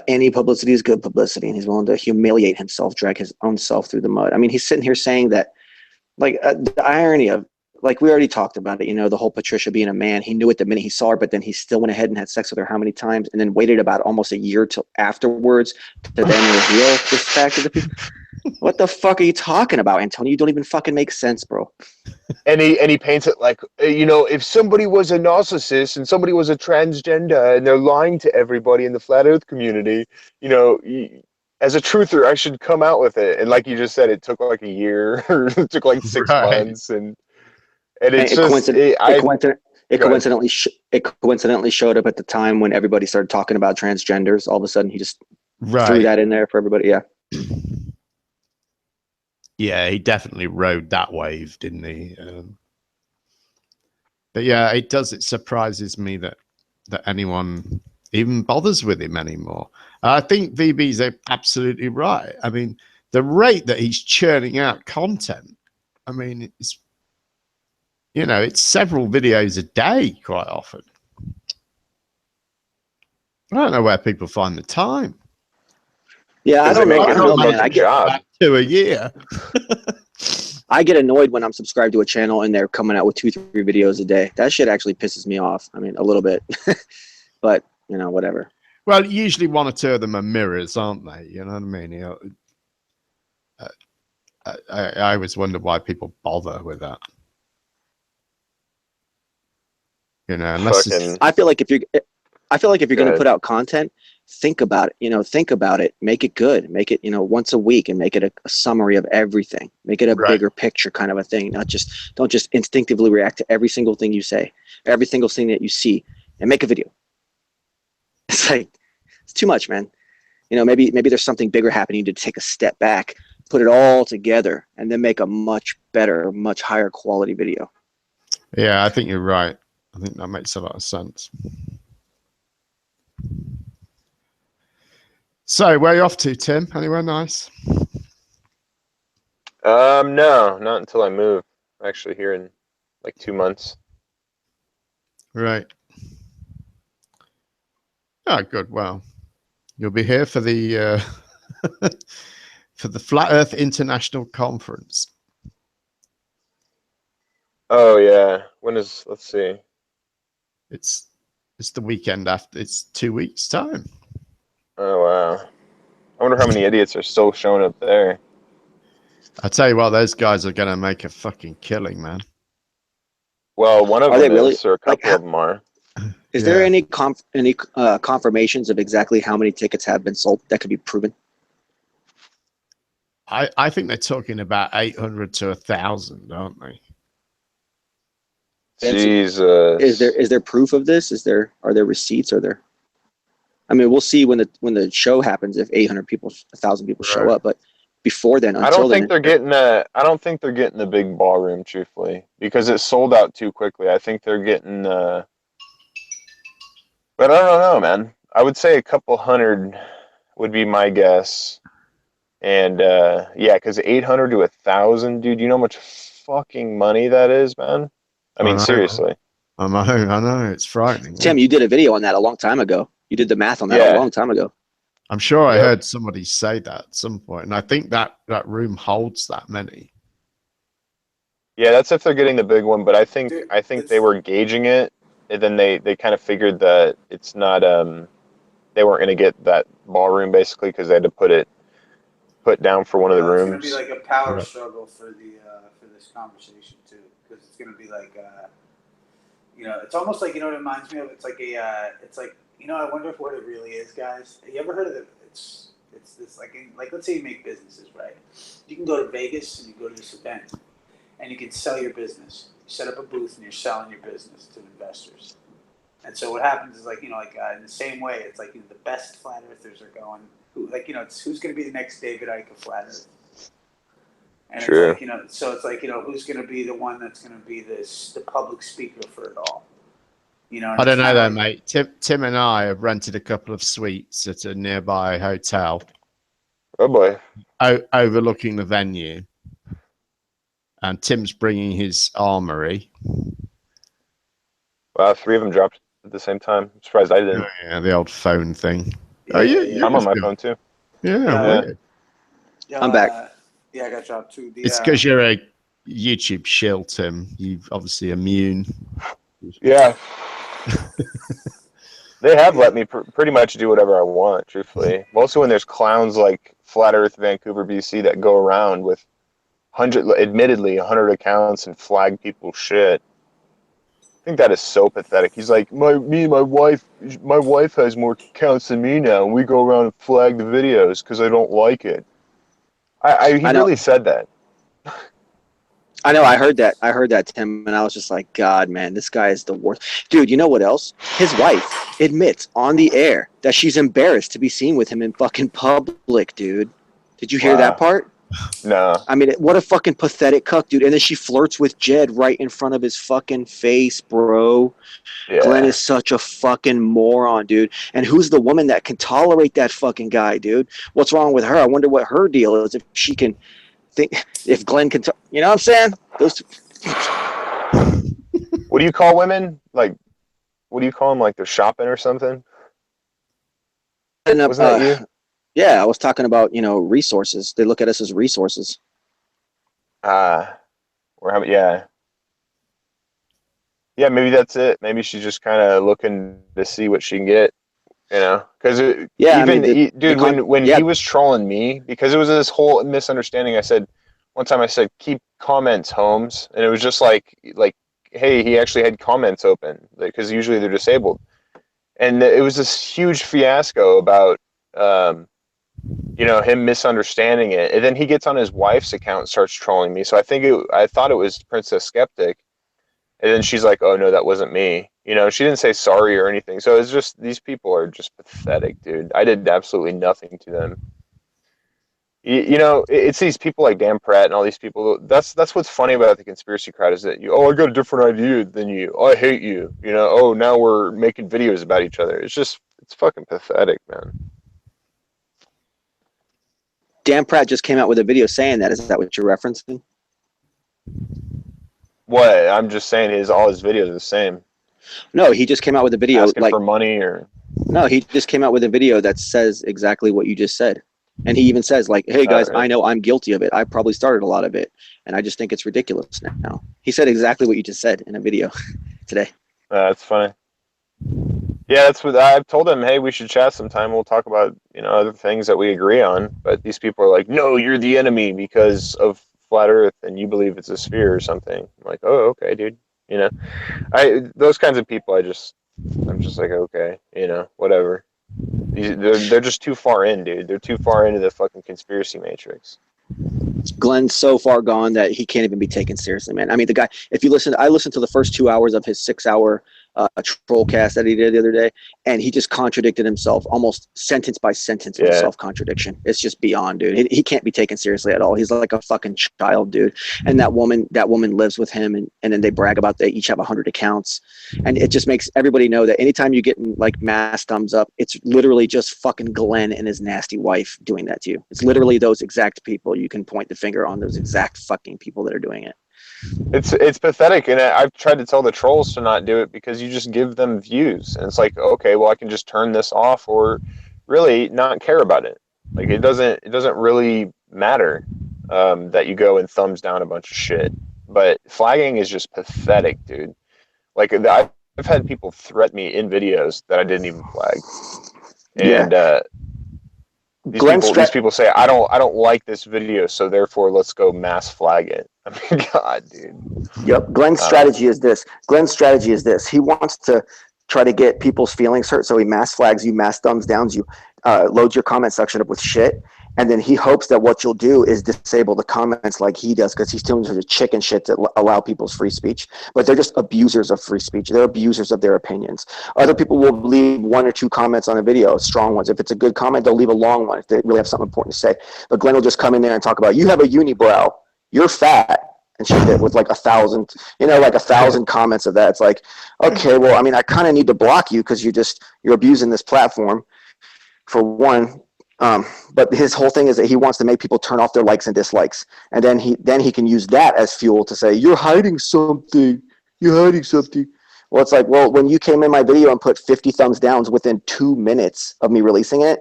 Any publicity is good publicity, and he's willing to humiliate himself, drag his own self through the mud. I mean, he's sitting here saying that, like, the irony of, like, we already talked about it, you know, the whole Patricia being a man. He knew it the minute he saw her, but then he still went ahead and had sex with her how many times, and then waited about almost a year till afterwards to then reveal this fact to the people. What the fuck are you talking about, Antonio? You don't even fucking make sense, bro. And he paints it like, you know, if somebody was a narcissist and somebody was a transgender and they're lying to everybody in the flat Earth community, you know, as a truther, I should come out with it. And like you just said, it took like a year, or it took like 6 months, and it's it coincidentally showed up at the time when everybody started talking about transgenders. All of a sudden, he just threw that in there for everybody. Yeah. Yeah, he definitely rode that wave, didn't he? But yeah, it does. It surprises me that anyone even bothers with him anymore. I think VB's absolutely right. I mean, the rate that he's churning out content, I mean, it's, you know, it's several videos a day quite often. I don't know where people find the time. Yeah, I don't know, man. I get job. 2 a year. I get annoyed when I'm subscribed to a channel and they're coming out with 2-3 videos a day. That shit actually pisses me off. I mean, a little bit, but you know, whatever. Well, usually 1 or 2 of them are mirrors, aren't they? You know what I mean? You know, I always wonder why people bother with that. You know, unless I feel like if you're going to put out content, think about it. You know, think about it. Make it good. Make it, you know, once a week, and make it a summary of everything. Make it a bigger picture kind of a thing. Don't just instinctively react to every single thing you say, every single thing that you see, and make a video. It's like, it's too much, man. You know, maybe there's something bigger happening. To take a step back, put it all together, and then make a much better, much higher quality video. Yeah, I think you're right. I think that makes a lot of sense. So, where are you off to, Tim? Anywhere nice? No, not until I move. Actually, here in like 2 months. Right. Oh, good. Well, you'll be here for the for the Flat Earth International Conference. Oh yeah. When is? Let's see. It's the weekend after. It's 2 weeks' time. Oh wow. I wonder how many idiots are still showing up there. I tell you what, those guys are gonna make a fucking killing, man. Well, one of them is, or a couple of them are. Is there any confirmations of exactly how many tickets have been sold that could be proven? I think they're talking about 800 to 1,000, aren't they? Jesus. Is there proof of this? Are there receipts? I mean, we'll see when the show happens if 800 people, 1,000 people show up. But before then, I don't think they're getting the big ballroom, truthfully, because it sold out too quickly. I think they're getting but I don't know, man. I would say a couple hundred would be my guess. And yeah, because 800 to 1,000, dude, you know how much fucking money that is, man? I mean, seriously. I know, it's frightening. Tim, you did a video on that a long time ago. You did the math on that a long time ago. I'm sure I heard somebody say that at some point, and I think that room holds that many. Yeah, that's if they're getting the big one, but I think they were gauging it, and then they kind of figured that it's not they weren't going to get that ballroom basically because they had to put down for one of the rooms. It's going to be like a power struggle for this conversation too, because it's going to be like you know, it's almost like, you know what it reminds me of? It's like it's like, you know, I wonder if what it really is, guys. Have you ever heard of it? It's this like let's say you make businesses, right? You can go to Vegas and you go to this event, and you can sell your business. You set up a booth and you're selling your business to investors. And so what happens is, like, you know, like in the same way, it's like, you know, the best flat earthers are going who, like, it's who's going to be the next David Icke of Flat Earth. And True. it's like, so it's like, who's going to be the one that's going to be the public speaker for it all. And I don't know though, like, mate. Tim and I have rented a couple of suites at a nearby hotel. Oh boy. Overlooking the venue. And Tim's bringing his armory. Wow, 3 of them dropped at the same time. I'm surprised I didn't. Oh, yeah, the old phone thing. Yeah, I'm on my phone too. Yeah, weird. I'm back. Yeah, I got dropped too. It's because you're a YouTube shill, Tim. You're obviously immune. Yeah. They have let me pretty much do whatever I want, truthfully. Mostly when there's clowns like Flat Earth Vancouver, BC that go around with admittedly 100 accounts and flag people's shit. I think that is so pathetic. He's like, my wife has more accounts than me now, and we go around and flag the videos because I don't like it. He really said that. I know. I heard that, Tim, and I was just like, God, man, this guy is the worst. Dude, you know what else? His wife admits on the air that she's embarrassed to be seen with him in fucking public, dude. Did you hear that part? No. I mean, what a fucking pathetic cuck, dude. And then she flirts with Jed right in front of his fucking face, bro. Yeah. Glenn is such a fucking moron, dude. And who's the woman that can tolerate that fucking guy, dude? What's wrong with her? I wonder what her deal is. If she can think, if Glenn can, you know what I'm saying? Those two. What do you call women? Like, what do you call them? Like they're shopping or something? Wasn't that you? Yeah, I was talking about, resources. They look at us as resources. Yeah. Yeah, maybe that's it. Maybe she's just kind of looking to see what she can get, because when he was trolling me, because it was this whole misunderstanding. One time I said, keep comments, Holmes. And it was just like, hey, he actually had comments open because usually they're disabled. And it was this huge fiasco about, him misunderstanding it. And then he gets on his wife's account and starts trolling me. So I thought it was Princess Skeptic. And then she's like, oh, no, that wasn't me. She didn't say sorry or anything. So it's just, these people are just pathetic, dude. I did absolutely nothing to them. It's these people like Dan Pratt and all these people. That's what's funny about the conspiracy crowd is that I got a different idea than you. I hate you. Now we're making videos about each other. It's fucking pathetic, man. Dan Pratt just came out with a video saying that. Is that what you're referencing? What? I'm just saying all his videos are the same. No, he just came out with a video asking for money or. No, he just came out with a video that says exactly what you just said. And he even says, like, hey, guys, I know I'm guilty of it. I probably started a lot of it. And I just think it's ridiculous now. He said exactly what you just said in a video today. That's funny. Yeah, that's what I've told him. Hey, we should chat sometime. We'll talk about, other things that we agree on. But these people are like, no, you're the enemy because of Flat Earth and you believe it's a sphere or something. I'm like, oh, okay, dude. Those kinds of people, I'm just like, okay, whatever. They're just too far in, dude. They're too far into the fucking conspiracy matrix. Glenn's so far gone that he can't even be taken seriously, man. I mean, the guy, I listened to the first 2 hours of his 6-hour troll cast that he did the other day, and he just contradicted himself almost sentence by sentence with self-contradiction. It's just beyond, dude. He can't be taken seriously at all. He's like a fucking child, dude. And that woman lives with him, and then they brag about they each have 100 accounts. And it just makes everybody know that anytime you get like mass thumbs up, it's literally just fucking Glenn and his nasty wife doing that to you. It's literally those exact people. You can point the finger on those exact fucking people that are doing it. It's pathetic, and I've tried to tell the trolls to not do it because you just give them views, and it's like, okay, well, I can just turn this off or really not care about it. Like it doesn't really matter that you go and thumbs down a bunch of shit. But flagging is just pathetic, dude. Like I've had people threaten me in videos that I didn't even flag, and these people say I don't like this video, so therefore let's go mass flag it. I mean, God, dude. Yep. Glenn's strategy is this. He wants to try to get people's feelings hurt, so he mass flags you, mass thumbs downs you, loads your comment section up with shit, And then he hopes that what you'll do is disable the comments like he does, because he's doing sort of chicken shit to allow people's free speech. But they're just abusers of free speech. They're abusers of their opinions. Other people will leave 1 or 2 comments on a video, strong ones. If it's a good comment, they'll leave a long one if they really have something important to say. But Glenn will just come in there and talk about, you have a unibrow, you're fat, and shit with like 1,000, like 1,000 comments of that. It's like, okay, well, I mean, I kind of need to block you because you're abusing this platform, for one. But his whole thing is that he wants to make people turn off their likes and dislikes, and then he can use that as fuel to say, you're hiding something. Well, it's like, well, when you came in my video and put 50 thumbs downs within 2 minutes of me releasing it,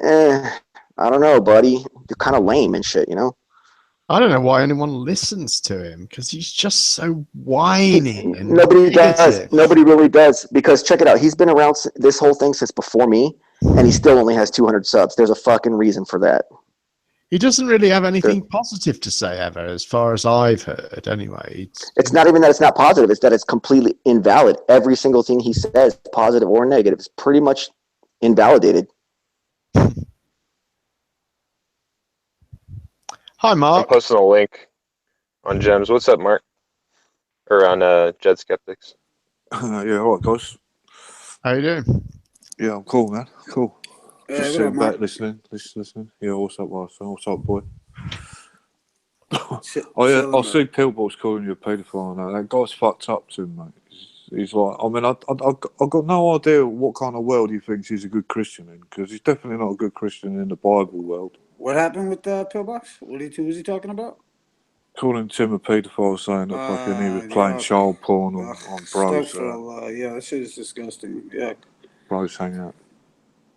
I don't know, buddy. You're kind of lame and shit, I don't know why anyone listens to him, because he's just so whiny. And nobody does. Nobody really does, because check it out. He's been around this whole thing since before me, and he still only has 200 subs. There's a fucking reason for that. He doesn't really have anything positive to say ever, as far as I've heard, anyway. It's not even that it's not positive. It's that it's completely invalid. Every single thing he says, positive or negative, is pretty much invalidated. Hi, Mark. I'm posting a link on Gems. What's up, Mark? Or on Jed Skeptics. Yeah, all right, guys. How you doing? Yeah, I'm cool, man. Cool. Yeah, Just what sitting up, back, Mark? listening. Yeah, what's up, Arthur? What's up, boy? I Chilling, see Pillbox calling you a paedophile now. That guy's fucked up to him, mate. He's like, I mean, I've got no idea what kind of world he thinks he's a good Christian in, because he's definitely not a good Christian in the Bible world. What happened with the Pillbox? What was he talking about? Calling Tim a paedophile, saying that fucking he was playing child porn on bros. Yeah, that shit is disgusting. Yeah. Bros hanging out.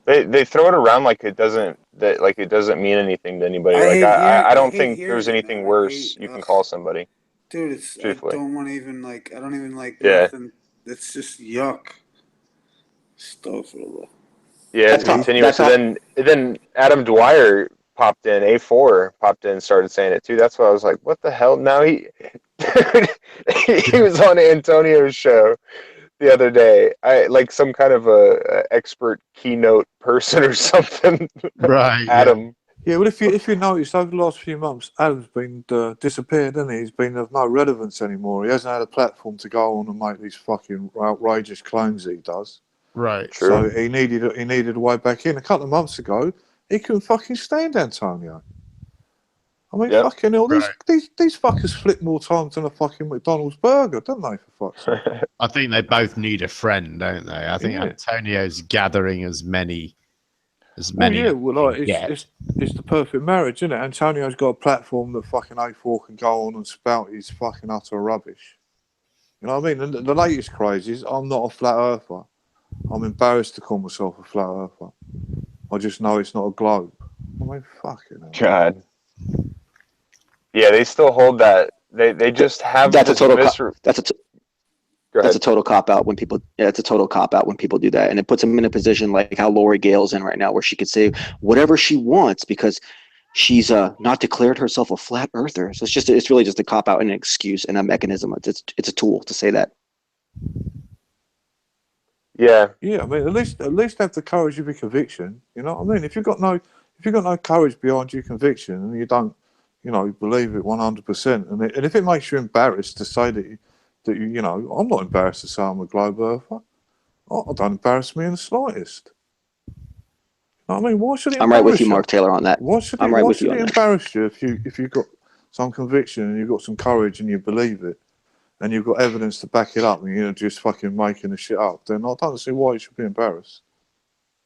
They throw it around like it doesn't mean anything to anybody. I don't think there's anything worse you can call somebody. Dude, truthfully. I don't even like nothing. It's just yuck. Stuff. Yeah, it's continuous. And then Adam Dwyer popped in, A4 popped in and started saying it too. That's why I was like, what the hell? Now he was on Antonio's show the other day. I like some kind of a expert keynote person or something. Right. Adam. Yeah, well, if you notice, over the last few months, Adam's been disappeared, hasn't he? He's been of no relevance anymore. He hasn't had a platform to go on and make these fucking outrageous claims that he does. Right. True. So he needed a way back in. A couple of months ago, he couldn't fucking stand Antonio. I mean, fucking hell, these fuckers flip more times than a fucking McDonald's burger, don't they, for fuck's sake? I think they both need a friend, don't they? I think Antonio's gathering as many. It's the perfect marriage, isn't it? Antonio's got a platform that fucking A4 can go on and spout his fucking utter rubbish. You know what I mean? And the latest craze is, I'm not a flat earther. I'm embarrassed to call myself a flat earther. I just know it's not a globe. I mean, fucking hell. God. Yeah, they still hold that. They just have that's a total That's a total cop out when people. Yeah, it's a total cop out when people do that, and it puts them in a position like how Lori Gale's in right now, where she could say whatever she wants because she's not declared herself a flat earther. So it's really just a cop out and an excuse and a mechanism. It's a tool to say that. Yeah. Yeah, I mean, at least have the courage of your conviction. You know what I mean? If you've got no courage behind your conviction and you don't, believe it 100%, and if it makes you embarrassed to say that I'm not embarrassed to say I'm a globe earther. I don't embarrass me in the slightest. I mean, why should it? I'm right with you, Mark Taylor, on that. Why should it embarrass you if you've got some conviction and you've got some courage and you believe it, and you've got evidence to back it up, and you're just fucking making the shit up? Then I don't see why you should be embarrassed.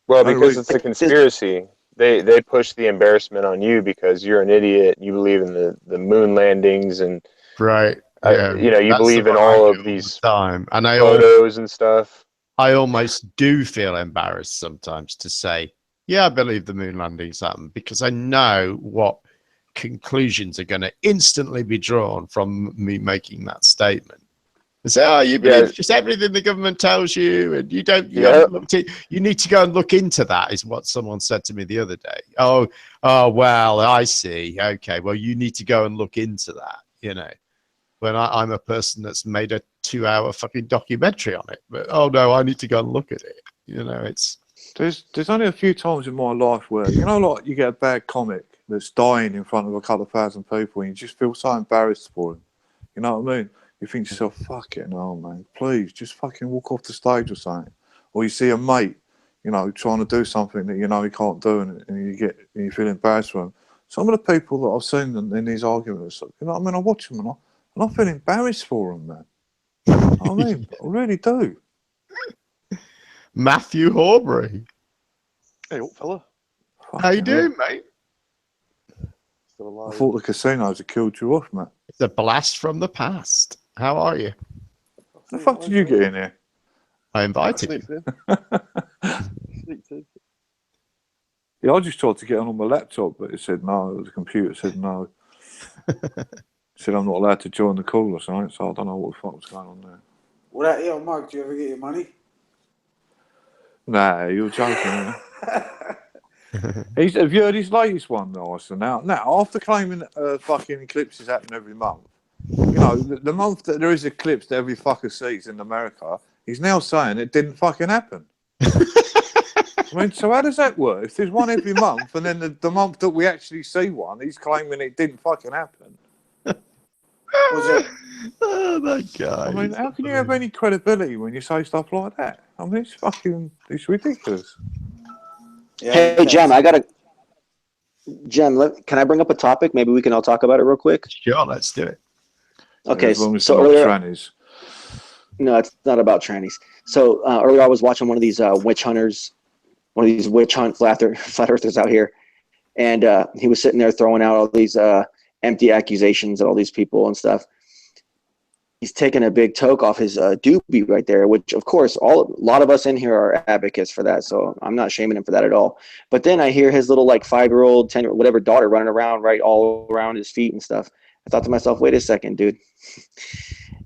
Well, because it's a conspiracy. They push the embarrassment on you because you're an idiot. You believe in the moon landings and right. You believe in all of these time, and photos and stuff. I almost do feel embarrassed sometimes to say, yeah, I believe the moon landings happened, because I know what conclusions are going to instantly be drawn from me making that statement. And say, you believe just everything the government tells you, and you don't. You need to go and look into that, is what someone said to me the other day. Oh, well, I see. Okay, well, you need to go and look into that. When I'm a person that's made a 2-hour fucking documentary on it, but no, I need to go and look at it. It's There's only a few times in my life where, you know, like you get a bad comic that's dying in front of a couple of thousand people and you just feel so embarrassed for him. You know what I mean? You think to yourself, fuck it, no, man, please, just fucking walk off the stage or something. Or you see a mate, you know, trying to do something that you know he can't do and you feel embarrassed for him. Some of the people that I've seen in these arguments, you know what I mean? I watch them and I feel embarrassed for them, man. You know what I mean? I really do. Matthew Horbury. Hey, old fella. How you doing, mate? Still I alive. thought the casinos had killed you off, man. It's a blast from the past. How are you? The fuck did you get in here? I invited you. Yeah, I just tried to get on my laptop, but it said no. The computer said no. It said I'm not allowed to join the call or something, so I don't know what the fuck was going on there. Yo, Mark, do you ever get your money? Nah, you're joking, man. Have you heard his latest one, though? Now, after claiming fucking eclipses happen every month, you know, the month that there is eclipse that every fucker sees in America, he's now saying it didn't fucking happen. I mean, so how does that work? If there's one every month, and then the month that we actually see one, he's claiming it didn't fucking happen. Oh, that guy. I mean, how can you have any credibility when you say stuff like that? I mean, it's ridiculous. Yeah, Hey, Jem, can I bring up a topic? Maybe we can all talk about it real quick. Sure, let's do it. Okay, as long as so they're earlier, not trannies. no, it's not about trannies. So earlier, I was watching one of these witch hunters, one of these witch hunt flat earthers out here, and he was sitting there throwing out all these empty accusations at all these people and stuff. He's taking a big toke off his doobie right there, which of course a lot of us in here are advocates for that. So I'm not shaming him for that at all. But then I hear his little like 5-year-old, 10-year-old, whatever daughter running around right all around his feet and stuff. I thought to myself, wait a second, dude.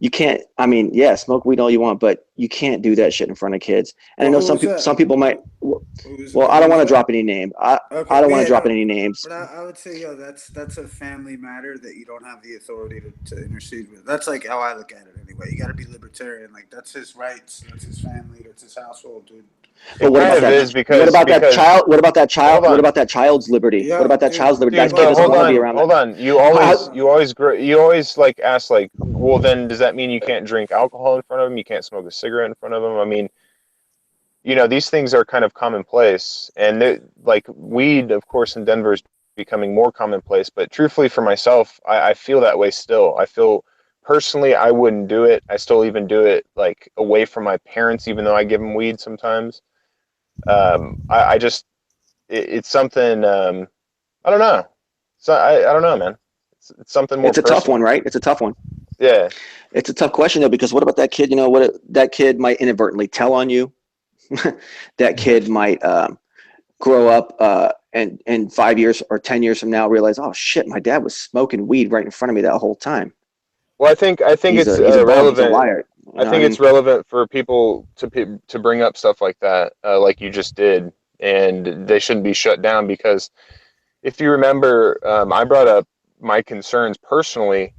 You can't. I mean, yeah, smoke weed all you want, but you can't do that shit in front of kids. And I know some people might. Well, I don't want to drop any name. I don't want to drop any names. But I would say, that's a family matter that you don't have the authority to intercede with. That's like how I look at it anyway. You got to be libertarian. Like, that's his rights. That's his family. That's his household, dude. But what about that child? What about that child? What about that child's liberty? Yeah, what about that child's liberty? Dude, that kid doesn't want to be around. Hold on. You always like ask like, well, then does that mean you can't drink alcohol in front of him? You can't smoke a cigarette in front of him? I mean, you know, these things are kind of commonplace, and like weed, of course, in Denver is becoming more commonplace. But truthfully, for myself, I feel that way still. I feel personally, I wouldn't do it. I still even do it like away from my parents, even though I give them weed sometimes. It's something. I don't know. So I don't know, man. It's something more. It's a tough one, right? It's a tough one. Yeah. It's a tough question though, because what about that kid? You know, that kid might inadvertently tell on you. That kid might grow up and in 5 years or 10 years from now realize, oh shit, my dad was smoking weed right in front of me that whole time. Well, I think he's it's relevant. He's a liar. I think it's relevant for people to bring up stuff like that, like you just did, and they shouldn't be shut down because if you remember, I brought up my concerns personally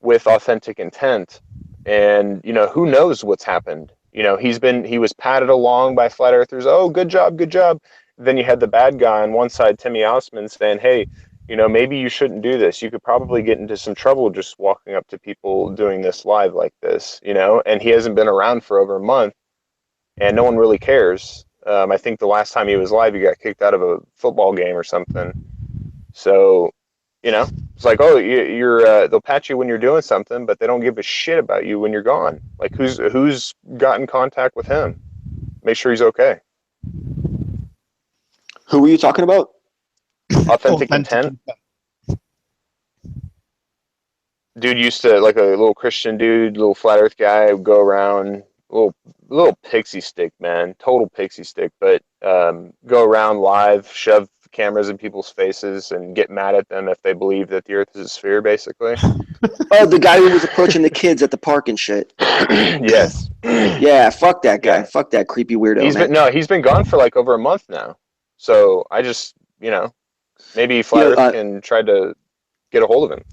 with authentic intent, and you know, who knows what's happened. You know, he was patted along by flat earthers. Oh, good job, good job. Then you had the bad guy on one side, Timmy Osman, saying, hey, you know, maybe you shouldn't do this. You could probably get into some trouble just walking up to people doing this live like this, you know, and he hasn't been around for over a month and no one really cares. I think the last time he was live, he got kicked out of a football game or something. So, you know, it's like, oh, they'll pat you when you're doing something, but they don't give a shit about you when you're gone. Like who's got in contact with him? Make sure he's okay. Who were you talking about? Authentic intent. Dude used to, like a little Christian dude, little flat earth guy, would go around, little pixie stick, man, total pixie stick, but go around live, shove cameras in people's faces and get mad at them if they believe that the earth is a sphere, basically. Oh, the guy who was approaching the kids at the park and shit. Yes. Yeah, fuck that guy. Yeah. Fuck that creepy weirdo. He's been gone for like over a month now. So I just, you know, maybe Flat Earth can try to get a hold of him.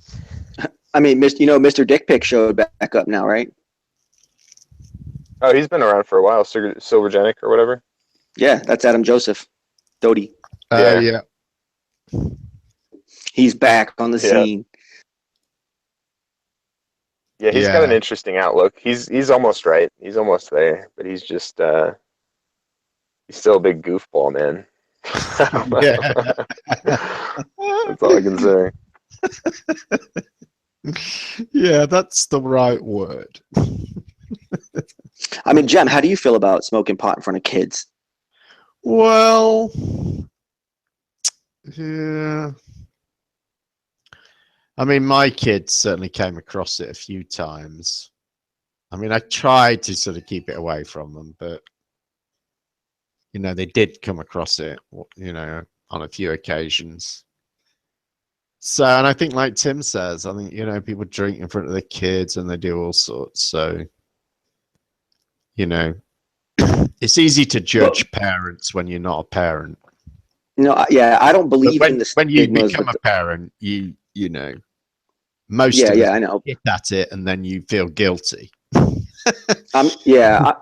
I mean, Mr. Dick Pic showed back up now, right? Oh, he's been around for a while, Silvergenic or whatever. Yeah, that's Adam Joseph, Dodie. Yeah. He's back on the scene. Yeah, he's got an interesting outlook. He's almost right. He's almost there, but he's just he's still a big goofball, man. Yeah. That's all I can say. Yeah, that's the right word. I mean, Jem, how do you feel about smoking pot in front of kids? Well, yeah. I mean, my kids certainly came across it a few times. I mean, I tried to sort of keep it away from them, but you know, they did come across it, you know, on a few occasions. So, and I think, like Tim says, I think, you know, people drink in front of their kids and they do all sorts. So, you know, it's easy to judge parents when you're not a parent. No, yeah, I don't believe in the when you stigmas, become a parent, you know, most yeah, of us I know. get at it and then you feel guilty. I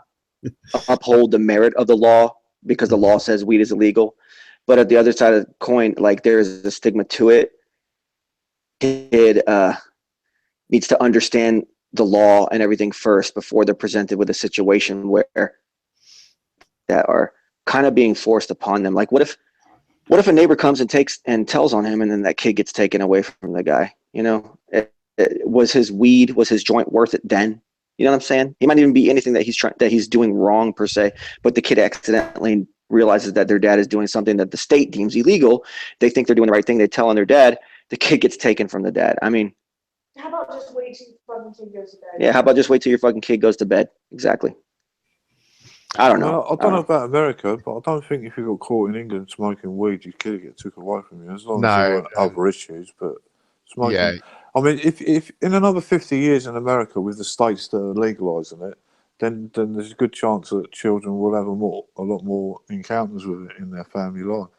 uphold the merit of the law because the law says weed is illegal. But at the other side of the coin, like there is a stigma to it. Kid needs to understand the law and everything first before they're presented with a situation where that are kind of being forced upon them. Like, what if a neighbor comes and takes and tells on him, and then that kid gets taken away from the guy? You know, was his joint worth it then? You know what I'm saying? He might even be anything that he's doing wrong per se, but the kid accidentally realizes that their dad is doing something that the state deems illegal. They think they're doing the right thing. They tell on their dad. The kid gets taken from the dad. I mean, How about just wait till your fucking kid goes to bed? yeah. How about just wait till your fucking kid goes to bed? Exactly. I don't know. Well, I don't know about America, but I don't think if you got caught in England smoking weed, your kid get took away from you, as long as there weren't other issues. But smoking, Yeah. I mean, if in another 50 years in America with the states that are legalising it, then there's a good chance that children will have a lot more encounters with it in their family life.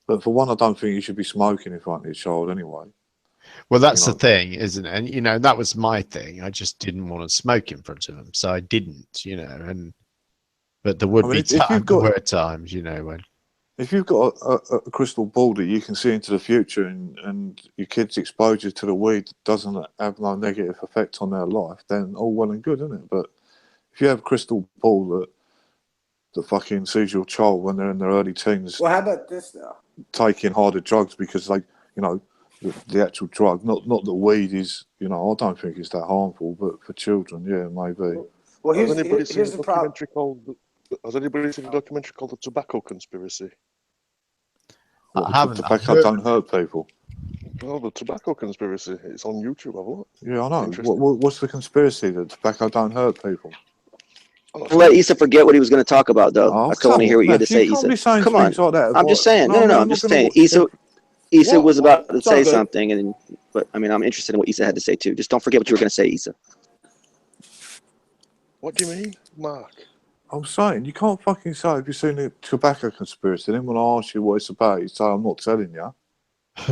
But for one, I don't think you should be smoking in front of your child anyway. Well, that's the thing, isn't it? And, you know, that was my thing. I just didn't want to smoke in front of them. So I didn't, you know, but there would be times, you know, when. If you've got a crystal ball that you can see into the future and your kid's exposure to the weed doesn't have no negative effect on their life, then all well and good, isn't it? But if you have a crystal ball that fucking sees your child when they're in their early teens, well, how about this though? Taking harder drugs because they, you know, the actual drug, not the weed is, you know, I don't think it's that harmful, but for children, yeah, maybe. Well, here's the problem. Has anybody seen a documentary called The Tobacco Conspiracy? What, because tobacco don't hurt people? Oh, The Tobacco Conspiracy. It's on YouTube, have a look. Yeah, I know. What's the conspiracy that tobacco don't hurt people? Let Issa forget what he was going to talk about, though. I still want to hear what you had to say, Issa. Come on. Like that, I'm just saying. No, I'm just saying. Issa was about to say something, but I mean, I'm interested in what Issa had to say, too. Just don't forget what you were going to say, Issa. What do you mean, Mark? I'm saying, you can't fucking say if you've seen the tobacco conspiracy, then when I ask you what it's about, you say, I'm not telling you.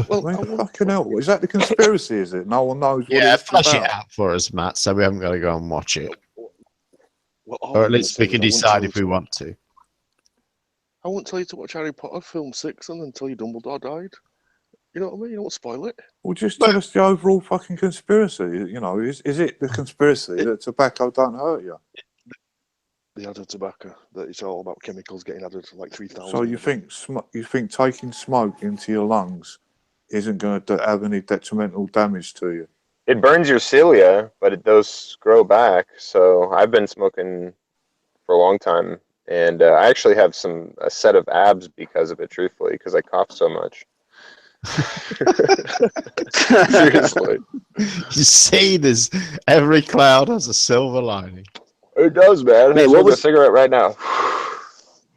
Well, I mean, fucking hell. Is that the conspiracy, is it? No one knows what it's about. Flash it out for us, Matt, so we haven't got to go and watch it. Well, or at least we can decide if we want to. I won't tell you to watch Harry Potter film 6 and then tell you Dumbledore died. You know what I mean? You don't want to spoil it. Well, just tell us the overall fucking conspiracy. You know, is it the conspiracy that tobacco don't hurt you? The added tobacco, that it's all about chemicals getting added to like 3,000. So you think taking smoke into your lungs isn't going to have any detrimental damage to you? It burns your cilia, but it does grow back. So I've been smoking for a long time, and I actually have a set of abs because of it, truthfully, because I cough so much. Seriously. You see, every cloud has a silver lining. It does, man. I'm smoking a cigarette right now.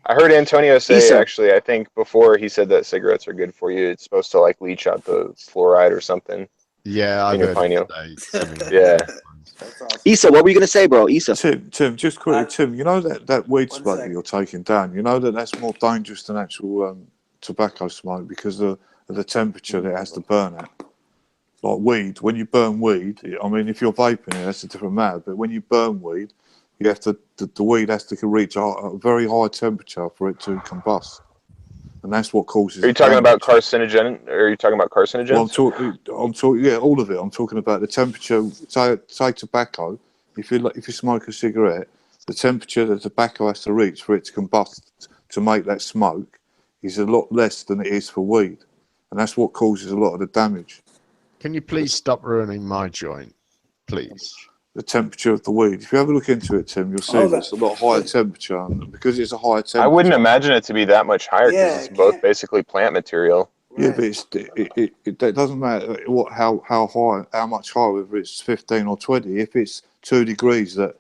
I heard Antonio say, actually, I think before he said that cigarettes are good for you, it's supposed to like leach out the fluoride or something. Yeah, I heard yeah. Issa, what were you going to say, bro? Issa. Tim, just quickly, Tim, you know that weed smoke that you're taking down, you know that's more dangerous than actual tobacco smoke because of the temperature that it has to burn at. Like weed, when you burn weed, I mean, if you're vaping it, that's a different matter, but when you burn weed, you have to the weed has to reach a very high temperature for it to combust, and that's what causes. Are you talking about carcinogen? Or are you talking about carcinogens? Well, I'm talking, yeah, all of it. I'm talking about the temperature. Say tobacco. If you smoke a cigarette, the temperature that tobacco has to reach for it to combust to make that smoke is a lot less than it is for weed, and that's what causes a lot of the damage. Can you please stop ruining my joint, please? The temperature of the weed. If you have a look into it, Tim, you'll see it's a lot higher temperature, and because it's a higher temperature. I wouldn't imagine it to be that much higher because Yeah, it's both basically plant material. Yeah, but it doesn't matter how much higher, whether it's 15 or 20. If it's 2 degrees, that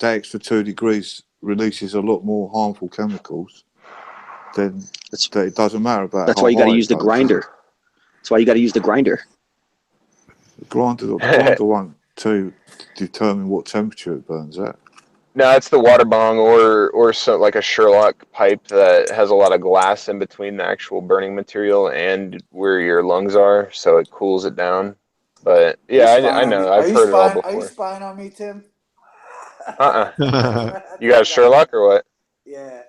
extra 2 degrees releases a lot more harmful chemicals. Then it doesn't matter about. That's why you got to use the grinder. That's why you got to use the grinder. The grinder won't to determine what temperature it burns at. No, it's the water bong or so like a Sherlock pipe that has a lot of glass in between the actual burning material and where your lungs are, so it cools it down. But yeah, I know. I've heard it all before. Are you spying on me, Tim? You got a Sherlock or what? Yeah.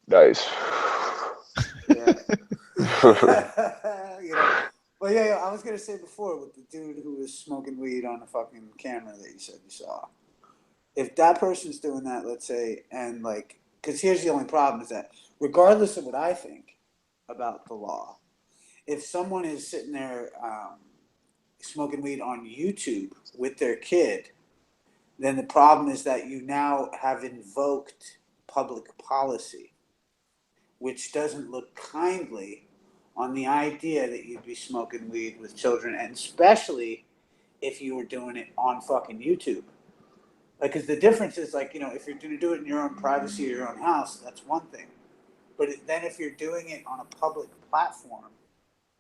Nice. Yeah. Well, yeah, I was gonna say before with the dude who was smoking weed on the fucking camera that you said you saw. If that person's doing that, let's say, and like, because here's the only problem is that regardless of what I think about the law, if someone is sitting there smoking weed on YouTube with their kid, then the problem is that you now have invoked public policy, which doesn't look kindly on the idea that you'd be smoking weed with children, and especially if you were doing it on fucking YouTube. Like, because the difference is, like, if you're going to do it in your own privacy or your own house, that's one thing. But then if you're doing it on a public platform,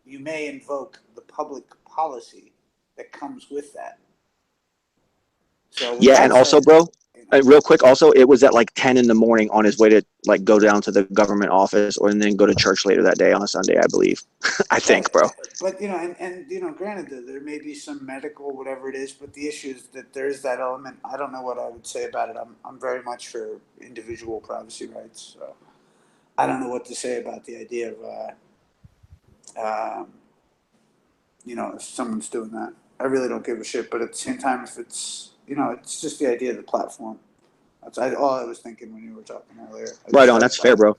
you may invoke the public policy that comes with that. So yeah, and also, bro, real quick, also, it was at like 10 in the morning on his way to like go down to the government office and then go to church later that day on a Sunday, I believe. I think, bro. But, granted, there may be some medical, whatever it is, but the issue is that there's that element. I don't know what I would say about it. I'm very much for individual privacy rights. So I don't know what to say about the idea of, if someone's doing that. I really don't give a shit. But at the same time, if it's, it's just the idea of the platform. That's all I was thinking when you were talking earlier. Right on. That's fair, bro.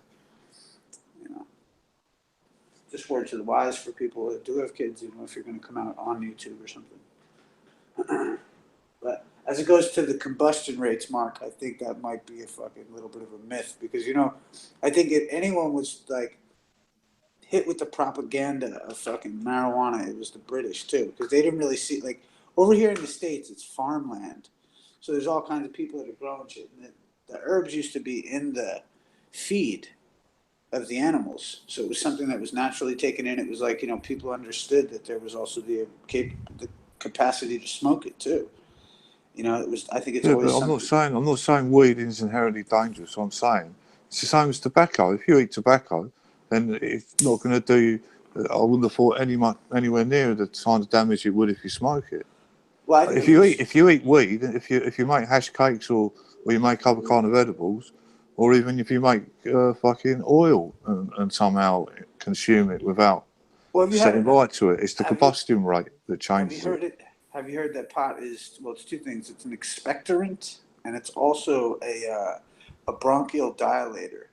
Just word to the wise for people that do have kids, if you're going to come out on YouTube or something. But as it goes to the combustion rates, Mark, I think that might be a fucking little bit of a myth because, I think if anyone was like hit with the propaganda of fucking marijuana, it was the British too, because they didn't really see, like, over here in the States, it's farmland. So there's all kinds of people that are growing shit. And the herbs used to be in the feed of the animals. So it was something that was naturally taken in. It was like, people understood that there was also the capacity to smoke it too. It was, I think it's always but I'm not saying weed is inherently dangerous. I'm saying it's the same as tobacco. If you eat tobacco, then it's not going to do, I wouldn't have thought anywhere near the kind of damage it would if you smoke it. Well, if you eat weed, if you make hash cakes or you make other kind of edibles, or even if you make fucking oil and somehow consume it without setting light to it, it's the combustion rate that changes it. Have you heard that pot is, well, it's two things. It's an expectorant and it's also a bronchial dilator.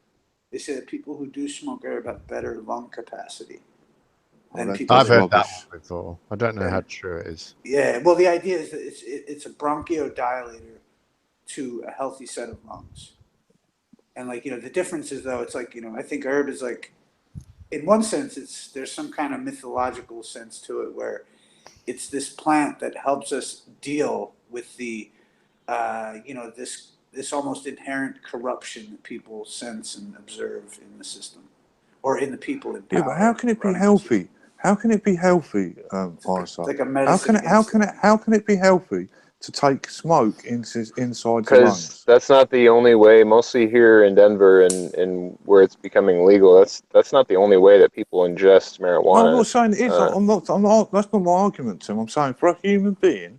They say that people who do smoke herb have better lung capacity. I've heard that one before. I don't know how true it is. Yeah, well, the idea is that it's a bronchodilator to a healthy set of lungs. And like, the difference is though, it's like, I think herb is like, in one sense, there's some kind of mythological sense to it where it's this plant that helps us deal with the, this almost inherent corruption that people sense and observe in the system or in the people in power. Yeah, but how can it be healthy? How can it be healthy, like a medicine? How can it be healthy to take smoke inside the lungs? Because that's not the only way. Mostly here in Denver and where it's becoming legal, that's not the only way that people ingest marijuana. No, I'm not saying it is. I'm not. That's not my argument, Tim. I'm saying for a human being,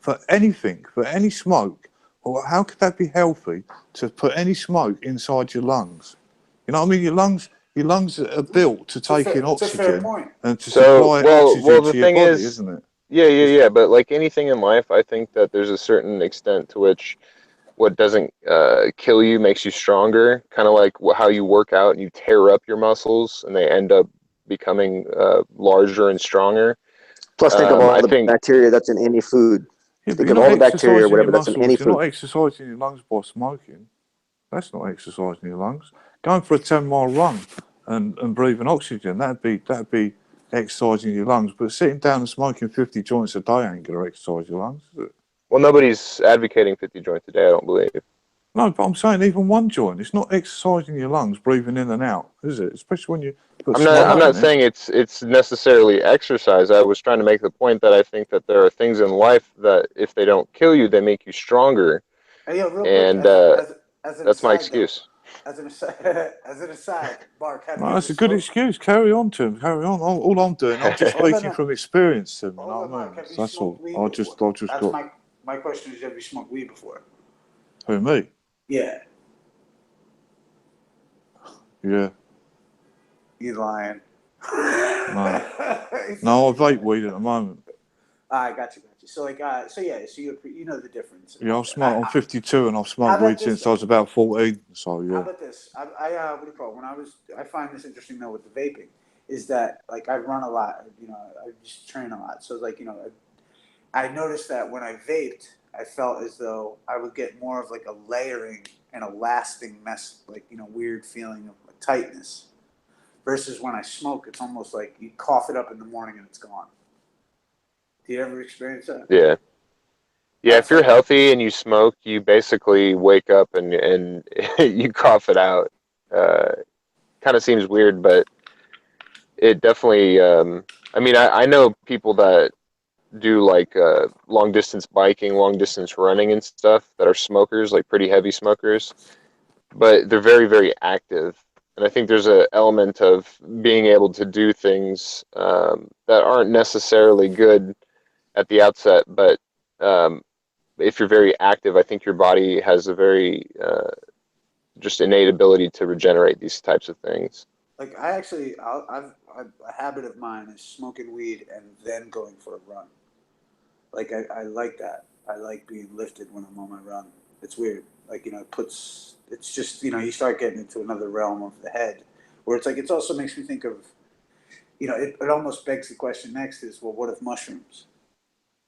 for anything, for any smoke, or how could that be healthy to put any smoke inside your lungs? You know what I mean? Your lungs are built to take in It's a fair oxygen point. and to So, supply well, oxygen the to your thing body, is, isn't it? yeah, but like anything in life, I think that there's a certain extent to which what doesn't kill you makes you stronger. Kind of like how you work out and you tear up your muscles and they end up becoming larger and stronger. Plus, think of all I the think, bacteria that's in any food. Yeah, but Think you're of not all the bacteria or exercising your whatever that's in any muscles. You're food. not exercising your lungs by smoking. That's not exercising your lungs. Going for a 10-mile run and breathing oxygen, that'd be exercising your lungs. But sitting down and smoking 50 joints a day ain't gonna exercise your lungs, is it? well, nobody's advocating 50 joints a day, I don't believe. No, but I'm saying even one joint, it's not exercising your lungs, breathing in and out, is it? Especially when you put smoke I'm in not it. saying it's necessarily exercise. I was trying to make the point that I think that there are things in life that if they don't kill you, they make you stronger. Hey, yo, real quick, And as an that's my aside, though, excuse. as an aside, as an aside, Mark, have No, you that's ever a good smoked? excuse. Carry on, Tim. Carry on. All I'm doing, I'm just Hold on, speaking from experience, Tim. You hold know on, what I Mark. mean? Have you That's all. smoked weed I before? just That's got my question is, have you smoked weed before? who me? Yeah, Yeah. you lying. No. No, I vape weed at the moment. I got you. So like, so yeah, so you know the difference. Yeah, I'm 52 and I've How smoked about weed this since I though? was about 14. So How yeah. about this? What do you call it? I find this interesting though with the vaping, is that like I run a lot, you know, I just train a lot. So like, you know, I noticed that when I vaped, I felt as though I would get more of like a layering and a lasting mess, like, you know, weird feeling of tightness. Versus when I smoke, it's almost like you cough it up in the morning and it's gone. Do you ever experience that? Yeah. Yeah, if That's you're like, healthy and you smoke, you basically wake up and you cough it out. Uh, Kind of seems weird, but it definitely. I mean, I know people that do like long distance biking, long distance running, and stuff that are smokers, like pretty heavy smokers, but they're very, very active. And I think there's an element of being able to do things that aren't necessarily good at the outset, but um, if you're very active, I think your body has a very just innate ability to regenerate these types of things. like I actually, I've a habit of mine is smoking weed and then going for a run. Like I like that. I like being lifted when I'm on my run. It's weird. Like, you know, it's just, you know, you start getting into another realm of the head where it's like, it also makes me think of, you know, it almost begs the question next is, well, what if mushrooms?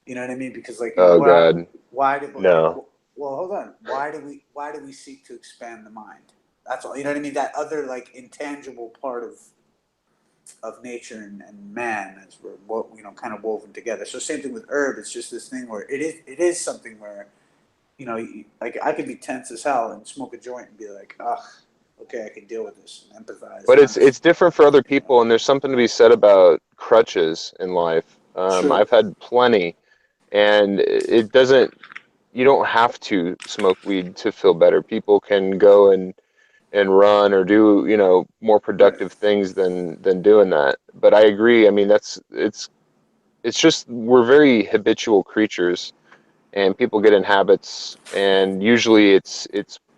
You know what I mean? Because like, you know, Oh God, why did, like, no. well, hold on. Why do we seek to expand the mind? That's all. You know what I mean? That other like intangible part of nature and man as we're, you know, kind of woven together. So same thing with herb. It's just this thing where it is something where, you know, like I could be tense as hell and smoke a joint and be like, ugh, okay, I can deal with this and empathize. But And it's different for other you know, people, and there's something to be said about crutches in life. true. I've had plenty, and it doesn't. You don't have to smoke weed to feel better. People can go and run or do, you know, more Right. productive things than doing that. But I agree. I mean, it's just we're very habitual creatures, and people get in habits, and usually it's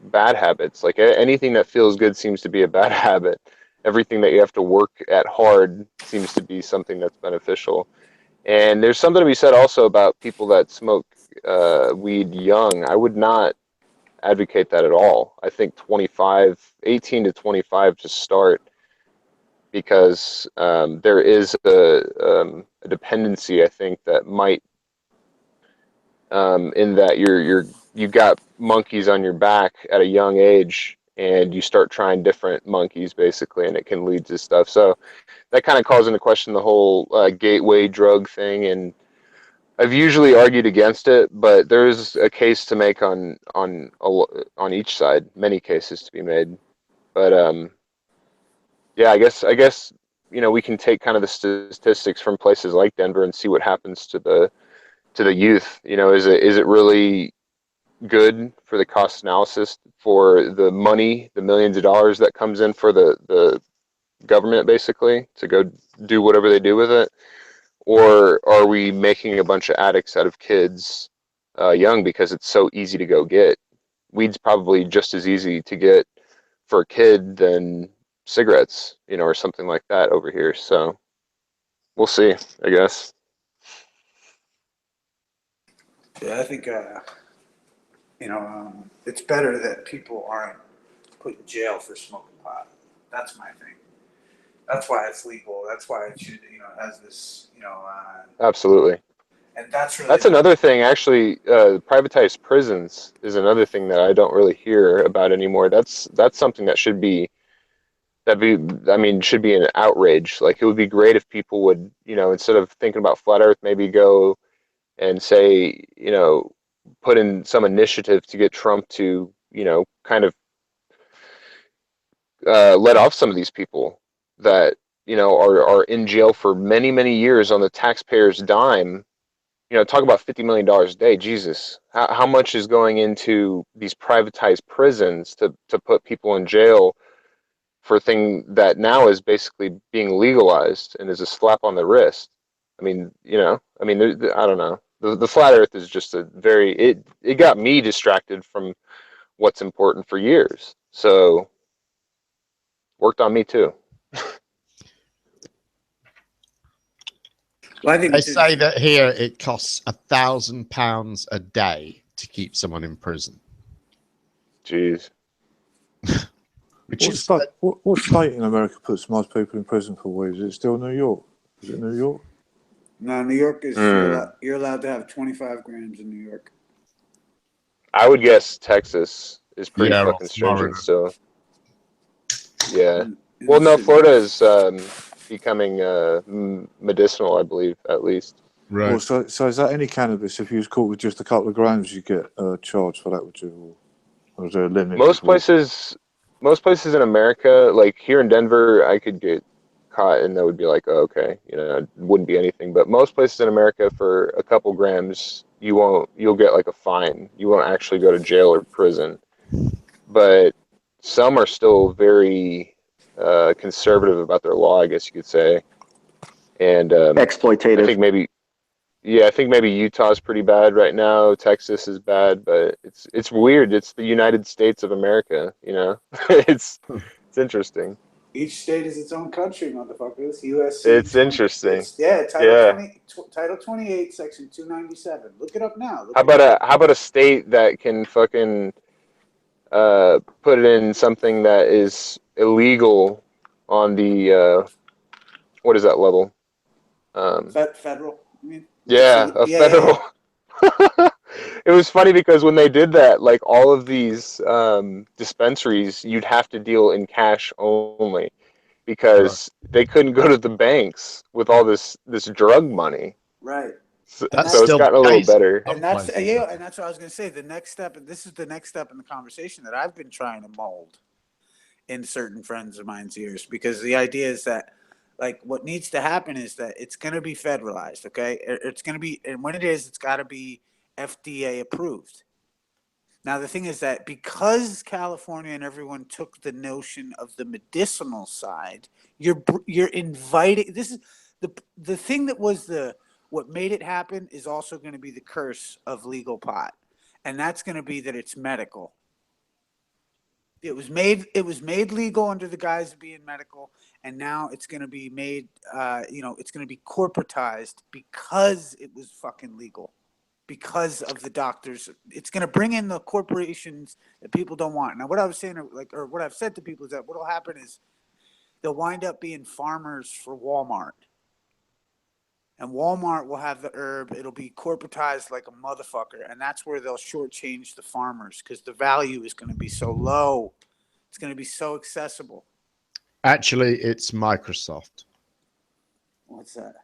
bad habits. Like anything that feels good seems to be a bad habit. Everything that you have to work at hard seems to be something that's beneficial. And there's something to be said also about people that smoke weed young. I would not advocate that at all. I think 18 to 25 to start, because there is a dependency, I think, that might in that you got monkeys on your back at a young age, and you start trying different monkeys basically, and it can lead to stuff. So that kind of calls into question the whole gateway drug thing, and I've usually argued against it, but there's a case to make on each side, many cases to be made. But yeah, I guess you know we can take kind of the statistics from places like Denver and see what happens to the youth. You know, is it really good for the cost analysis for the money, the millions of dollars that comes in for the government basically to go do whatever they do with it? Or are we making a bunch of addicts out of kids young because it's so easy to go get. Weed's probably just as easy to get for a kid than cigarettes, or something like that over here. So we'll see, I guess. Yeah, I think it's better that people aren't put in jail for smoking pot. That's my thing. That's why it's legal. That's why it should, has this, Absolutely. and that's really That's another thing, actually. Privatized prisons is another thing that I don't really hear about anymore. That's something that should be should be an outrage. Like, it would be great if people would, instead of thinking about flat Earth, maybe go and say, put in some initiative to get Trump to, kind of let off some of these people that, are in jail for many, many years on the taxpayers' dime. Talk about $50 million a day. Jesus, how much is going into these privatized prisons to put people in jail for a thing that now is basically being legalized and is a slap on the wrist? I mean, I don't know. The flat Earth is just it got me distracted from what's important for years. So worked on me too. Well, I think They say that here it costs £1,000 a day to keep someone in prison. Jeez. What state in America puts most people in prison for weed? Is it still New York? Is it New York? No, New York is you're allowed to have 25 grams in New York. I would guess Texas is pretty Yeah, fucking or stringent Florida. still. Yeah. In Well, the no, city. Florida is becoming medicinal, I believe, at least. Right. Well, so is that any cannabis? If you was caught with just a couple of grams, you get charged for that, would you? Or is there a limit? Most places in America, like here in Denver, I could get caught and that would be like, oh, okay, it wouldn't be anything. But most places in America, for a couple grams, you'll get like a fine. You won't actually go to jail or prison. But some are still very conservative about their law, I guess you could say. And Exploitative. I think maybe Utah's pretty bad right now. Texas is bad, but it's weird. It's the United States of America, it's interesting. Each state is its own country, motherfuckers. USC. It's interesting. Title 28, Section 297. Look it up now. How about a state that can fucking put it in something that is illegal on the what is that level? Federal. I mean, Yeah, a federal. Yeah. It was funny because when they did that, like all of these dispensaries, you'd have to deal in cash only because they couldn't go to the banks with all this drug money. Right. So it's gotten a little better. And that's what I was going to say. The next step, and this is the next step in the conversation that I've been trying to mold in certain friends of mine's ears, because the idea is that, like, what needs to happen is that it's going to be federalized, okay? It's going to be, and when it is, it's got to be FDA approved. Now, the thing is that because California and everyone took the notion of the medicinal side, you're inviting. This is the thing that was what made it happen is also going to be the curse of legal pot, and that's going to be that it's medical. It was made legal under the guise of being medical, and now it's going to be made, it's going to be corporatized because it was fucking legal, because of the doctors. It's going to bring in the corporations that people don't want. Now, what I was saying, or what I've said to people, is that what will happen is they'll wind up being farmers for Walmart. And Walmart will have the herb. It'll be corporatized like a motherfucker. And that's where they'll shortchange the farmers because the value is going to be so low. It's going to be so accessible. Actually, it's Microsoft. What's that?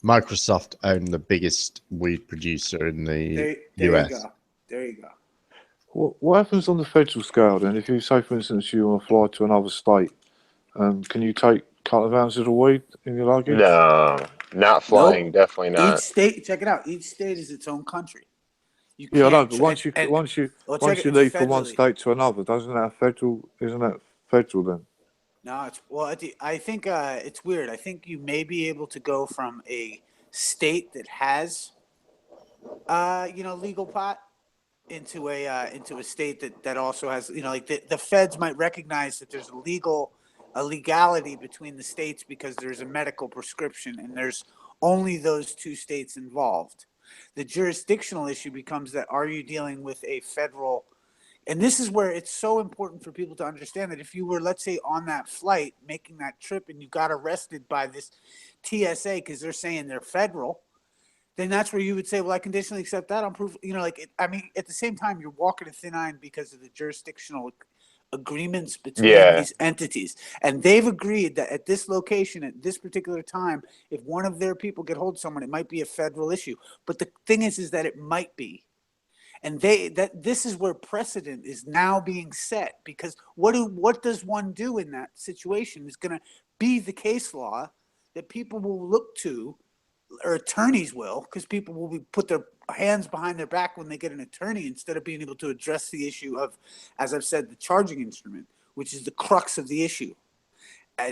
Microsoft own the biggest weed producer in the US. There you go. What happens on the federal scale then? If you say, for instance, you want to fly to another state, can you take a couple of ounces of weed in your luggage? No, not flying. Nope. Definitely not. Each state, check it out. Each state is its own country. I know, but once you leave from one state to another, isn't that federal then? No, I think it's weird. I think you may be able to go from a state that has Legal pot into a state that also has, like the feds might recognize that there's a legality between the states because there's a medical prescription and there's only those two states involved. The jurisdictional issue becomes that are you dealing with a federal, and this is where it's so important for people to understand that if you were, let's say, on that flight making that trip and you got arrested by this TSA because they're saying they're federal, then that's where you would say, well, I conditionally accept that on proof. At the same time, you're walking a thin line because of the jurisdictional agreements between these entities. And they've agreed that at this location, at this particular time, if one of their people get hold of someone, it might be a federal issue. But the thing is that it might be. And this is where precedent is now being set, because what does one do in that situation is going to be the case law that people will look to, or attorneys will, because people will put their hands behind their back when they get an attorney instead of being able to address the issue of, as I've said, the charging instrument, which is the crux of the issue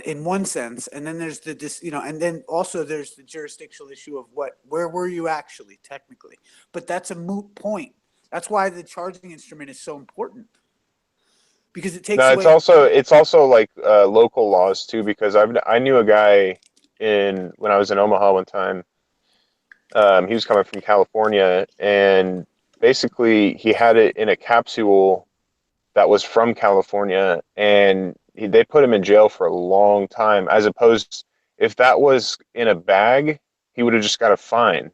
in one sense. And then there's and then also there's the jurisdictional issue of where were you actually technically, but that's a moot point. That's why the charging instrument is so important, because it takes away. It's also like local laws too, because I knew a guy when I was in Omaha one time. He was coming from California, and basically he had it in a capsule that was from California, and they put him in jail for a long time. As opposed, if that was in a bag, he would have just got a fine.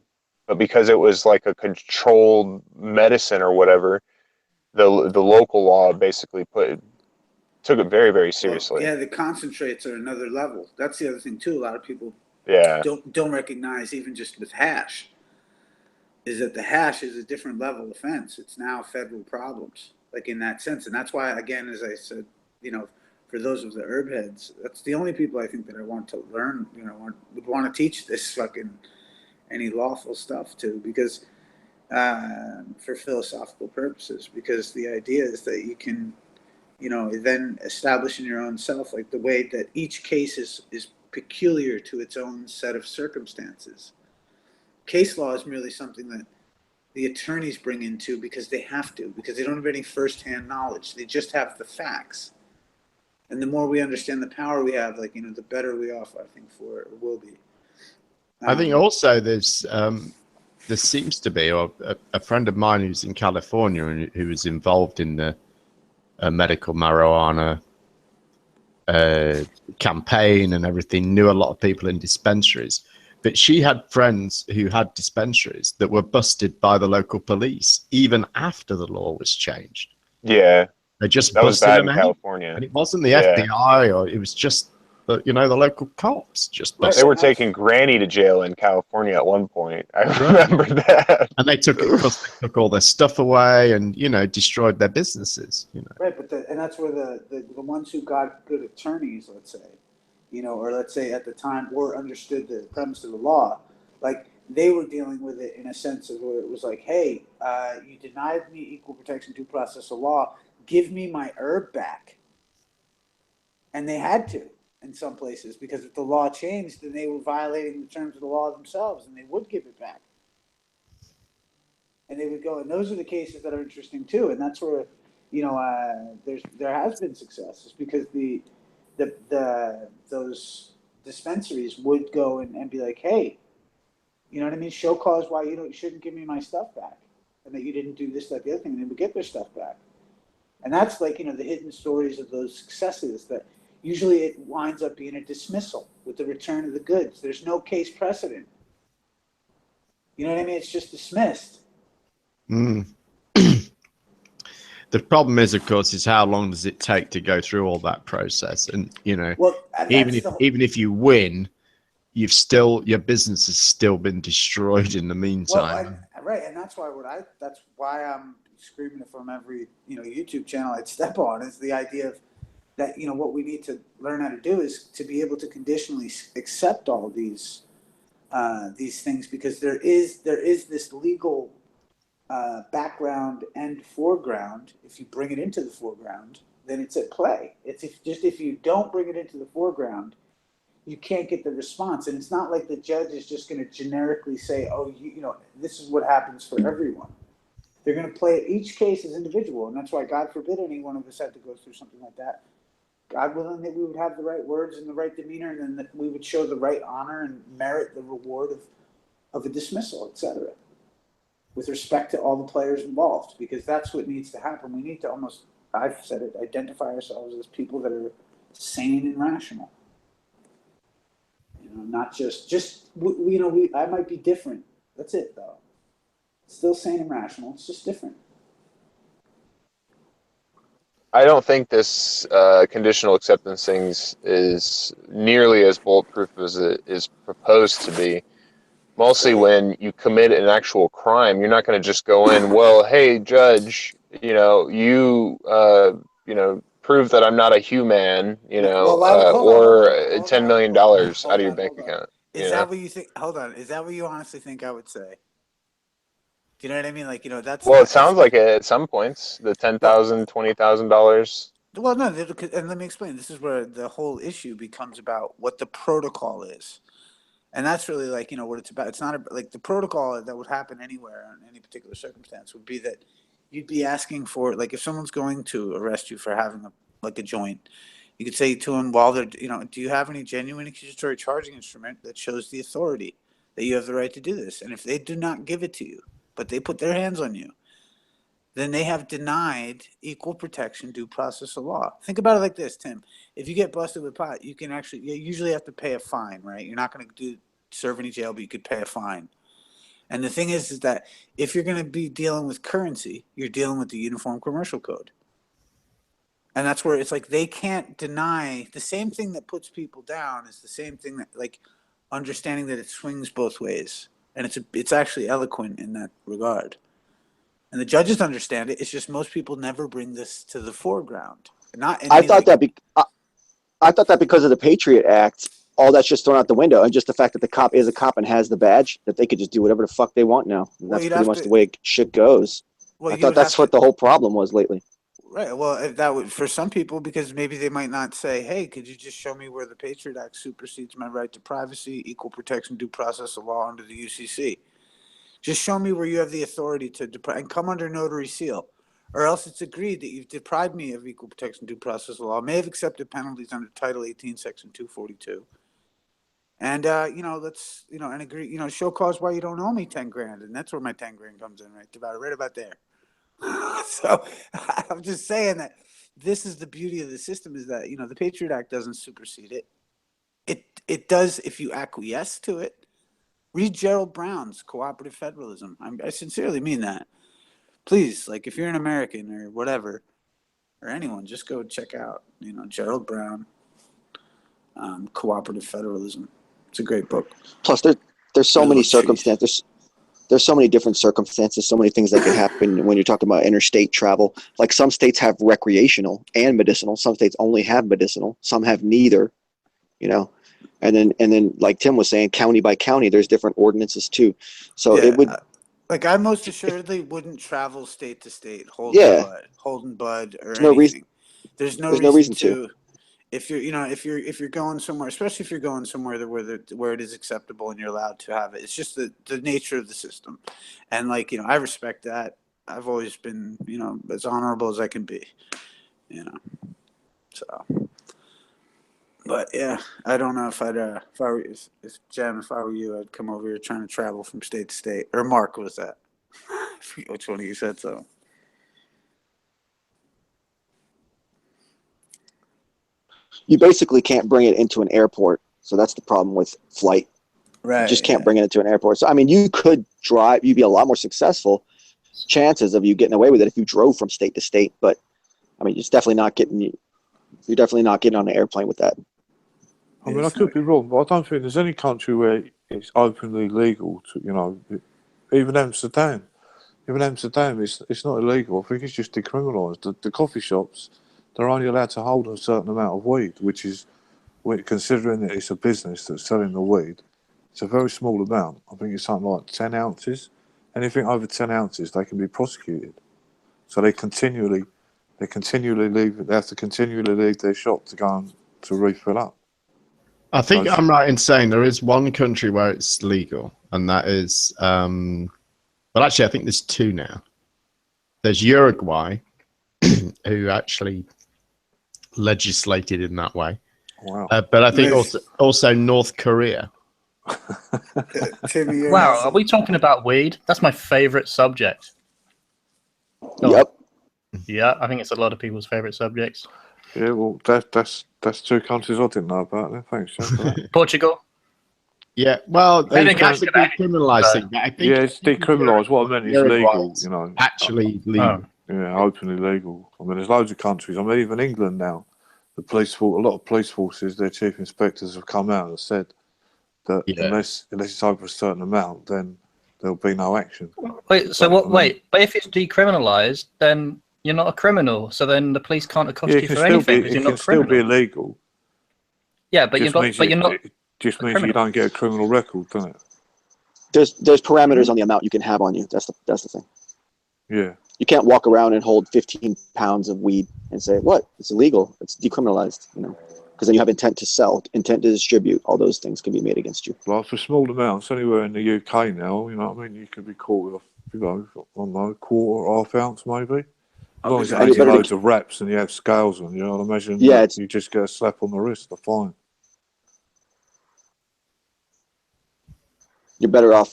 But because it was like a controlled medicine or whatever, the local law basically took it very, very seriously. Well, yeah, the concentrates are another level. That's the other thing too. A lot of people don't recognize, even just with hash, is that the hash is a different level offense. It's now federal problems, like in that sense. And that's why, again, as I said, for those of the herb heads, that's the only people I think that I want to learn, would want to teach this fucking any lawful stuff to, because for philosophical purposes, because the idea is that you can, then establish in your own self, like the way that each case is peculiar to its own set of circumstances. Case law is merely something that the attorneys bring into because they have to, because they don't have any firsthand knowledge. They just have the facts. And the more we understand the power we have, the better we off, I think, for it will be. I think also there seems to be, or a friend of mine who's in California and who was involved in the medical marijuana campaign and everything, knew a lot of people in dispensaries. But she had friends who had dispensaries that were busted by the local police even after the law was changed. Yeah. They just that was busted bad them in out. California. And it wasn't the FBI, or it was just the local cops just busted. They were taking Granny to jail in California at one point. I remember that. And they took all their stuff away and destroyed their businesses. Right, but and that's where the ones who got good attorneys, let's say, or let's say at the time, or understood the premise of the law, like they were dealing with it in a sense of where it was like, hey, you denied me equal protection due process of law, give me my herb back. And they had to in some places, because if the law changed, then they were violating the terms of the law themselves, and they would give it back. And they would go, and those are the cases that are interesting too, and that's where there has been success, is because those dispensaries would go and be like, hey, you know what I mean? Show cause why you shouldn't give me my stuff back, and that you didn't do this, that, the other thing, and they would get their stuff back. And that's like, the hidden stories of those successes, that usually it winds up being a dismissal with the return of the goods. There's no case precedent. You know what I mean? It's just dismissed. Mm. The problem is, of course, is how long does it take to go through all that process? And even if you win, your business has still been destroyed in the meantime. Right, and that's why I'm screaming it from every YouTube channel I'd step on, is the idea of that what we need to learn how to do is to be able to conditionally accept all these things, because there is this legal background and foreground. If you bring it into the foreground, then it's at play. If you don't bring it into the foreground, you can't get the response. And it's not like the judge is just going to generically say, oh, you know, this is what happens for everyone. They're going to play each case as individual. And that's why, God forbid, any one of us had to go through something like that. God willing that we would have the right words and the right demeanor, and then that we would show the right honor and merit the reward of a dismissal, etc., with respect to all the players involved, because that's what needs to happen. We need to almost, I've said it, identify ourselves as people that are sane and rational. You know, not just you know, I might be different. That's it, though. Still sane and rational. It's just different. I don't think this conditional acceptance thing is nearly as bulletproof as it is proposed to be. Mostly when you commit an actual crime, you're not going to just go in, well, hey, judge, you know, prove that I'm not a human, you know, or $10 million out of your bank account. Is that what you think? Hold on. Is that what you honestly think I would say? Do you know what I mean? Like, you know, that's well, it sounds like it at some points, the $10,000, $20,000. Well, no, and let me explain. This is where the whole issue becomes about what the protocol is. And that's really like, you know, what it's about. It's not like the protocol that would happen anywhere in any particular circumstance would be that you'd be asking for, like, if someone's going to arrest you for having a joint, you could say to them while they're, you know, do you have any genuine accusatory charging instrument that shows the authority that you have the right to do this? And if they do not give it to you, but they put their hands on you, then they have denied equal protection due process of law. Think about it like this, Tim. If you get busted with pot, you usually have to pay a fine, right? You're not going to serve any jail, but you could pay a fine. And the thing is that if you're going to be dealing with currency, you're dealing with the Uniform Commercial Code. And that's where it's like they can't deny the same thing that puts people down is the same thing that, like, understanding that it swings both ways. And it's actually eloquent in that regard. And the judges understand it. It's just most people never bring this to the foreground. I thought that because of the Patriot Act, all that's just thrown out the window, and just the fact that the cop is a cop and has the badge, that they could just do whatever the fuck they want now. And that's pretty much the way shit goes. I thought that's what the whole problem was lately. Right. Well, that would, for some people, because maybe they might not say, hey, could you just show me where the Patriot Act supersedes my right to privacy, equal protection, due process of law under the UCC? Just show me where you have the authority to and come under notary seal, or else it's agreed that you've deprived me of equal protection due process of law, may have accepted penalties under Title 18, Section 242. And, you know, let's, you know, and agree, you know, show cause why you don't owe me 10 grand. And that's where my 10 grand comes in, right about there. So I'm just saying that this is the beauty of the system, is that, you know, the Patriot Act doesn't supersede it. It does if you acquiesce to it. Read Gerald Brown's Cooperative Federalism. I sincerely mean that. Please, like, if you're an American or whatever, or anyone, just go check out, you know, Gerald Brown, Cooperative Federalism. It's a great book. Plus, there's so many circumstances. There's so many different circumstances, so many things that can happen when you're talking about interstate travel. Like, some states have recreational and medicinal. Some states only have medicinal. Some have neither, you know. And then, like Tim was saying, county by county, there's different ordinances too. So it would, like, I most assuredly wouldn't travel state to state holding bud or anything. There's no reason to. If you're, you know, if you're going somewhere, especially if you're going somewhere where it is acceptable and you're allowed to have it, it's just the nature of the system. And, like, you know, I respect that. I've always been, you know, as honorable as I can be, you know. So. But yeah, I don't know if if Jen, if I were you, I'd come over here trying to travel from state to state. Or Mark, was that? I forget which one of you said so. You basically can't bring it into an airport. So that's the problem with flight. Right. You just can't bring it into an airport. So, I mean, you could drive, you'd be a lot more successful chances of you getting away with it if you drove from state to state. But, I mean, you're definitely not getting on an airplane with that. I mean, I could be wrong, but I don't think there's any country where it's openly legal to, you know, even Amsterdam. It's not illegal. I think it's just decriminalised. The coffee shops, they're only allowed to hold a certain amount of weed, which is, considering that it's a business that's selling the weed, it's a very small amount. I think it's something like 10 ounces. Anything over 10 ounces, they can be prosecuted. So they have to continually leave their shop to go to refill up. I think I'm right in saying there is one country where it's legal, and that is, well, actually, I think there's two now. There's Uruguay, who actually legislated in that way. Wow. But I think also North Korea. Timmy, Wow, are we talking about weed? That's my favorite subject. Yep. Yeah, I think it's a lot of people's favorite subjects. Yeah, well, that's two countries I didn't know about. Then thanks, Jeff, for that. Portugal. Yeah, well, I they think kind of decriminalised thing. But I think it's decriminalised. What I meant is legal. You know, actually legal. Yeah, openly legal. I mean, there's loads of countries. I mean, even England now, a lot of police forces, their chief inspectors have come out and said that unless it's over a certain amount, then there'll be no action. Wait, so what? Wait, but if it's decriminalised, then you're not a criminal. So then the police can't accost you for anything because you're not a criminal. It can still be illegal. Yeah, but you're not. But you're not. It just means you don't get a criminal record, doesn't it? There's parameters on the amount you can have on you. That's the thing. Yeah. You can't walk around and hold 15 pounds of weed and say, what? It's illegal. It's decriminalized, you know, because then you have intent to sell, intent to distribute. All those things can be made against you. Well, for small amounts, anywhere in the UK now, you know what I mean? You can be caught with, you know, I don't know, quarter, half ounce maybe. As long as it has loads of wraps and you have scales on, you know, I'd imagine you just get a slap on the wrist, a fine. You're better off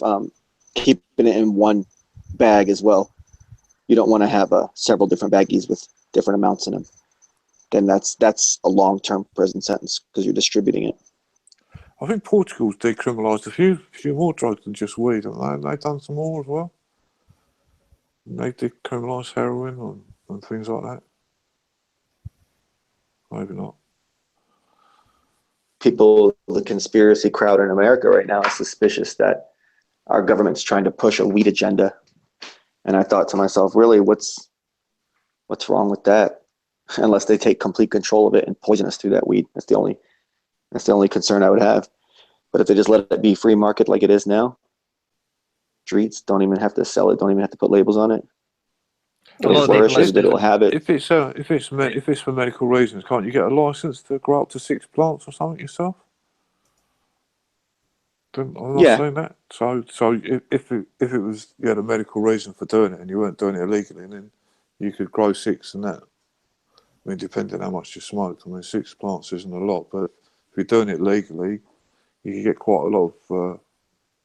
keeping it in one bag as well. You don't want to have several different baggies with different amounts in them. Then that's a long-term prison sentence because you're distributing it. I think Portugal's decriminalised a few more drugs than just weed, haven't they? They've done some more as well. They decriminalised heroin and things like that. Maybe not. People, the conspiracy crowd in America right now is suspicious that our government's trying to push a weed agenda. And I thought to myself, really, what's wrong with that? Unless they take complete control of it and poison us through that weed. That's the only concern I would have. But if they just let it be free market like it is now, streets don't even have to sell it, don't even have to put labels on it. It'll flourish, it'll have it. If it's for medical reasons, can't you get a license to grow up to 6 plants or something yourself? I'm not saying that. So if it was you had a medical reason for doing it and you weren't doing it illegally, then you could grow 6 and that. I mean, depending on how much you smoke. I mean, 6 plants isn't a lot, but if you're doing it legally, you can get quite a lot of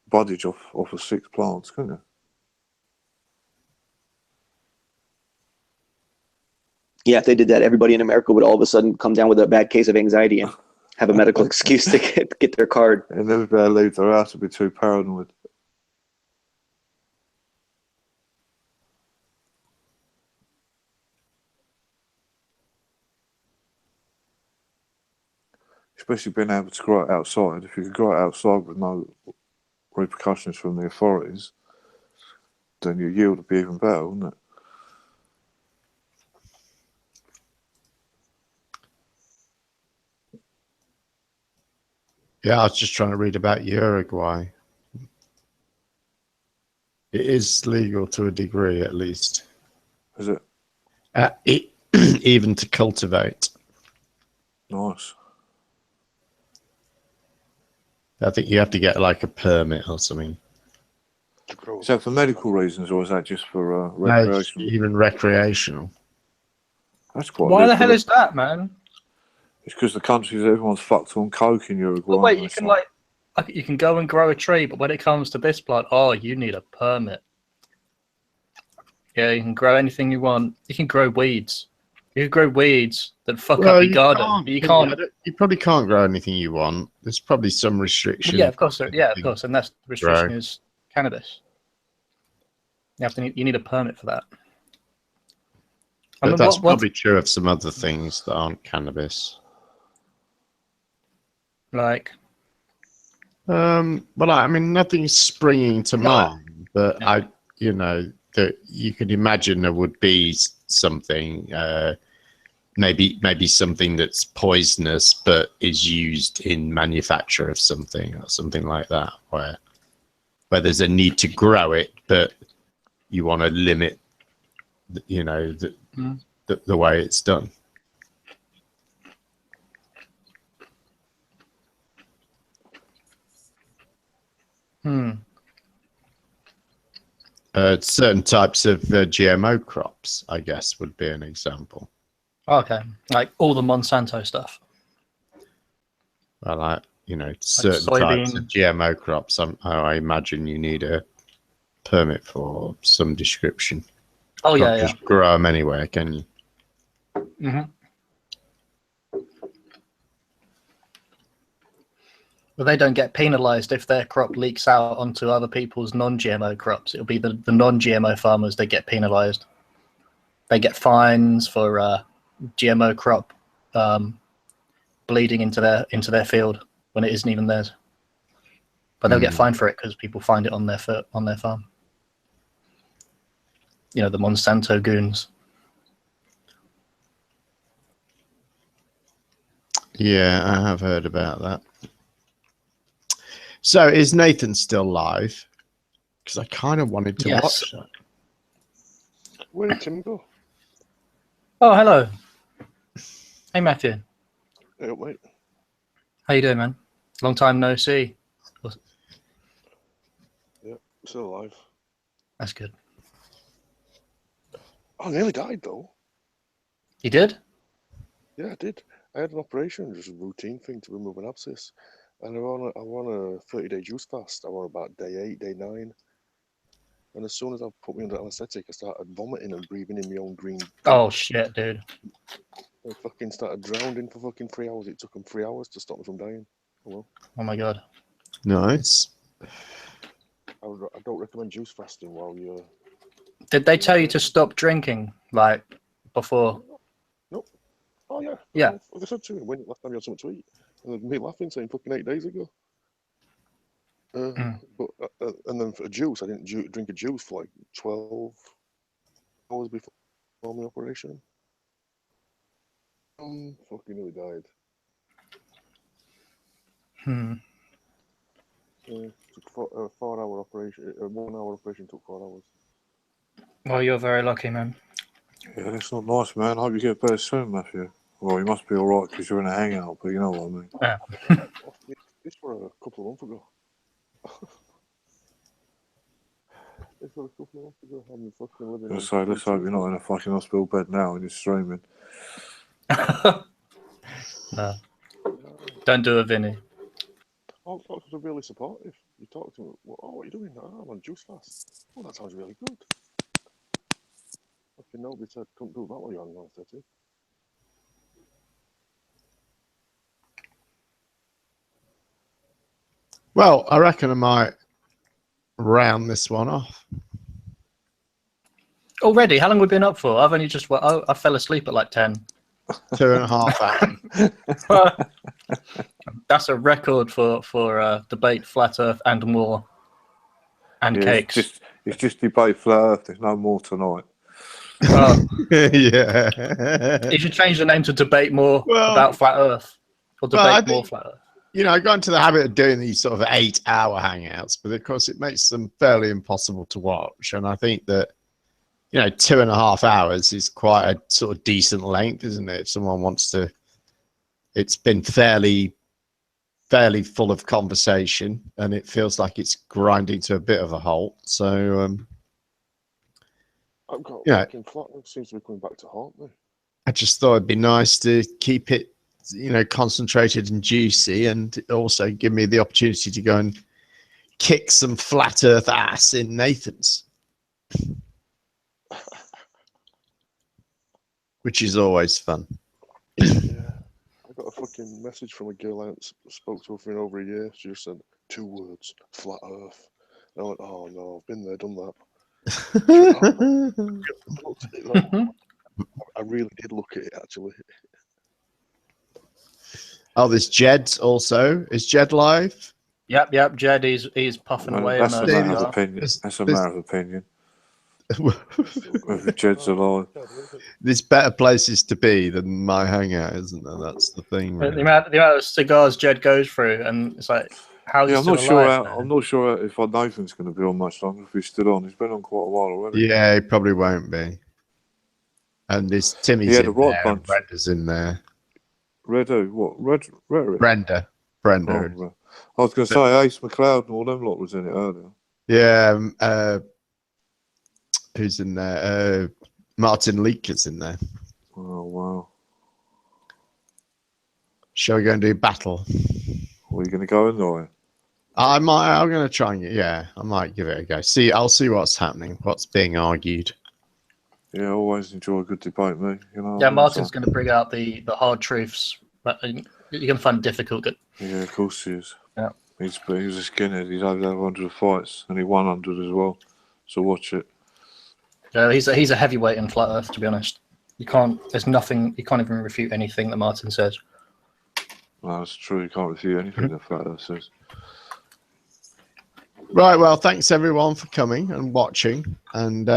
buddage off of 6 plants, couldn't you? Yeah, if they did that, everybody in America would all of a sudden come down with a bad case of anxiety and have a medical excuse to get their card. And everybody leave their house to be too paranoid. Especially being able to grow it outside. If you could grow it outside with no repercussions from the authorities, then your yield would be even better, wouldn't it? Yeah, I was just trying to read about Uruguay. It is legal to a degree, at least. Is it? Even to cultivate. Nice. I think you have to get like a permit or something. Is that for medical reasons or is that just for recreational? No, even recreational. That's quite. Why the hell is that, man? It's because the countries everyone's fucked on coke in Uruguay. But wait, you can go and grow a tree, but when it comes to this plant, you need a permit. Yeah, you can grow anything you want. You can grow weeds. You can grow weeds that fuck up your garden. But you can't. You probably can't grow anything you want. There's probably some restriction. Yeah, of course. Yeah, of course. And that's the restriction is cannabis. You need a permit for that. But that's probably true of some other things that aren't cannabis. Like? Well, I mean, nothing's springing to mind, but that you can imagine there would be something, maybe something that's poisonous but is used in manufacture of something or something like that, where there's a need to grow it, but you want to limit, the way it's done. Certain types of GMO crops, I guess, would be an example. Okay, like all the Monsanto stuff. Well, like, you know, certain types of GMO crops, I imagine you need a permit for some description. Oh, Can't yeah, just grow them anywhere, can you? Well, they don't get penalised if their crop leaks out onto other people's non-GMO crops. It'll be the non-GMO farmers that get penalised. They get fines for GMO crop bleeding into their field when it isn't even theirs. But they'll get fined for it because people find it on their farm. You know, the Monsanto goons. Yeah, I have heard about that. So is Nathan still live? Because I kind of wanted to watch that. Where did Tim go? Oh, hello. Hey, Matthew. Hey, mate. How you doing, man? Long time no see. Yeah, still alive. That's good. I nearly died, though. You did? Yeah, I did. I had an operation, just a routine thing to remove an abscess. And I won a 30-day juice fast. I won about day 8, day 9. And as soon as I put me under anesthetic, I started vomiting and breathing in my own green. Oh, shit, dude. I fucking started drowning for fucking 3 hours. It took them 3 hours to stop me from dying. Oh, well. Oh, my God. Nice. I don't recommend juice fasting while you're... Did they tell you to stop drinking, like, before? Nope. Oh, yeah. Yeah. They said to me, when last time you had something to eat? And me laughing, saying fucking 8 days ago. But and then for a juice, I didn't drink a juice for like 12 hours before my operation. Fucking nearly died. Took 4-hour operation. 1 hour operation took 4 hours. Well, you're very lucky, man. Yeah, that's not nice, man. I hope you get better soon, Matthew. Well, you must be all right because you're in a hangout, but you know what I mean. Yeah. This was a couple of months ago. I'm fucking living. Let's hope you're not in a fucking hospital bed now and you're streaming. No. Don't do it, Vinny. Oh, doctors are really supportive. You talk to them, what are you doing? I'm on juice fast. Oh, that sounds really good. Fucking nobody said, couldn't do that while you're on anesthetic. Well, I reckon I might round this one off. Already? How long have we been up for? I've only just... Well, I fell asleep at like 10. 2.5 hours. That's a record for debate, flat earth, and more. And cakes. It's just debate flat earth. There's no more tonight. Oh. Yeah. You should change the name to debate more about flat earth. Or debate more flat earth. You know, I got into the habit of doing these sort of 8-hour hangouts, but of course it makes them fairly impossible to watch. And I think that, you know, 2.5 hours is quite a sort of decent length, isn't it? If someone wants to, it's been fairly full of conversation, and it feels like it's grinding to a bit of a halt. So, I've got fucking flat earth seems to be coming back to haunt me. I just thought it'd be nice to keep it, you know, concentrated and juicy, and also give me the opportunity to go and kick some flat earth ass in Nathan's, which is always fun. Yeah, I got a fucking message from a girl I spoke to her for over a year. She just said 2 words: flat earth. And I went, oh no, I've been there, done that. I really did look at it actually. Oh, there's Jed also. Is Jed live? Yep. Jed, he's puffing away. That's a matter of opinion. That's a matter of opinion. Whether Jed's alive. There's better places to be than my hangout, isn't there? That's the thing. Really. The amount of cigars Jed goes through, and it's like, how? Yeah, I'm not sure if Nathan's going to be on much longer. If he's still on, he's been on quite a while already. Yeah, he probably won't be. And there's Timmy's in there, and Brenda's in there. Red who? What? Red? Brenda. Oh, I was going to say Ace McLeod and all them lot was in it earlier. Yeah, who's in there? Martin Leake is in there. Oh wow! Shall we go and do battle? Are you going to go in there? I'm going to try and I might give it a go. I'll see what's happening, what's being argued. Yeah, I always enjoy a good debate, mate. You know. Yeah, Martin's going to bring out the hard truths. But you're going to find it difficult. Yeah, of course he is. Yeah. He was a skinhead. He's over 100 fights, and he won 100 as well. So watch it. Yeah, he's a heavyweight in flat Earth. To be honest, there's nothing. You can't even refute anything that Martin says. No, that's true. You can't refute anything that flat Earth says. Right. Well, thanks everyone for coming and watching, and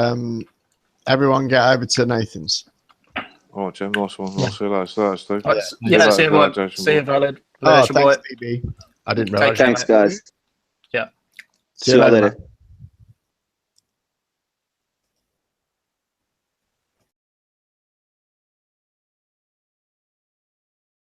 everyone get over to Nathan's. All right, Jim. Nice one. I'll see you later, Steve. See you, boy. See you, Valid. Oh, thanks, BB. I didn't realize. Thanks, guys. Yeah. See you later.